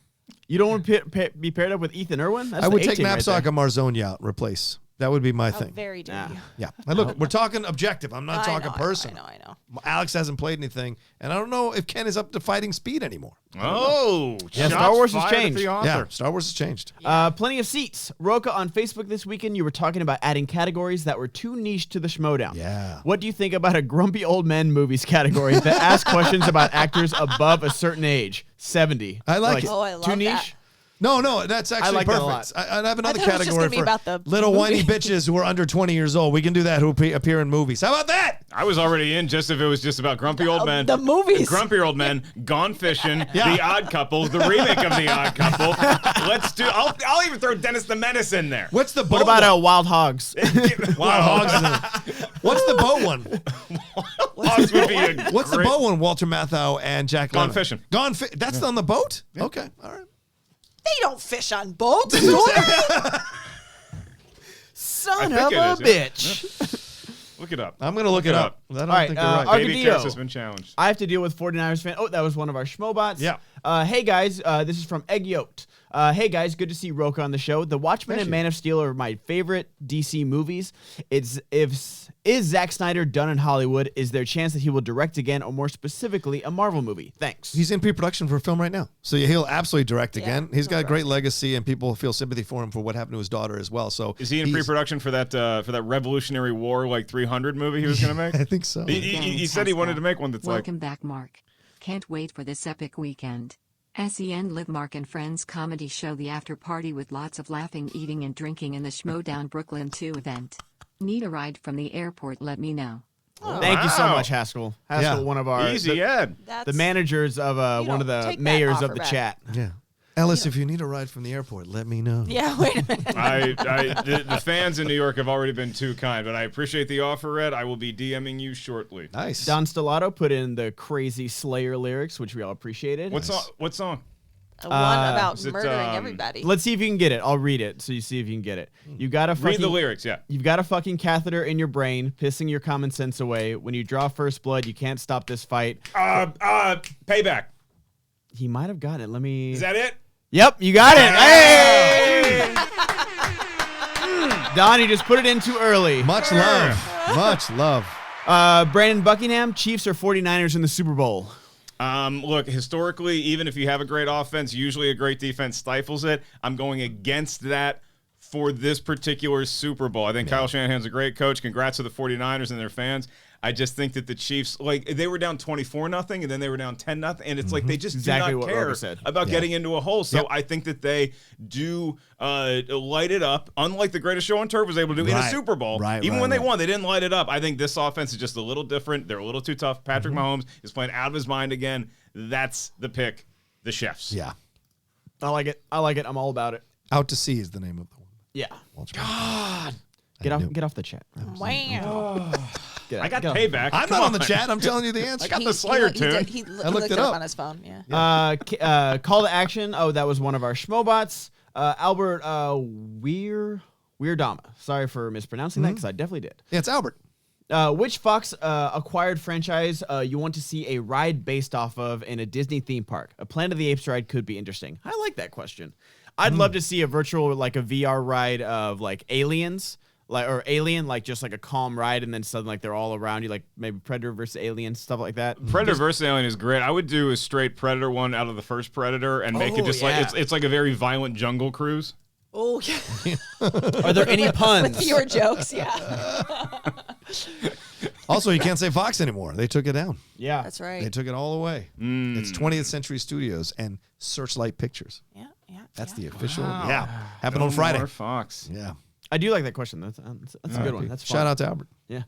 You don't want to be paired up with Ethan Irwin? That's I the would A take team right Knapsack there. and Marzonia out, replace. That would be my thing. Very dare you. Yeah. And look, we're talking objective. I'm not talking I person. know. Alex hasn't played anything, and I don't know if Ken is up to fighting speed anymore. Oh, Yeah, Star Wars has changed. Yeah, Star Wars has changed. Plenty of seats. Rocha, on Facebook this weekend, you were talking about adding categories that were too niche to the Schmoedown. Yeah. What do you think about a grumpy old men movies category that asks questions about actors above a certain age? 70. I like it. Oh, I love Too niche? that. No, that's actually like that a perfect. lot. I have another thought it was just category gonna be for about the little movie. whiny bitches who are under 20 years old. We can do that who appear in movies. How about that? I was already in just if it was just about grumpy old men. The movies. Grumpy old men, Gone Fishing, Yeah. The Odd Couple, the remake of The Odd Couple. Let's do. I'll even throw Dennis the Menace in there. What's the What boat about one? Wild Hogs? Wild Hogs is in it. What's the boat one? Hogs would be a What's the great- boat one? Walter Matthau and Jack Gone Lemmon. Fishing. That's on the boat? Okay, all right. They don't fish on boats. Son I of think a it is, bitch. Look it up. I'm going to look it up. I don't All right, think you're right. Baby Argadillo. Chris has been challenged. I have to deal with 49ers fan. Oh, that was one of our Schmobots. Yeah. Hey, guys. This is from Egg Yoked. Hey, guys. Good to see Rocha on the show. The Watchmen and Man of Steel are my favorite DC movies. Is Zack Snyder done in Hollywood? Is there a chance that he will direct again, or more specifically, a Marvel movie? Thanks. He's in pre-production for a film right now. So he'll absolutely direct again. He's got a great legacy, and people feel sympathy for him for what happened to his daughter as well. So Is he in pre-production for that Revolutionary War 300 movie he was going to make? I think so. He said he wanted to make one that's Welcome back, Mark. Can't wait for this epic weekend. SEN Live Mark and Friends comedy show The After Party with lots of laughing, eating, and drinking in the Schmoedown Brooklyn 2 event. Need a ride from the airport? Let me know. Thank you so much, Haskell. Haskell, one of our Easy Ed. the managers of one of the take that mayors offer of the back. chat. Yeah. Ellis, if you need a ride from the airport, let me know. Yeah, wait a minute. The fans in New York have already been too kind, but I appreciate the offer, Ed. I will be DMing you shortly. Nice. Don Stellato put in the crazy Slayer lyrics, which we all appreciated. What song? One about is it, murdering everybody. Let's see if you can get it. I'll read it so you see if you can get it. You got a fucking, Read the lyrics, yeah. You've got a fucking catheter in your brain, pissing your common sense away. When you draw first blood, you can't stop this fight. Payback. He might have got it. Let me. Is that it? Yep, you got it. Hey! Don, you just put it in too early. Much love. Much love. Brandon Buckingham, Chiefs or 49ers in the Super Bowl? Look, historically, even if you have a great offense, usually a great defense stifles it. I'm going against that for this particular Super Bowl. I think Kyle Shanahan's a great coach. Congrats to the 49ers and their fans. I just think that the Chiefs, they were down 24-0, and then they were down 10-0, and it's like they just Exactly do what not care Rocha said. about getting into a hole. So I think that they do light it up, unlike the greatest show on turf was able to do in a Super Bowl. Even when they won, they didn't light it up. I think this offense is just a little different. They're a little too tough. Patrick Mahomes is playing out of his mind again. That's the pick. The Chefs. Yeah. I like it. I'm all about it. Out to Sea is the name of the one. Yeah. God. Get off the chat. Wow. I got payback. I'm not on the chat. I'm telling you the answer. I got the Slayer tune. He I looked looked it it up up on his phone. Yeah. Call to action. Oh, that was one of our Schmobots. Albert Weirdama. Sorry for mispronouncing that because I definitely did. Yeah, it's Albert. Which Fox acquired franchise you want to see a ride based off of in a Disney theme park? A Planet of the Apes ride could be interesting. I like that question. I'd love to see a virtual, a VR ride of Aliens. or Alien, like just like a calm ride, and then suddenly like they're all around you, like maybe Predator versus Alien, stuff like that. Predator versus Alien is great. I would do a straight Predator one out of the first Predator and make it just like it's like a very violent jungle cruise. Oh, yeah. Are there any puns? With fewer jokes, yeah. Also, you can't say Fox anymore. They took it down. Yeah, That's right. They took it all away. It's 20th Century Studios and Searchlight Pictures. Yeah. That's the official. Yeah. Happened on Friday. More Fox. Yeah. I do like that question. That's a good one. That's fun. Shout out to Albert. Yeah.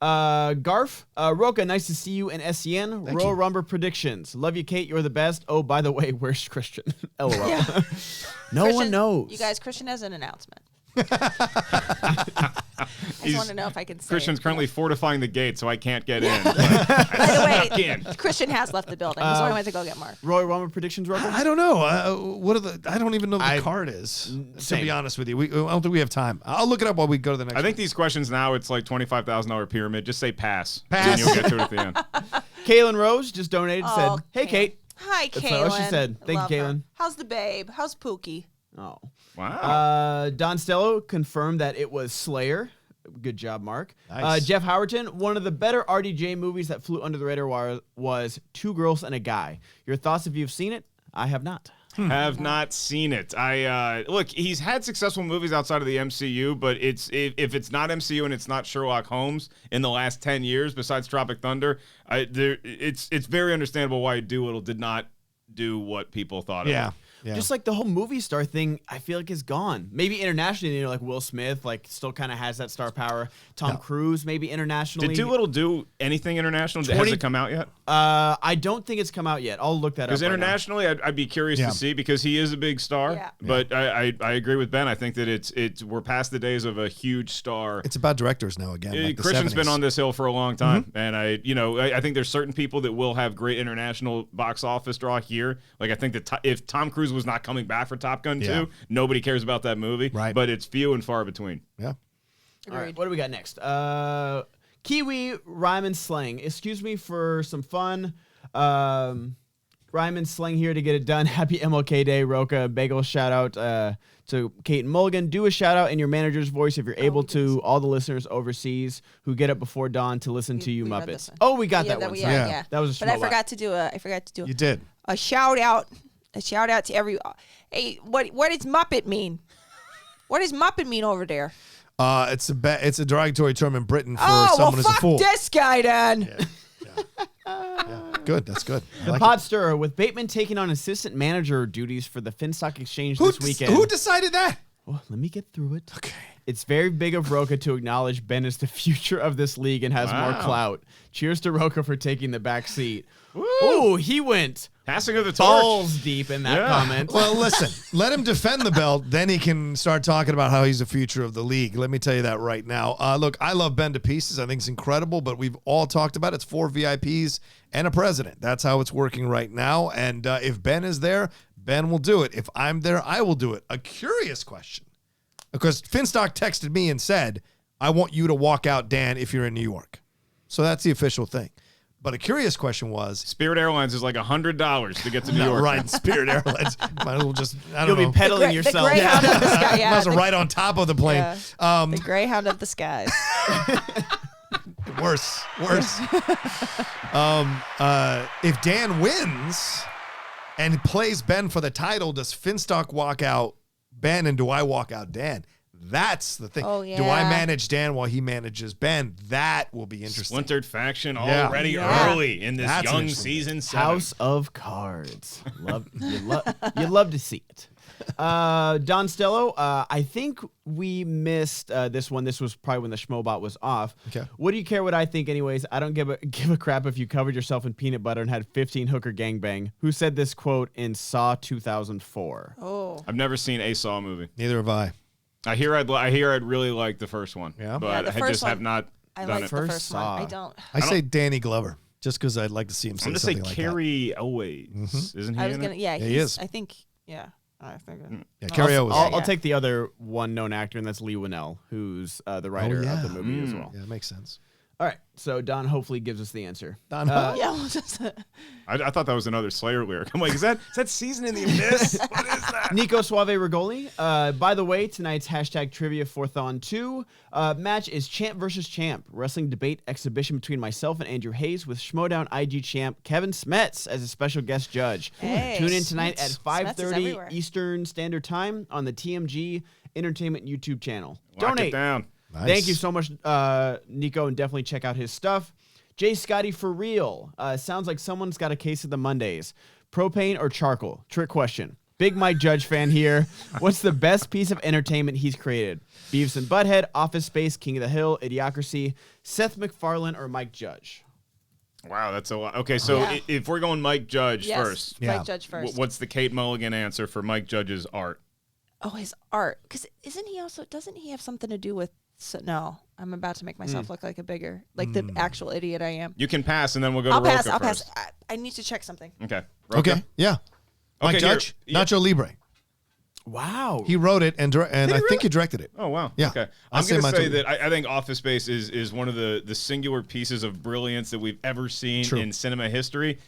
Garf, Rocha, nice to see you in SEN. Royal Rumble predictions. Love you, Kate. You're the best. Oh, by the way, where's Christian? LOL. Yeah. No Christian, one knows. You guys, Christian has an announcement. I just want to know if I can say Christian's it. currently fortifying the gate, so I can't get in. By the way, in. Christian has left the building. He's only went to go get Mark. Royal Rumble predictions, Rocha? I don't know. What are the? I don't even know what the card is. To same. be honest with you, I don't think we have time. I'll look it up while we go to the next. I think these questions now it's like $25,000 pyramid. Just say pass. Pass. And you'll get to it at the end. Kaylin Rose just donated. Oh, Said, "Hey, Kate." Hi, That's Kaylin. what she said. Thank you, Love her. Kaylin. How's the babe? How's Pookie? Oh. Wow. Don Stello confirmed that it was Slayer. Good job, Mark. Nice. Jeff Howerton, one of the better RDJ movies that flew under the radar was Two Girls and a Guy. Your thoughts if you've seen it? I have not. Have not seen it. I look. He's had successful movies outside of the MCU, but if it's not MCU and it's not Sherlock Holmes in the last 10 years, besides Tropic Thunder, it's very understandable why Dolittle did not do what people thought. It would. Yeah. Just like the whole movie star thing, I feel like is gone. Maybe internationally, like Will Smith, like still kind of has that star power. Tom Cruise, maybe internationally. Did Dolittle do anything international? Has it come out yet? I don't think it's come out yet. I'll look that up. Because internationally, I'd be curious to see because he is a big star. Yeah. But I agree with Ben. I think that it's we're past the days of a huge star. It's about directors now again. Like the Christian's 70s. been on this hill for a long time, and I think there's certain people that will have great international box office draw here. Like I think that if Tom Cruise was not coming back for Top Gun 2, nobody cares about that movie. Right. But it's few and far between. Yeah. All right, what do we got next? Kiwi rhyme and slang. Excuse me for some fun. Rhyme and slang here to get it done. Happy MLK Day, Rocha. Bagel shout out to Kate Mulligan. Do a shout out in your manager's voice if you're able to. All the listeners overseas who get up before dawn to listen to you we read Muppets. this one. Oh, we got that one. Sorry. Yeah. That was a But I Schmoedown. forgot to do a. You did. A shout out. A shout out to every. Hey, what does Muppet mean? What does Muppet mean over there? It's a derogatory term in Britain for Oh, someone well, who's a fuck fool. this guy then. Good. That's good. I The like Pod Stirrer with Bateman taking on assistant manager duties for the Finstock Exchange this weekend. Who decided that? Well, let me get through it. Okay. It's very big of Rocha to acknowledge Ben is the future of this league and has more clout. Cheers to Rocha for taking the back seat. Ooh, he went Passing of the torch. balls deep in that comment. Well, listen, let him defend the belt. Then he can start talking about how he's the future of the league. Let me tell you that right now. Look, I love Ben to pieces. I think it's incredible, but we've all talked about it. It's 4 VIPs and a president. That's how it's working right now. And if Ben is there, Ben will do it. If I'm there, I will do it. A curious question. Because Finstock texted me and said, I want you to walk out, Dan, if you're in New York. So that's the official thing. But a curious question was... Spirit Airlines is like $100 to get to New York. Right, Spirit Airlines. Might as well just, I You'll don't know. be pedaling The yourself. Greyhound of the sky. Yeah, Might as well right on top of the plane. Yeah. The Greyhound of the skies. Worse. If Dan wins and plays Ben for the title, does Finstock walk out Ben and do I walk out Dan? That's the thing. Oh, yeah. Do I manage Dan while he manages Ben? That will be interesting. Splintered faction Yeah. already Yeah. early in this That's young interesting. season 7. House of Cards. You love to see it. Don Stello, I think we missed this one. This was probably when the Schmoebot was off. Okay. What do you care what I think anyways? I don't give a crap if you covered yourself in peanut butter and had 15 hooker gangbang. Who said this quote in Saw 2004? Oh. I've never seen a Saw movie. Neither have I. I hear I'd really like the first one. Yeah? But Yeah, the I first just one- have not I done like it. the First first Saw. one. I don't. I say Danny Glover just because I'd like to see him say I'm going to say something like Carrie Elways. Isn't he I was in gonna. it? Yeah, Yeah, he he's- is. I think. Yeah. I think. that. Yeah, Carrie O was. I'll take the other one known actor, and that's Lee Winnell, who's the writer yeah. of the movie as well. Yeah, that makes sense. All right, so Don hopefully gives us the answer. Don, Yeah, we'll just, I thought that was another Slayer lyric. I'm like, is that Season in the Abyss? What is that? Nico Suave Rigoli. By the way, tonight's hashtag trivia for Thon 2 match is Champ versus Champ, wrestling debate exhibition between myself and Andrew Hayes with Schmoedown IG champ Kevin Smets as a special guest judge. Hey, Tune in tonight at Smets is 5:30 everywhere. Eastern Standard Time on the TMG Entertainment YouTube channel. Lock Donate. it down. Nice. Thank you so much, Nico, and definitely check out his stuff. Jay Scotty for real. Sounds like someone's got a case of the Mondays. Propane or charcoal? Trick question. Big Mike Judge fan here. What's the best piece of entertainment he's created? Beavis and Butthead, Office Space, King of the Hill, Idiocracy, Seth MacFarlane, or Mike Judge? Wow, that's a lot. Okay, so if we're going Mike Judge yes, first, Yeah. Mike Judge first. what's the Kate Mulligan answer for Mike Judge's art? Oh, his art. Because doesn't he have something to do with, no, I'm about to make myself look like the actual idiot I am. You can pass, and then we'll go I'll to Rocha pass. I'll first. pass. I need to check something. Okay. Rocha? Okay, yeah. Mike Okay, here. Judge, Yeah. Nacho Libre. Wow. He wrote it, and I think he directed it. Oh, wow. Yeah. Okay. I'll I'm going to say say Nacho that I think Office Space is one of the singular pieces of brilliance that we've ever seen True. in cinema history.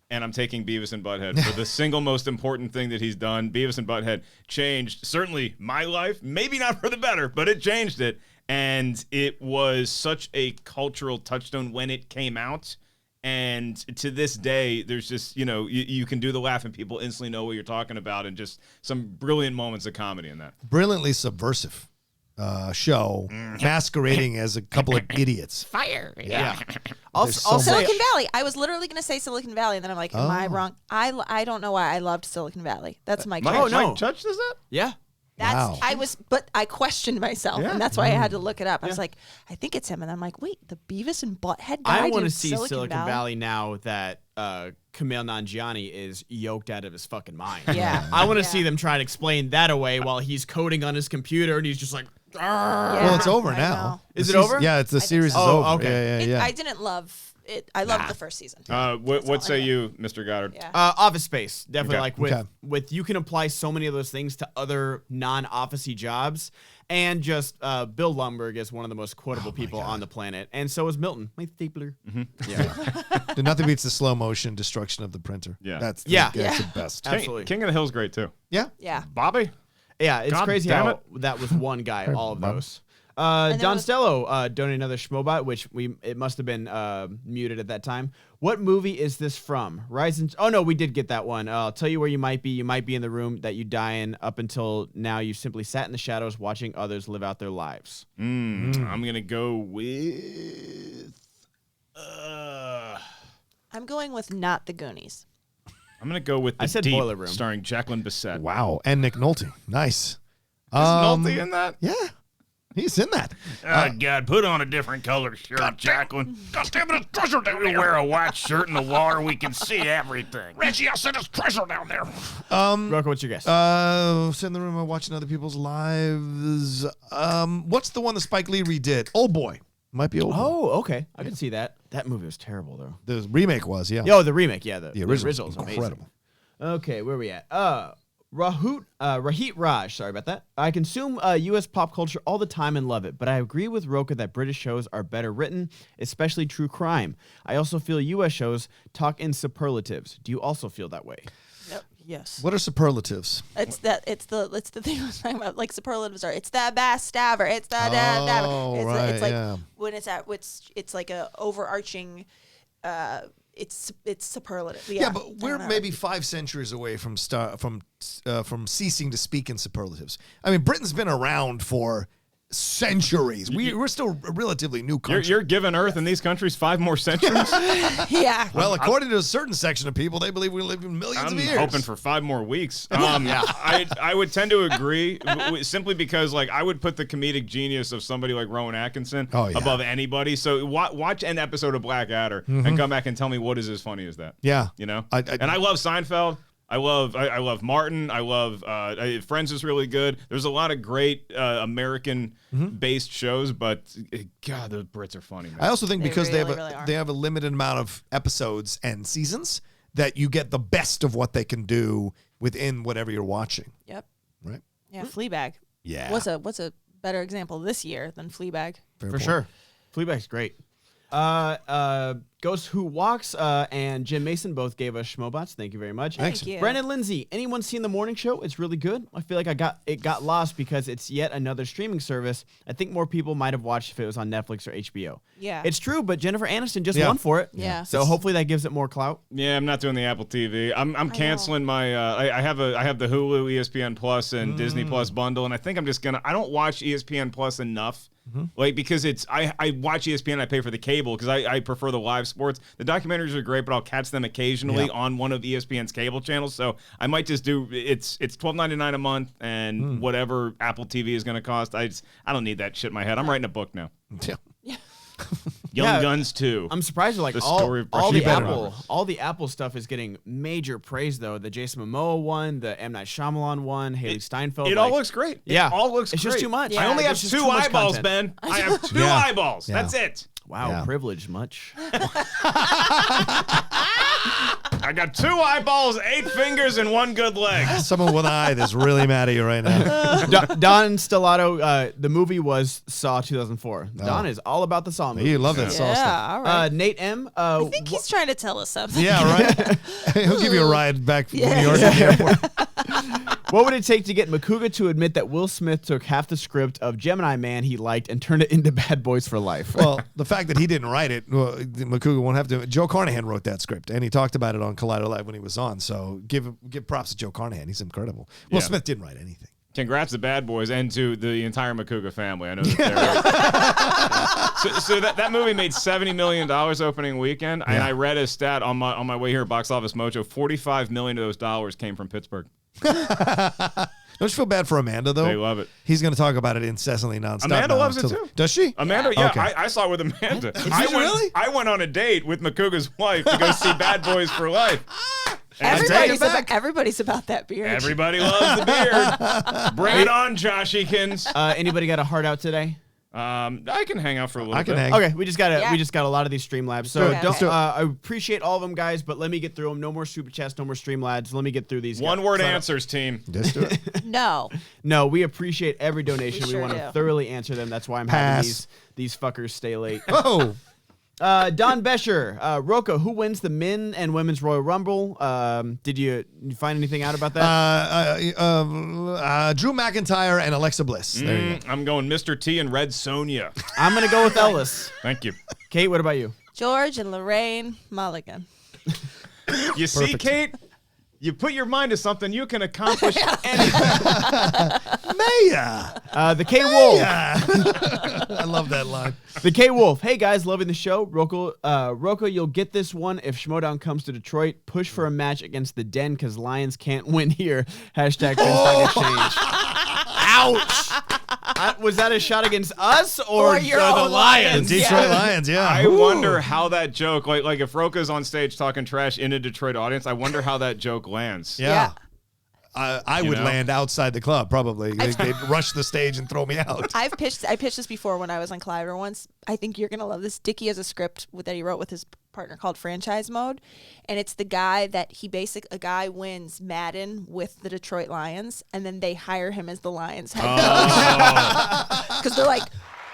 And I'm taking Beavis and Butthead for the single most important thing that he's done. Beavis and Butthead changed, certainly my life, maybe not for the better, but it changed it. And it was such a cultural touchstone when it came out. And to this day, there's just, you can do the laugh and people instantly know what you're talking about, and just some brilliant moments of comedy in that. Brilliantly subversive show, masquerading as a couple of idiots. Fire. Yeah. There's so Silicon Valley. I was literally going to say Silicon Valley, and then I'm like, am I wrong? I don't know why I loved Silicon Valley. That's Mike Judge. Oh, no. Mike Judge does that? Yeah. Wow. But I questioned myself, Yeah. and that's why I had to look it up. I was like, I think it's him, and I'm like, wait, the Beavis and Butthead guy. I want to did see Silicon Valley now that Kumail Nanjiani is yoked out of his fucking mind. Yeah. I want to Yeah. see them try to explain that away while he's coding on his computer, and he's just like, "Arr." Well, it's over I now. know. Is The it season- over? Yeah, the series so. is Oh, over. okay. Yeah. I didn't love it. I loved the first season. What all I say know. you, Mr. Goddard? Yeah. Office Space, definitely. Okay. Like with you can apply so many of those things to other non-officey jobs, and just Bill Lumbergh is one of the most quotable people on the planet, and so is Milton, my stapler. Yeah. Nothing beats the slow motion destruction of the printer. Yeah. That's Yeah. the best. Absolutely. King of the Hill's great too. Yeah. Yeah. Bobby? Yeah, it's God crazy damn how that was one guy, all of Bob. those. then Don was- Stello donated another Schmoebot, which it must have been muted at that time. What movie is this from? Oh no, we did get that one. I'll tell you where you might be. You might be in the room that you die in. Up until now, you simply sat in the shadows watching others live out their lives. I'm gonna go with. I'm going with not the Goonies. I'm gonna go with the I said Deep, Boiler Room. starring Jacqueline Bisset. Wow. And Nick Nolte. Nice. Is Nolte in that? Yeah. He's in that. God, put on a different color shirt, Jacqueline. God damn it, it's treasure down there. We wear a white shirt in the water, we can see everything. Reggie, I said there's treasure down there. Rocha, what's your guess? Sit in the room watching other people's lives. What's the one that Spike Lee redid? Old Boy. Might be Old Boy. Oh, okay. I can see that. That movie was terrible, though. The remake was, yeah. Oh, the remake. Yeah, the original is was amazing. incredible. Okay, where are we at? Rahit Raj, sorry about that. I consume U.S. pop culture all the time and love it, but I agree with Rocha that British shows are better written, especially true crime. I also feel U.S. shows talk in superlatives. Do you also feel that way? Yep. Yes. What are superlatives? It's the thing I was talking about. Like superlatives are. It's the best ever. It's the ever. Oh, It's, right, it's like yeah. when it's like a overarching. It's superlative. Yeah, Yeah, but I we're don't know. maybe 5 centuries away from ceasing to speak in superlatives. I mean, Britain's been around for centuries. We're still a relatively new country. You're giving Earth and these countries 5 more centuries? Yeah. Well, according to a certain section of people, they believe we live in millions I'm of years. hoping for 5 more weeks. I would tend to agree simply because, like, I would put the comedic genius of somebody like Rowan Atkinson above anybody. So watch an episode of Blackadder and come back and tell me what is as funny as that. Yeah. You know? And I love Seinfeld. I love Martin. I love Friends is really good. There's a lot of great American-based shows, but God, the Brits are funny, man. I also think They because really, really are. they have a limited amount of episodes and seasons that you get the best of what they can do within whatever you're watching. Yep. Right? Yeah. Fleabag. Yeah. What's a better example this year than Fleabag? Fair For point. sure. Fleabag's great. Ghost Who Walks and Jim Mason both gave us Schmoebots. Thank you very much. Thank you. Brandon Lindsay, anyone seen The Morning Show? It's really good. I feel like it got lost because it's yet another streaming service. I think more people might have watched if it was on Netflix or HBO. Yeah. It's true, but Jennifer Aniston just won for it. Yeah. So hopefully that gives it more clout. Yeah, I'm not doing the Apple TV. I'm canceling my. I have the Hulu, ESPN Plus, and Disney Plus bundle, and I think I'm just gonna. I don't watch ESPN Plus enough. Like, because I watch ESPN, I pay for the cable because I prefer the live sports. The documentaries are great, but I'll catch them occasionally on one of ESPN's cable channels. So I might just do it's $12.99 a month and whatever Apple TV is going to cost. I don't need that shit in my head. I'm writing a book now. Yeah. Young Guns 2. I'm surprised like The all story of the Apple stuff is getting major praise though. The Jason Momoa one, the M. Night Shyamalan one, Haley Steinfeld. It all looks great. Yeah. It all looks It's great. just too much. Yeah. I only have It's just 2 too much eyeballs, content. Ben. I have 2 eyeballs. That's it. Wow, privileged much. I got 2 eyeballs, 8 fingers, and 1 good leg. Someone with an eye that's really mad at you right now. Don Stellato, the movie was Saw 2004. Don is all about the Saw movie. You love that Saw stuff. Yeah, all right. Nate M. I think he's trying to tell us something. Yeah, right? He'll give you a ride back from New York to the airport. What would it take to get Makuga to admit that Will Smith took half the script of Gemini Man he liked and turned it into Bad Boys for Life? Well, the fact that he didn't write it, Makuga won't have to. Joe Carnahan wrote that script, and he talked about it on Collider Live when he was on. So give props to Joe Carnahan. He's incredible. Will Smith didn't write anything. Congrats to Bad Boys and to the entire Makuga family. I know that they're so that movie made $70 million opening weekend, and I read a stat on my way here at Box Office Mojo. $45 million of those dollars came from Pittsburgh. Don't you feel bad for Amanda, though? They love it. He's going to talk about it incessantly nonstop. Amanda loves it, too. Does she? Amanda, yeah. Okay. I saw it with Amanda. Really? I went on a date with Makuga's wife to go see Bad Boys for Life. Everybody's about that beard. Everybody loves the beard. Bring it on, Josh Eakins. Anybody got a heart out today? I can hang out for a little bit. Okay, we just got a lot of these Streamlabs. So Okay. I appreciate all of them, guys, but let me get through them. No more super chats, no more Streamlabs. Let me get through these. One word answers, team. Just do it. No. No, we appreciate every donation. We We sure want do. to thoroughly answer them. That's why I'm having these fuckers stay late. Oh. Don Bescher, Rocha, who wins the men and women's Royal Rumble? Did you find anything out about that? Drew McIntyre and Alexa Bliss. There you go. I'm going Mr. T and Red Sonja. I'm going to go with Ellis. Thank you. Kate, what about you? George and Lorraine Mulligan. You see, Kate? You put your mind to something, you can accomplish anything. Maya. The K Wolf. I love that line. The K Wolf. Hey guys, loving the show. Rocha, you'll get this one if Schmoedown comes to Detroit. Push for a match against the Den because Lions can't win here. Hashtag Exchange. Ouch. Was that a shot against us or your the own Lions? The Detroit Lions, yeah. I wonder how that joke, like if Rocha's on stage talking trash in a Detroit audience, I wonder how that joke lands. Yeah. I would know? land outside the club, probably. They'd rush the stage and throw me out. I pitched this before when I was on Collider once. I think you're gonna love this. Dickie has a script that he wrote with his partner called Franchise Mode, and it's the guy that a guy wins Madden with the Detroit Lions, and then they hire him as the Lions head coach because they're like,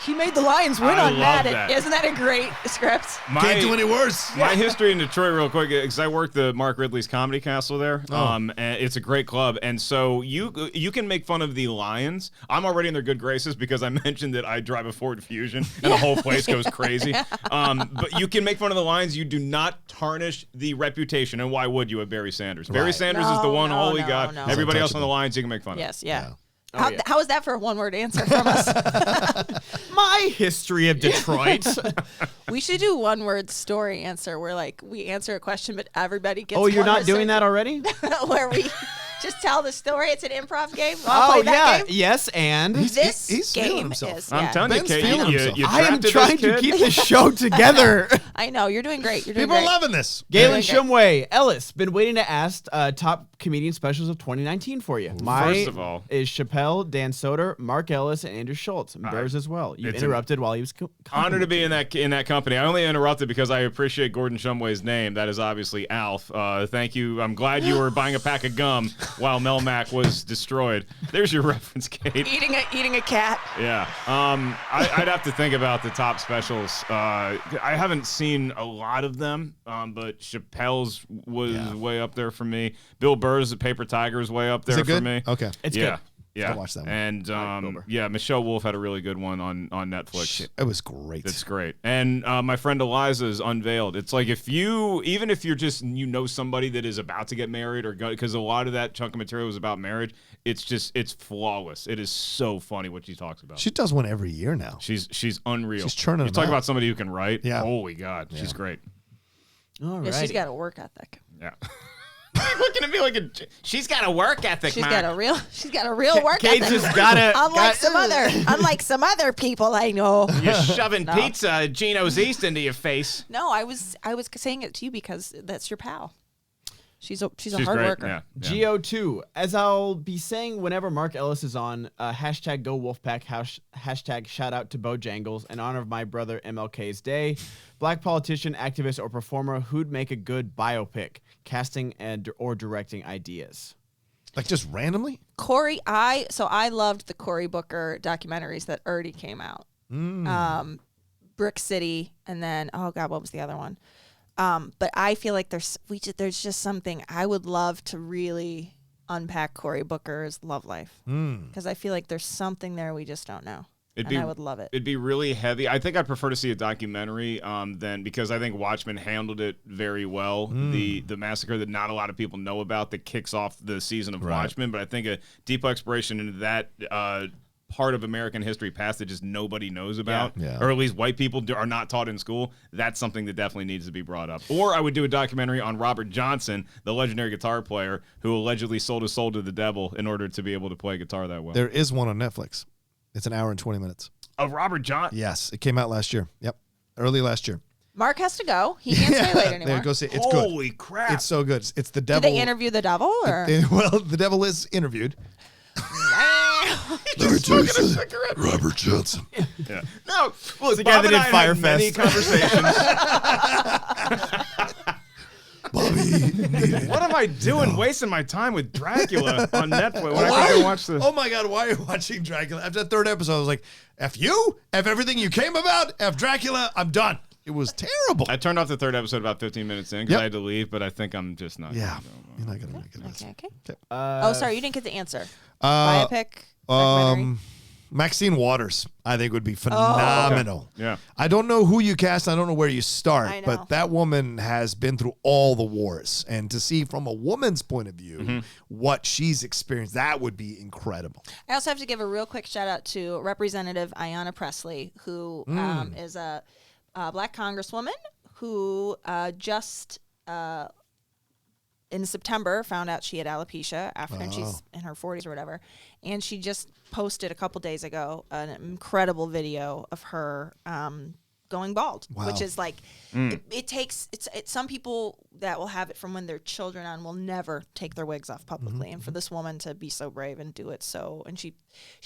he made the Lions win I on love Madden. that. Isn't that a great script? Can't do any worse. My history in Detroit, real quick, because I worked the Mark Ridley's Comedy Castle there. And it's a great club, and so you can make fun of the Lions. I'm already in their good graces because I mentioned that I drive a Ford Fusion, and the whole place goes crazy. But you can make fun of the Lions. You do not tarnish the reputation, and why would you, of Barry Sanders? Barry Sanders is the one holy God. no. Everybody else on the Lions you can make fun of. Yes, yeah. Oh, How is that for a one-word answer from us? My history of Detroit. We should do one-word story answer where we answer a question, but everybody gets. Oh, you're one not word doing that statement. already? Where we just tell the story. It's an improv game. I'll play that game. Yes, and This he's feeling game himself. is. I'm telling you, Ben's Kate, feeling you himself. I am drafted trying this to kid. keep the show together. I know. You're doing great. You're doing People great. are loving this. Galen Shumway, Ellis, been waiting to ask top comedian specials of 2019 for you. First of all, is Chappelle, Dan Soder, Mark Ellis, and Andrew Schultz. And theirs as well. You interrupted while he was honor to be in that company. I only interrupted because I appreciate Gordon Shumway's name. That is obviously Alf. Thank you. I'm glad you were buying a pack of gum while Melmac was destroyed. There's your reference, Kate. Eating a cat. Yeah. I'd have to think about the top specials. I haven't seen a lot of them, but Chappelle's was way up there for me. Bill Burr's The Paper Tiger is way up there for me. Okay. It's good. Yeah. I'll watch that one. And Michelle Wolf had a really good one on Netflix. Shit, it was great. It's great. And my friend Eliza's Unveiled. It's like even if you're just somebody that is about to get married or because a lot of that chunk of material is about marriage, it's flawless. It is so funny what she talks about. She does one every year now. She's unreal. She's churning. You talk about somebody who can write. Yeah. Holy God, she's great. All right. Yeah, she's got a work ethic. Yeah. You're looking at me like she's got a work ethic. She's got a real work Kate's ethic. just gotta. Unlike some other people I know. You're shoving pizza Geno's East into your face. No, I was saying it to you because that's your pal. She's a hard great. worker. Yeah. GO2, as I'll be saying whenever Mark Ellis is on, hashtag Go Wolfpack, hashtag shout out to Bojangles in honor of my brother MLK's day. Black politician, activist, or performer who'd make a good biopic, casting or directing ideas. Like just randomly? Cory, I loved the Cory Booker documentaries that already came out. Brick City, and then what was the other one? But I feel like there's just something I would love to really unpack Cory Booker's love life because I feel like there's something there we just don't know. I would love it. It'd be really heavy. I think I'd prefer to see a documentary than because I think Watchmen handled it very well. The massacre that not a lot of people know about that kicks off the season of Watchmen, but I think a deep exploration into that part of American history past that just nobody knows about, or at least white people are not taught in school. That's something that definitely needs to be brought up. Or I would do a documentary on Robert Johnson, the legendary guitar player who allegedly sold his soul to the devil in order to be able to play guitar that well. There is one on Netflix. It's an hour and 20 minutes. Of Robert Johnson? Yes, it came out last year. Yep, early last year. Mark has to go. He can't stay late anymore. There, go see. It's good. Holy crap! It's so good. It's the devil. Did they interview the devil? Or? Well, the devil is interviewed. Let me tell you something. Robert Johnson. Yeah. No, well, it's the guy that did Fire many conversations. Bobby. What am I doing wasting my time with Dracula on Netflix when I can go watch the... Oh my God, why are you watching Dracula? After that third episode, I was like, F you, F everything you came about, F Dracula, I'm done. It was terrible. I turned off the third episode about 15 minutes in because I had to leave, but I think I'm just not. Yeah, you're not going to make it. Okay. Sorry, you didn't get the answer. Biopic? Maxine Waters, I think, would be phenomenal. Okay. Yeah. I don't know who you cast. I don't know where you start. I know. But that woman has been through all the wars. And to see from a woman's point of view what she's experienced, that would be incredible. I also have to give a real quick shout out to Representative Ayanna Pressley, who is a black congresswoman who just in September found out she had alopecia and she's in her 40s or whatever. And she just posted a couple days ago an incredible video of her going bald, which is like, it takes some people that will have it from when they're children on will never take their wigs off publicly. And for this woman to be so brave and do it and she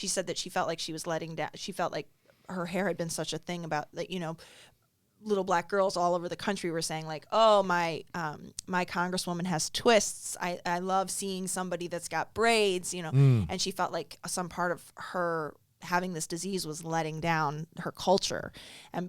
said that she felt like she was letting down, she felt like her hair had been such a thing about that, little black girls all over the country were saying like, oh, my congresswoman has twists. I love seeing somebody that's got braids, and she felt like some part of her having this disease was letting down her culture.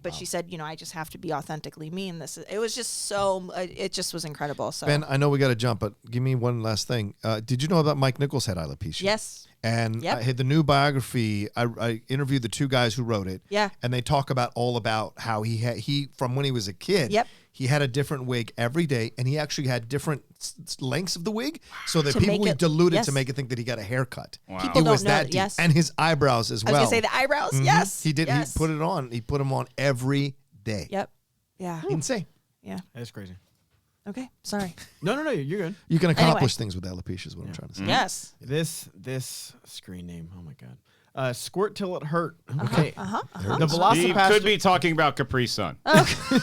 But she said, I just have to be authentically me. And it was just it just was incredible. So Ben, I know we got to jump, but give me one last thing. Did you know that Mike Nichols had alopecia? Yes. And I had the new biography. I interviewed the two guys who wrote it. Yeah. And they talk about all about how he from when he was a kid. Yep. He had a different wig every day, and he actually had different lengths of the wig, so that people would dilute it to make it think that he got a haircut. Wow. People It was don't know that that, deep. yes. And his eyebrows as well. I was going to say the eyebrows. Yes. He did. Yes. He put it on. He put them on every day. Yep. Yeah. Insane. Yeah. That's crazy. Okay. Sorry. No, you're good. You can accomplish things with alopecia is what I'm trying to say. Yes. This screen name. Oh my God. Squirt till it hurt. Okay. The He Velocipaster could be talking about Capri Sun. Okay.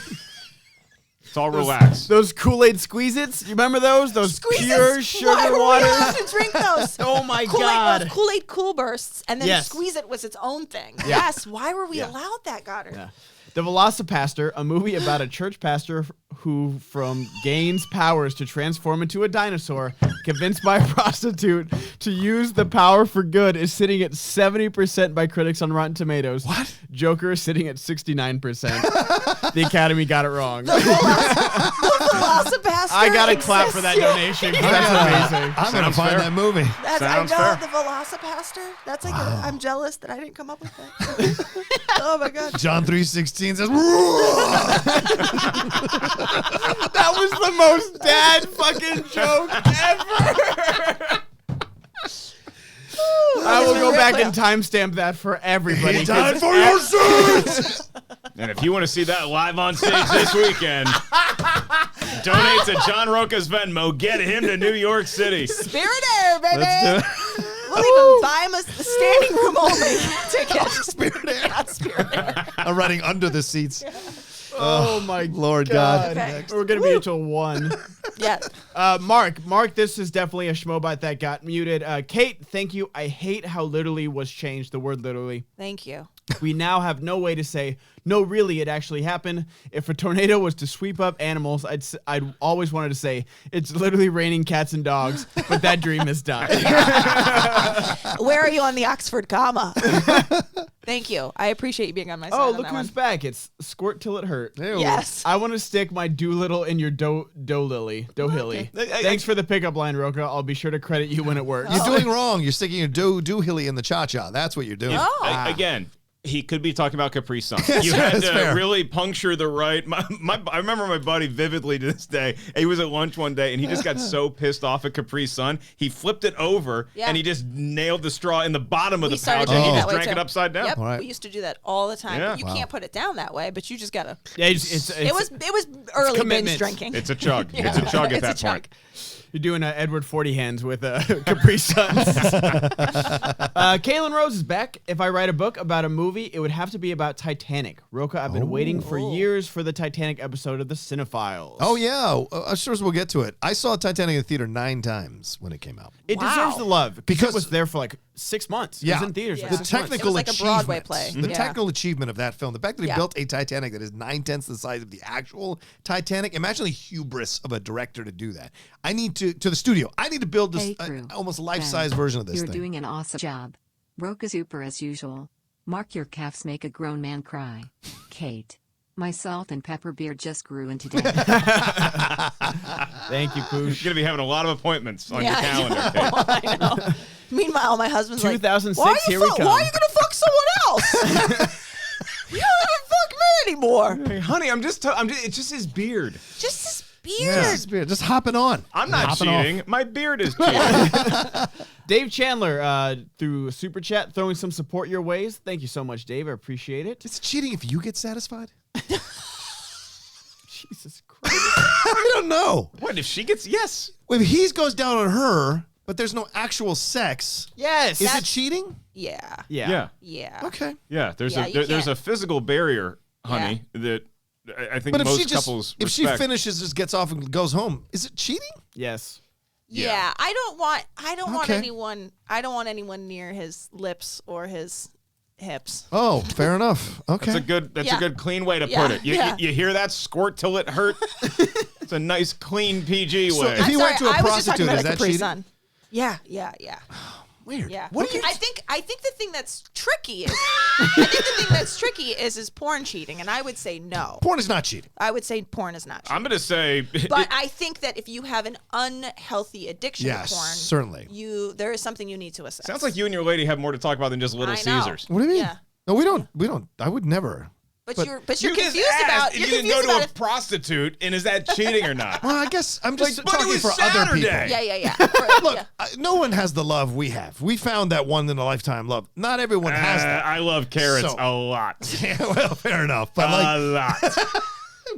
It's all relax. Those Kool-Aid Squeeze-Its, you remember those? Those pure sugar Why were we water. allowed to drink those? Oh my Kool-Aid, God. Kool-Aid Cool Bursts, and then Yes. Squeeze It was its own thing. Yeah. Yes, why were we allowed that, Goddard? Yeah. The Velocipaster, a movie about a church pastor who gains powers to transform into a dinosaur, convinced by a prostitute to use the power for good, is sitting at 70% by critics on Rotten Tomatoes. What? Joker is sitting at 69%. The Academy got it wrong. The Velocipaster. I gotta clap for that donation. That's amazing. I'm going to find that movie. Sounds I know, fair. the Velocipaster. That's like I'm jealous that I didn't come up with that. Oh my God. John 3:16 says, That was the most dad fucking joke ever. I will go back and timestamp that for everybody. He died for your sins. And if you want to see that live on stage this weekend, donate to John Rocha's Venmo. Get him to New York City. Spirit Air, baby. Let's do We'll even buy him a standing room only ticket. Spirit Air. Not Spirit Air. I'm running under the seats. Oh my Lord God. Okay. We're gonna be until 1. Yeah. Mark, this is definitely a Schmoebot that got muted. Kate, thank you. I hate how literally was changed, the word literally. Thank you. We now have no way to say, no, really, it actually happened. If a tornado was to sweep up animals, I'd always wanted to say, it's literally raining cats and dogs, but that dream is done. Where are you on the Oxford comma? Thank you. I appreciate you being on my side. Oh, on look that who's one. back. It's Squirt Till It Hurt. Ew. Yes. I want to stick my Doolittle in your Dohilly. Thanks for the pickup line, Rocha. I'll be sure to credit you when it works. You're doing wrong. You're sticking your doohilly in the cha-cha. That's what you're doing. Oh. Again, he could be talking about Capri Sun. You had That's to fair. really puncture the right. I remember my buddy vividly to this day. He was at lunch one day and he just got so pissed off at Capri Sun. He flipped it over and he just nailed the straw in the bottom of We the started pouch and he drinking just that way drank too. it upside down. Yep. All right. We used to do that all the time. Yeah. You can't put it down that way, but you just gotta. Yeah, It was early binge commitment. drinking. It's a chug. Yeah. It's a chug at It's a that chug. point. You're doing Edward 40 hands with Capri Suns. Kaylin Rose is back. If I write a book about a movie, it would have to be about Titanic. Rocha, I've been waiting for years for the Titanic episode of The Cinephiles. Oh, yeah. I'm sure we'll get to it. I saw Titanic in the theater 9 times when it came out. It Wow. deserves the love Because- it was there for like 6 months. It Yeah. was in theaters Yeah. for The 6 months. technical It was like a achievement, Broadway play. the Yeah. technical achievement of that film, the fact that he Yeah. built a Titanic that is 9/10 the size of the actual Titanic. Imagine the hubris of a director to do that. I need to the studio. I need to build this Hey, crew. almost life-size version of this You're thing. doing an awesome job. Rocha super as usual. Mark, your calves make a grown man cry. Kate. My salt and pepper beard just grew in today. Thank you, You're Poosh. going to be having a lot of appointments on your Yeah, calendar. I Kate. know. I know. Meanwhile, my husband's 2006, like, here we come. Why are you gonna fuck someone else? You don't even fuck me anymore. Hey, honey, it's just his beard. Just this Yeah, beard. just hopping on. I'm not Hopping cheating. off. My beard is cheating. Dave Chandler, through Super Chat, throwing some support your ways. Thank you so much, Dave. I appreciate it. It's cheating if you get satisfied? Jesus Christ. I don't know. What if she gets yes? If he goes down on her, but there's no actual sex, Yes. is it cheating? Yeah. Yeah. Yeah. Okay. Yeah, there's Yeah, you there's can't. a physical barrier, honey, that I think But if most couples if she respect. finishes, just gets off and goes home, is it cheating? Yes. Yeah. I don't want Okay. anyone near his lips or his hips. Oh, fair enough. Okay. That's Yeah. a good clean way to Yeah, put it. yeah. You hear that? Squirt till it hurt. It's a nice clean PG So way. if he I'm went sorry, to a I was just talking prostitute, about is a that Capri cheating? Sun. Yeah. Weird. Yeah. What do you? I think the thing that's tricky is porn cheating, and I would say no. Porn is not cheating. I would say porn is not cheating. I'm gonna say, But I think that if you have an unhealthy addiction Yes, to porn, certainly. there is something you need to assess. sounds like you and your lady have more to talk about than just Little I know. Caesars. What do you mean? Yeah. No, we don't. I would never. But But you're You just confused asked about if you're you can confused go to about a prostitute, and is that cheating or not? Well, I guess I'm just But it talking was for other people. Saturday. Yeah. Look, Yeah. no one has the love we have. We found that one in a lifetime love. Not everyone has that. I love carrots So- a lot. Yeah, well, fair enough. But A lot.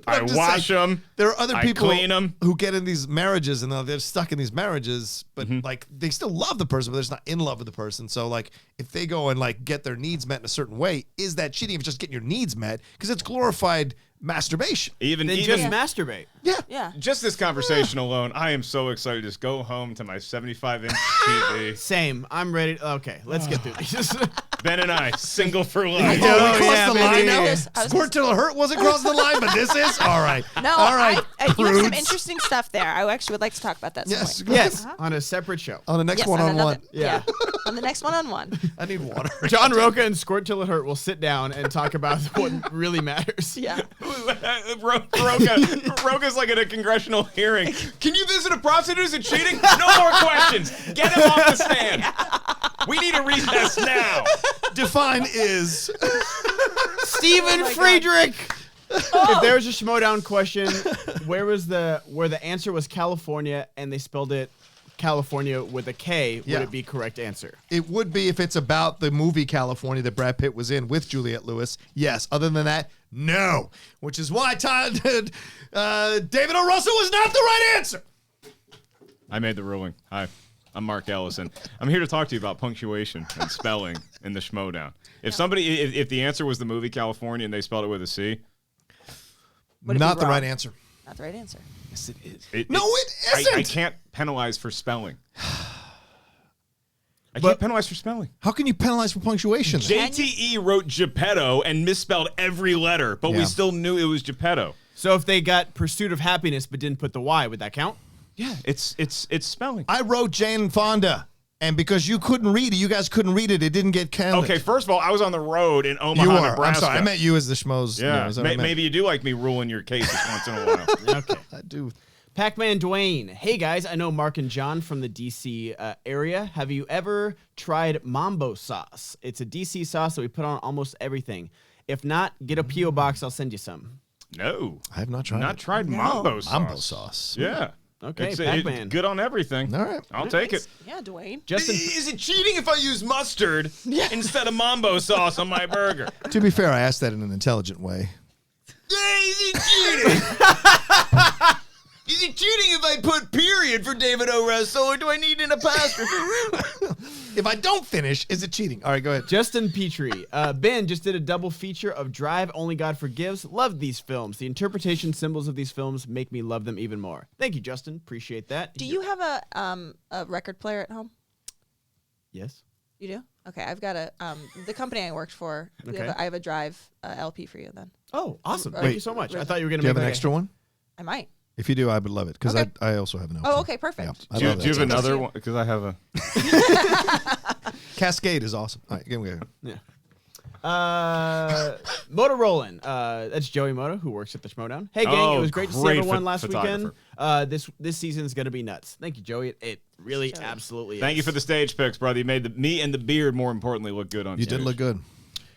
I wash them. There are other people clean them. who get in these marriages and they're stuck in these marriages, but like they still love the person, but they're just not in love with the person. So like if they go and like get their needs met in a certain way, is that cheating if it's just getting your needs met? Because it's glorified masturbation. Even just masturbate. Yeah. Just this conversation alone, I am so excited to just go home to my 75-inch TV. Same. I'm ready. Okay, let's get through these. Ben and I, single for life. We crossed the line now. I was Squirt till it hurt wasn't crossing the line, but this is? All right. No, All right, you have some prudes. interesting stuff there. I actually would like to talk about that. Yes. Some point. Yes, on a separate show. On the next Yes, one-on-one. Yeah. On the next one-on-one. I need water. John Rocha and Squirt Till It Hurt will sit down and talk about what really matters. Yeah. Rocha's like at a congressional hearing. Can you visit a prostitute? Is it cheating? No more questions. Get him off the stand. We need a recess now. Define is. Stephen Friedrich. If there was a Schmoedown question, where the answer was California and they spelled it California with a K, would it be correct answer? It would be if it's about the movie California that Brad Pitt was in with Juliette Lewis. Yes. Other than that, no. Which is why David O. Russell was not the right answer. I made the ruling. Hi, I'm Mark Ellis, and I'm here to talk to you about punctuation and spelling in the Schmoedown. If the answer was the movie California and they spelled it with a C, Not the right answer. Not the right answer. yes, it is. It isn't. I can't penalize for spelling. I can't penalize for spelling. How can you penalize for punctuation? JTE wrote Geppetto and misspelled every letter, but we still knew it was Geppetto. So if they got Pursuit of Happiness but didn't put the Y, would that count? Yeah, it's spelling. I wrote Jane Fonda, and because you couldn't read it, you guys couldn't read it, it didn't get counted. Okay, first of all, I was on the road in Omaha, You are. Nebraska. I'm sorry. I meant you as the schmoes. Yeah, is that what I meant? maybe you do like me ruling your cases once in a while. Okay. I do. Pac-Man Dwayne. Hey, guys. I know Mark and John from the D.C. Area. Have you ever tried Mambo sauce? It's a D.C. sauce that we put on almost everything. If not, get a P.O. box. I'll send you some. No. I have not tried Not it. tried Mambo sauce. Mambo sauce. Yeah. Okay, It's Pac-Man. good on everything. All right. I'll take it. Yeah, Dwayne. Justin, Is it cheating if I use mustard instead of Mambo sauce on my burger? To be fair, I asked that in an intelligent way. Is it cheating? Is it cheating if I put period for David O. Russell, or do I need an apostrophe? If I don't finish, is it cheating? All right, go ahead. Justin Petrie. Ben just did a double feature of Drive, Only God Forgives. Loved these films. The interpretation symbols of these films make me love them even more. Thank you, Justin. Appreciate that. Do you have a record player at home? Yes. You do? Okay, I've got the company I worked for. Okay. I have a Drive LP for you then. Oh, awesome. Wait, Thank you so much. I thought you were going Do to you make have an extra one? I might. If you do, I would love it because Okay. I also have an LP. Oh, okay, perfect. Yeah, I Do you love have that. another one? Because I have a... Cascade is awesome. All right, give me a Yeah. Motorolin. That's Joey Moto, who works at the Schmoedown. Hey, gang. It was great to see everyone last weekend. This season's going to be nuts. Thank you, Joey. It really absolutely is. Thank you for the stage picks, brother. You made me and the beard, more importantly, look good on You stage. did look good.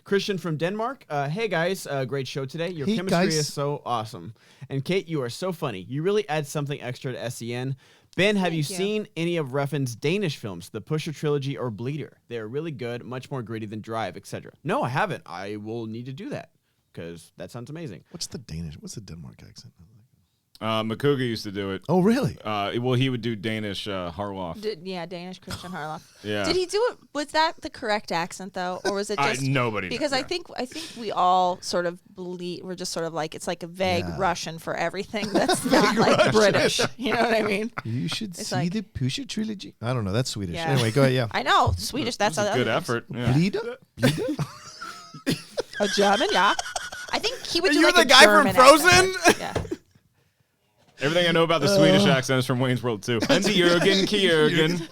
Christian from Denmark. Hey, guys. Great show today. Your Hey, chemistry guys. is so awesome. And Kate, you are so funny. You really add something extra to SEN. Ben, have you seen any of Refn's Danish films, the Pusher Trilogy or Bleeder? They are really good, much more gritty than Drive, etc. No, I haven't. I will need to do that because that sounds amazing. What's the Denmark accent? Makuga used to do it. Oh, really? Well, he would do Danish Harloff. Danish Christian Harloff. Yeah. Did he do it? Was that the correct accent though, or was it just nobody knows, Because yeah. I think we all sort of believe we're just sort of like it's like a vague Russian for everything that's not like British. You know what I mean? You should see like- the Pusher Trilogy. I don't know. That's Swedish. Yeah. Anyway, go ahead. Yeah. I know Swedish. That's It was a good effort. Yeah. Bleeder? A German, yeah. I think he would do You're like the a guy from German Frozen? accent. Yeah. Everything I know about the Swedish accent is from Wayne's World, too. And the Jürgen Kjörgen.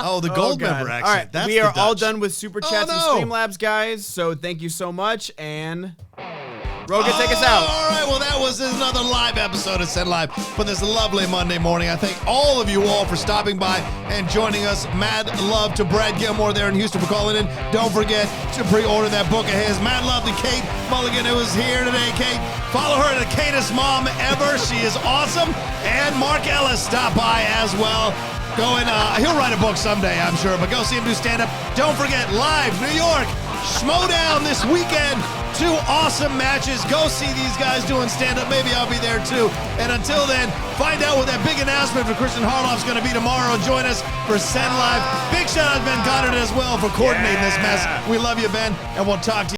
Oh, the gold God. member accent. All right, That's we are the all Dutch. done with Super Chats no. and Streamlabs, guys. So thank you so much. And Rocha, take us out. All right, well, that was another live episode of SEN Live for this lovely Monday morning. I thank all of you all for stopping by and joining us. Mad love to Brad Gilmore there in Houston for calling in. Don't forget to pre-order that book of his. Mad love to Kate Mulligan, who is here today. Kate, follow her, the Katest mom ever. She is awesome. And Mark Ellis stopped by as well. He'll write a book someday, I'm sure, but go see him do stand-up. Don't forget, live, New York, Schmoedown this weekend. 2 awesome matches. Go see these guys doing stand-up. Maybe I'll be there too. And until then, find out what that big announcement for Christian Harloff's going to be tomorrow. Join us for SEN Live. Big shout out to Ben Goddard as well for coordinating this mess. We love you, Ben, and we'll talk to you.